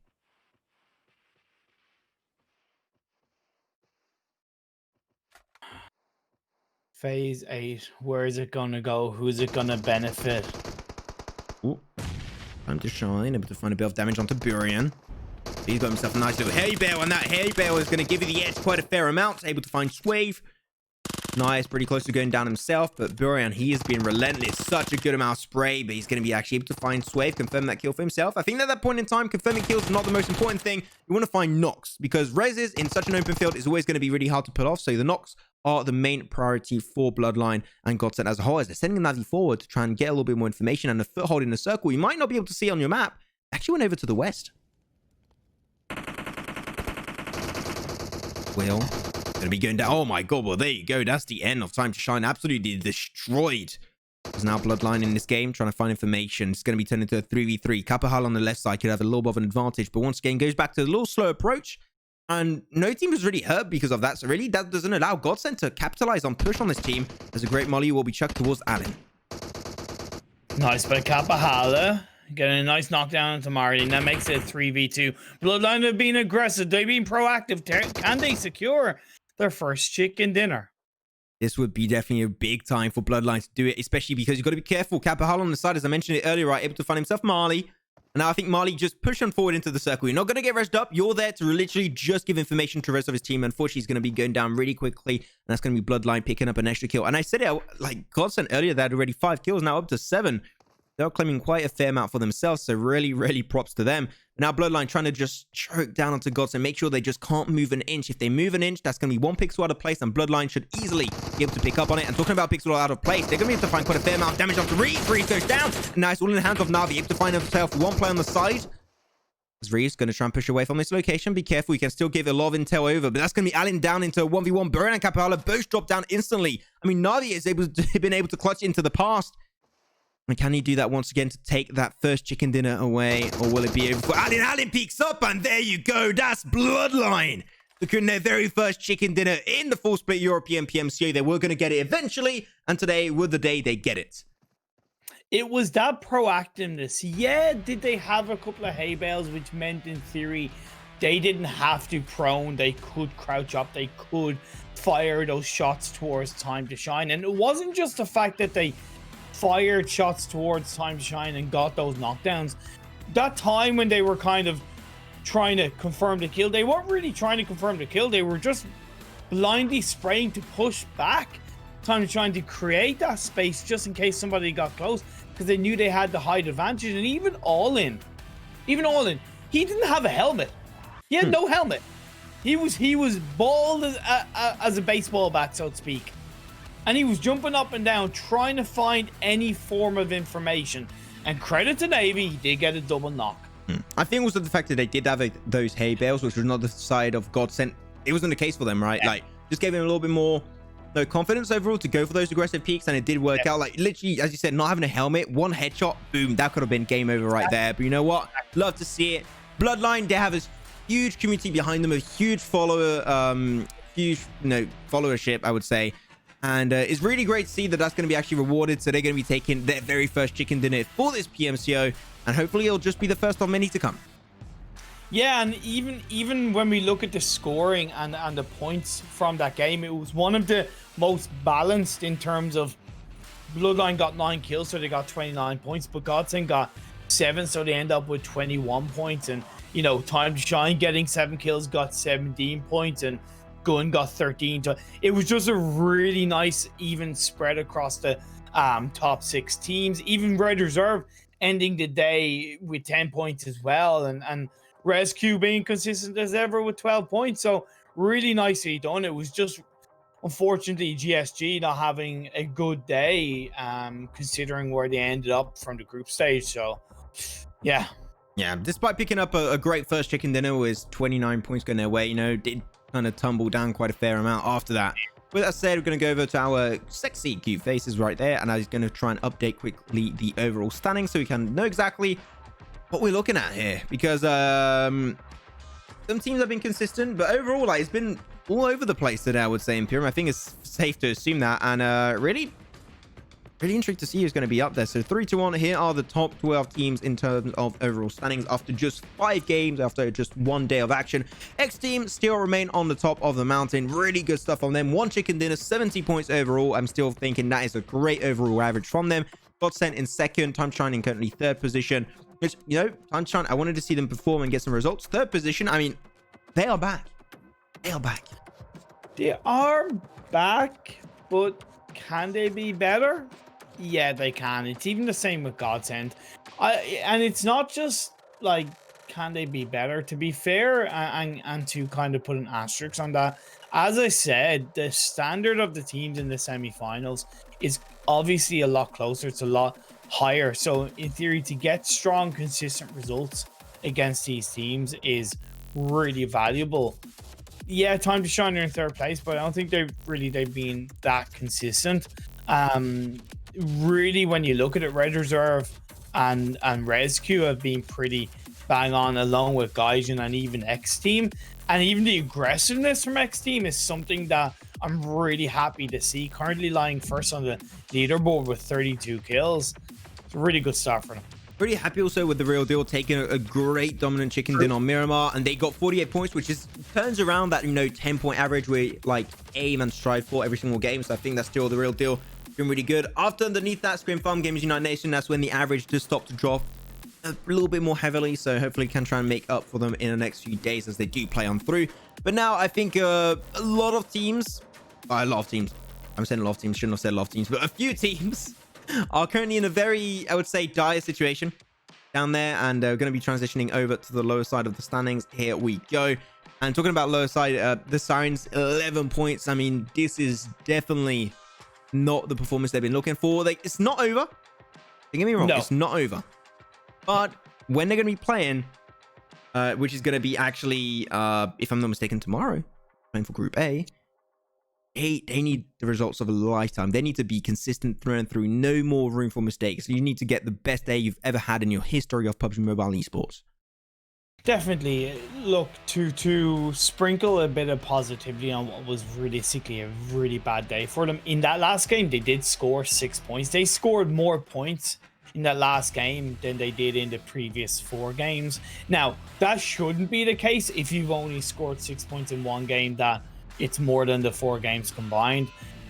Phase 8. Where is it going to go? Who's it going to benefit? Ooh. Time to Shine. Able to find a bit of damage onto Burian. He's got himself a nice little hay bale, and that hay bale is going to give you the edge quite a fair amount. Able to find Swave. Nice, pretty close to going down himself, but Burian, he has been relentless. Such a good amount of spray, but he's going to be actually able to find Swave, confirm that kill for himself. I think at that point in time, confirming kills is not the most important thing. You want to find knocks, because reses in such an open field is always going to be really hard to pull off, so the knocks are the main priority for Bloodline and GODSENT as a whole, as they're sending Navi forward to try and get a little bit more information and a foothold in the circle you might not be able to see on your map. Actually went over to the west. Will gonna be going down. Oh my god, well there you go. That's the end of Time to Shine. Absolutely destroyed. There's now Bloodline in this game trying to find information. It's going to be turned into a 3v3. Kapahal on the left side could have a little bit of an advantage, but once again goes back to a little slow approach. And no team was really hurt because of that. So really, that doesn't allow GODSENT to capitalize on push on this team. As a great molly will be chucked towards Allen. Nice by Kapahala. Getting a nice knockdown into Martin. That makes it 3v2. Bloodline have been aggressive. They've been proactive. Can they secure their first chicken dinner? This would be definitely a big time for Bloodline to do it, especially because you've got to be careful. Kapahala on the side, as I mentioned it earlier, right, able to find himself Marley. And now I think Marley just push him forward into the circle. You're not going to get rested up. You're there to literally just give information to the rest of his team. Unfortunately, he's going to be going down really quickly. And that's going to be Bloodline picking up an extra kill. And I said it, like GODSENT earlier, they had already 5 kills, now up to 7. They're claiming quite a fair amount for themselves, so really props to them. Now Bloodline trying to just choke down onto GODSENT, make sure they just can't move an inch. If they move an inch, that's going to be 1 pixel out of place, and Bloodline should easily be able to pick up on it. And talking about pixel out of place, they're going to be able to find quite a fair amount of damage after Reese. Reese goes down. Nice, all in the hands of Na'Vi, able to find himself one play on the side. As Reese going to try and push away from this location. Be careful, you can still give a lot of intel over, but that's going to be Allen down into a 1v1. Burn and Capella both drop down instantly. I mean, Na'Vi has been able to clutch into the past. And can he do that once again to take that first chicken dinner away? Or will it be over for Allen? Allen peeks up, and there you go. That's Bloodline. Looking their very first chicken dinner in the full split European PMCO. They were going to get it eventually, and today was the day they get it. It was that proactiveness. Yeah, did they have a couple of hay bales, which meant in theory they didn't have to prone. They could crouch up. They could fire those shots towards time to shine. And it wasn't just the fact that they fired shots towards time to shine and got those knockdowns. That time when they were kind of trying to confirm the kill, they weren't really trying to confirm the kill. They were just blindly spraying to push back time to shine to create that space just in case somebody got close, because they knew they had the height advantage. And even all in, he didn't have a helmet. He had no helmet. He was bald as a baseball bat, so to speak. And he was jumping up and down, trying to find any form of information. And credit to Navy, he did get a double knock. I think also the fact that they did have those hay bales, which was not the side of GODSENT. It wasn't the case for them, right? Yeah. Like, just gave him a little bit more confidence overall to go for those aggressive peaks, and it did work out. Like, literally, as you said, not having a helmet, one headshot, boom, that could have been game over right there. But you know what? Love to see it. Bloodline, they have a huge community behind them, a huge followership, I would say. And it's really great to see that that's going to be actually rewarded. So they're going to be taking their very first chicken dinner for this PMCO. And hopefully it'll just be the first of many to come. Yeah, and even when we look at the scoring and the points from that game, it was one of the most balanced in terms of Bloodline got 9 kills, so they got 29 points. But GODSENT got 7, so they end up with 21 points. And, you know, Time to Shine getting 7 kills got 17 points. And Gun got 13. So it was just a really nice even spread across the top 6 teams. Even Red Reserve ending the day with 10 points as well, and Resq being consistent as ever with 12 points. So really nicely done. It was just unfortunately GSG not having a good day, considering where they ended up from the group stage. So yeah, despite picking up a great first chicken dinner with 29 points going their way, you know, did kind of tumble down quite a fair amount after that. With that said, we're going to go over to our sexy cute faces right there, and I'm going to try and update quickly the overall standing so we can know exactly what we're looking at here, because some teams have been consistent, but overall, like, it's been all over the place today, I would say, Imperium. I think it's safe to assume that, and really intrigued to see who's going to be up there. So 3 to 1, here are the top 12 teams in terms of overall standings after just 5 games, after just 1 day of action. XTEAM still remain on the top of the mountain. Really good stuff on them. 1 chicken dinner, 70 points overall. I'm still thinking that is a great overall average from them. GODSENT in 2nd, Time Shining currently 3rd position. Which, you know, Time Shine, I wanted to see them perform and get some results. 3rd position, I mean, they are back. They are back. They are back, but can they be better? Yeah, they can. It's even the same with GODSENT. And it's not just like, can they be better? To be fair, and to kind of put an asterisk on that, as I said, the standard of the teams in the semi-finals is obviously a lot closer. It's a lot higher. So in theory, to get strong, consistent results against these teams is really valuable. Yeah, Time to Shine are in 3rd place, but I don't think they've been that consistent. Really, when you look at it, Red Reserve and Resq have been pretty bang on, along with Gaijin and even XTEAM. And even the aggressiveness from XTEAM is something that I'm really happy to see. Currently lying 1st on the leaderboard with 32 kills. It's a really good start for them. Pretty happy also with the Real Deal taking a great dominant chicken din on Miramar, and they got 48 points, which is turns around that, you know, 10-point average we like aim and strive for every single game. So I think that's still the Real Deal. Been really good. After underneath that, ScrimFarm Games United Nation, that's when the average just stopped to drop a little bit more heavily, so hopefully can try and make up for them in the next few days as they do play on through. But now I think a lot of teams, I'm saying a lot of teams, shouldn't have said a lot of teams, but a few teams are currently in a very, I would say, dire situation down there, and we're going to be transitioning over to the lower side of the standings. Here we go. And talking about lower side, the Sirens 11 points. I mean, this is definitely not the performance they've been looking for. Like, it's not over. Don't get me wrong, it's not over. But when they're going to be playing, which is going to be actually, if I'm not mistaken, tomorrow, playing for Group A, they need the results of a lifetime. They need to be consistent through and through. No more room for mistakes. You need to get the best day you've ever had in your history of PUBG Mobile Esports. Definitely. Look, to sprinkle a bit of positivity on what was realistically a really bad day for them. In that last game, they did score 6 points. They scored more points in that last game than they did in the previous 4 games. Now, that shouldn't be the case. If you've only scored 6 points in one game, that it's more than the 4 games combined.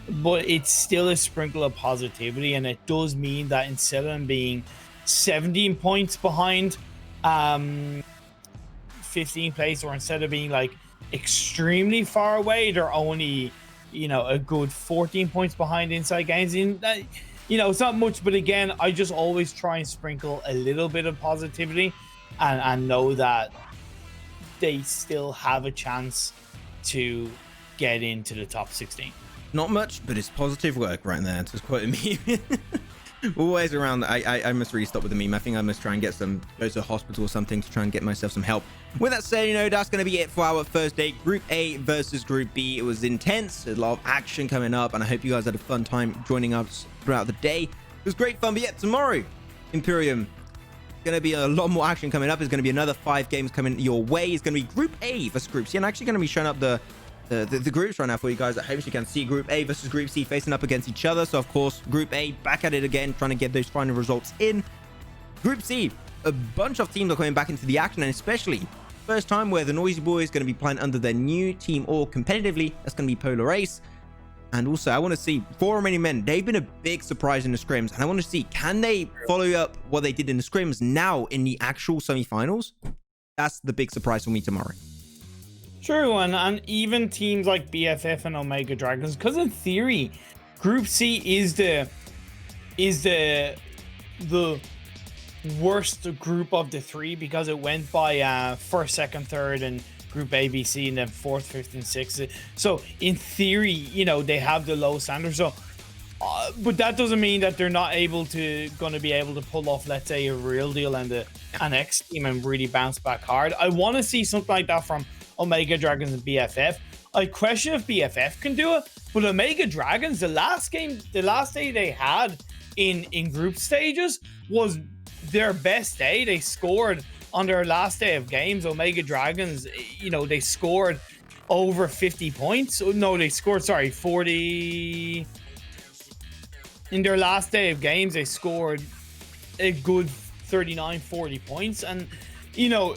But it's still a sprinkle of positivity, and it does mean that instead of them being 17 points behind 15th place, or instead of being like extremely far away, they're only, you know, a good 14 points behind inside games. In that, you know, it's not much, but again, I just always try and sprinkle a little bit of positivity and know that they still have a chance to get into the top 16. Not much, but it's positive work right there. It's just quite a meme. Always around. I must really stop with the meme. I think I must try and go to a hospital or something to try and get myself some help. With that said, you know, that's going to be it for our first day. Group A versus Group B. It was intense. A lot of action coming up, and I hope you guys had a fun time joining us throughout the day. It was great fun. But yet tomorrow, Imperium, going to be a lot more action coming up. There's going to be another 5 games coming your way. It's going to be Group A versus Group C. I'm actually going to be showing up the groups right now for you guys at home, so you can see Group A versus Group C facing up against each other. So of course, Group A back at it again, trying to get those final results in. Group C, a bunch of teams are coming back into the action, and especially first time where the Noisy Boys is going to be playing under their new team or competitively. That's going to be Polar Ace. And also, I want to see for Romanian Men, they've been a big surprise in the scrims, and I want to see, can they follow up what they did in the scrims now in the actual semi-finals? That's the big surprise for me tomorrow. True, and even teams like BFF and Omega Dragons, because in theory, Group C is the worst group of the 3, because it went by first, second, third, and Group A, B, C, and then 4th, 5th, and 6th. So in theory, you know, they have the low standard. So, but that doesn't mean that they're not going to be able to pull off, let's say, a real deal and an XTEAM and really bounce back hard. I want to see something like that from Omega Dragons and BFF. I question if BFF can do it, but Omega Dragons, the last day they had in group stages was their best day. They scored on their last day of games. Omega Dragons, you know, they scored over 50 points. No, they scored, 40. In their last day of games, they scored a good 39, 40 points. And, you know,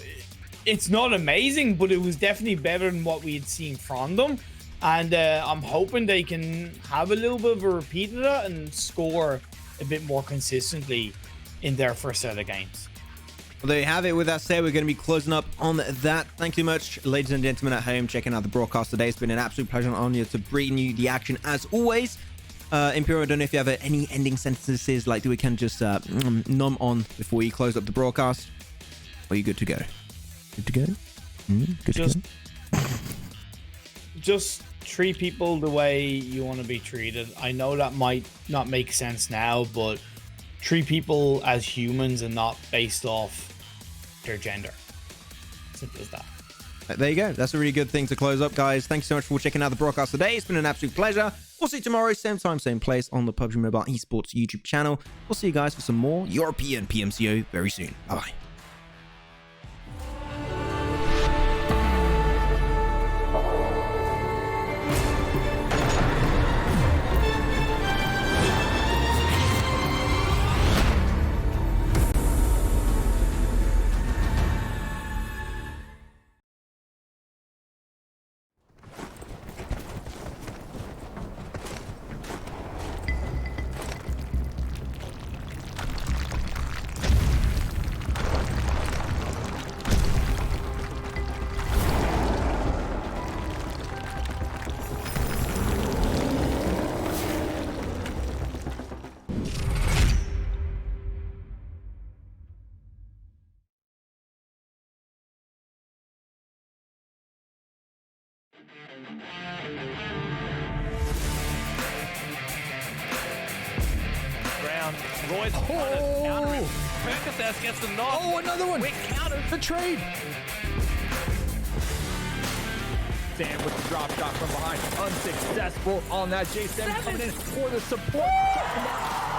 it's not amazing, but it was definitely better than what we had seen from them. And I'm hoping they can have a little bit of a repeat of that and score a bit more consistently in their first set of games. Well, there you have it. With that said, we're going to be closing up on that. Thank you much, ladies and gentlemen at home, checking out the broadcast today. It's been an absolute pleasure and honor to bring you the action as always. Imperial, I don't know if you have any ending sentences, like do we can just nom on before you close up the broadcast? Or are you good to go? Good to go? Good to go? Just treat people the way you want to be treated. I know that might not make sense now, but treat people as humans and not based off their gender. Simple as that. There you go. That's a really good thing to close up, guys. Thanks so much for checking out the broadcast today. It's been an absolute pleasure. We'll see you tomorrow, same time, same place on the PUBG Mobile Esports YouTube channel. We'll see you guys for some more European PMCO very soon. Bye-bye. Ground. Roy's countering. Percocet gets the knock. Oh, another one. Quick counter. The trade. Sam with the drop shot from behind. Unsuccessful on that. J7 coming in for the support.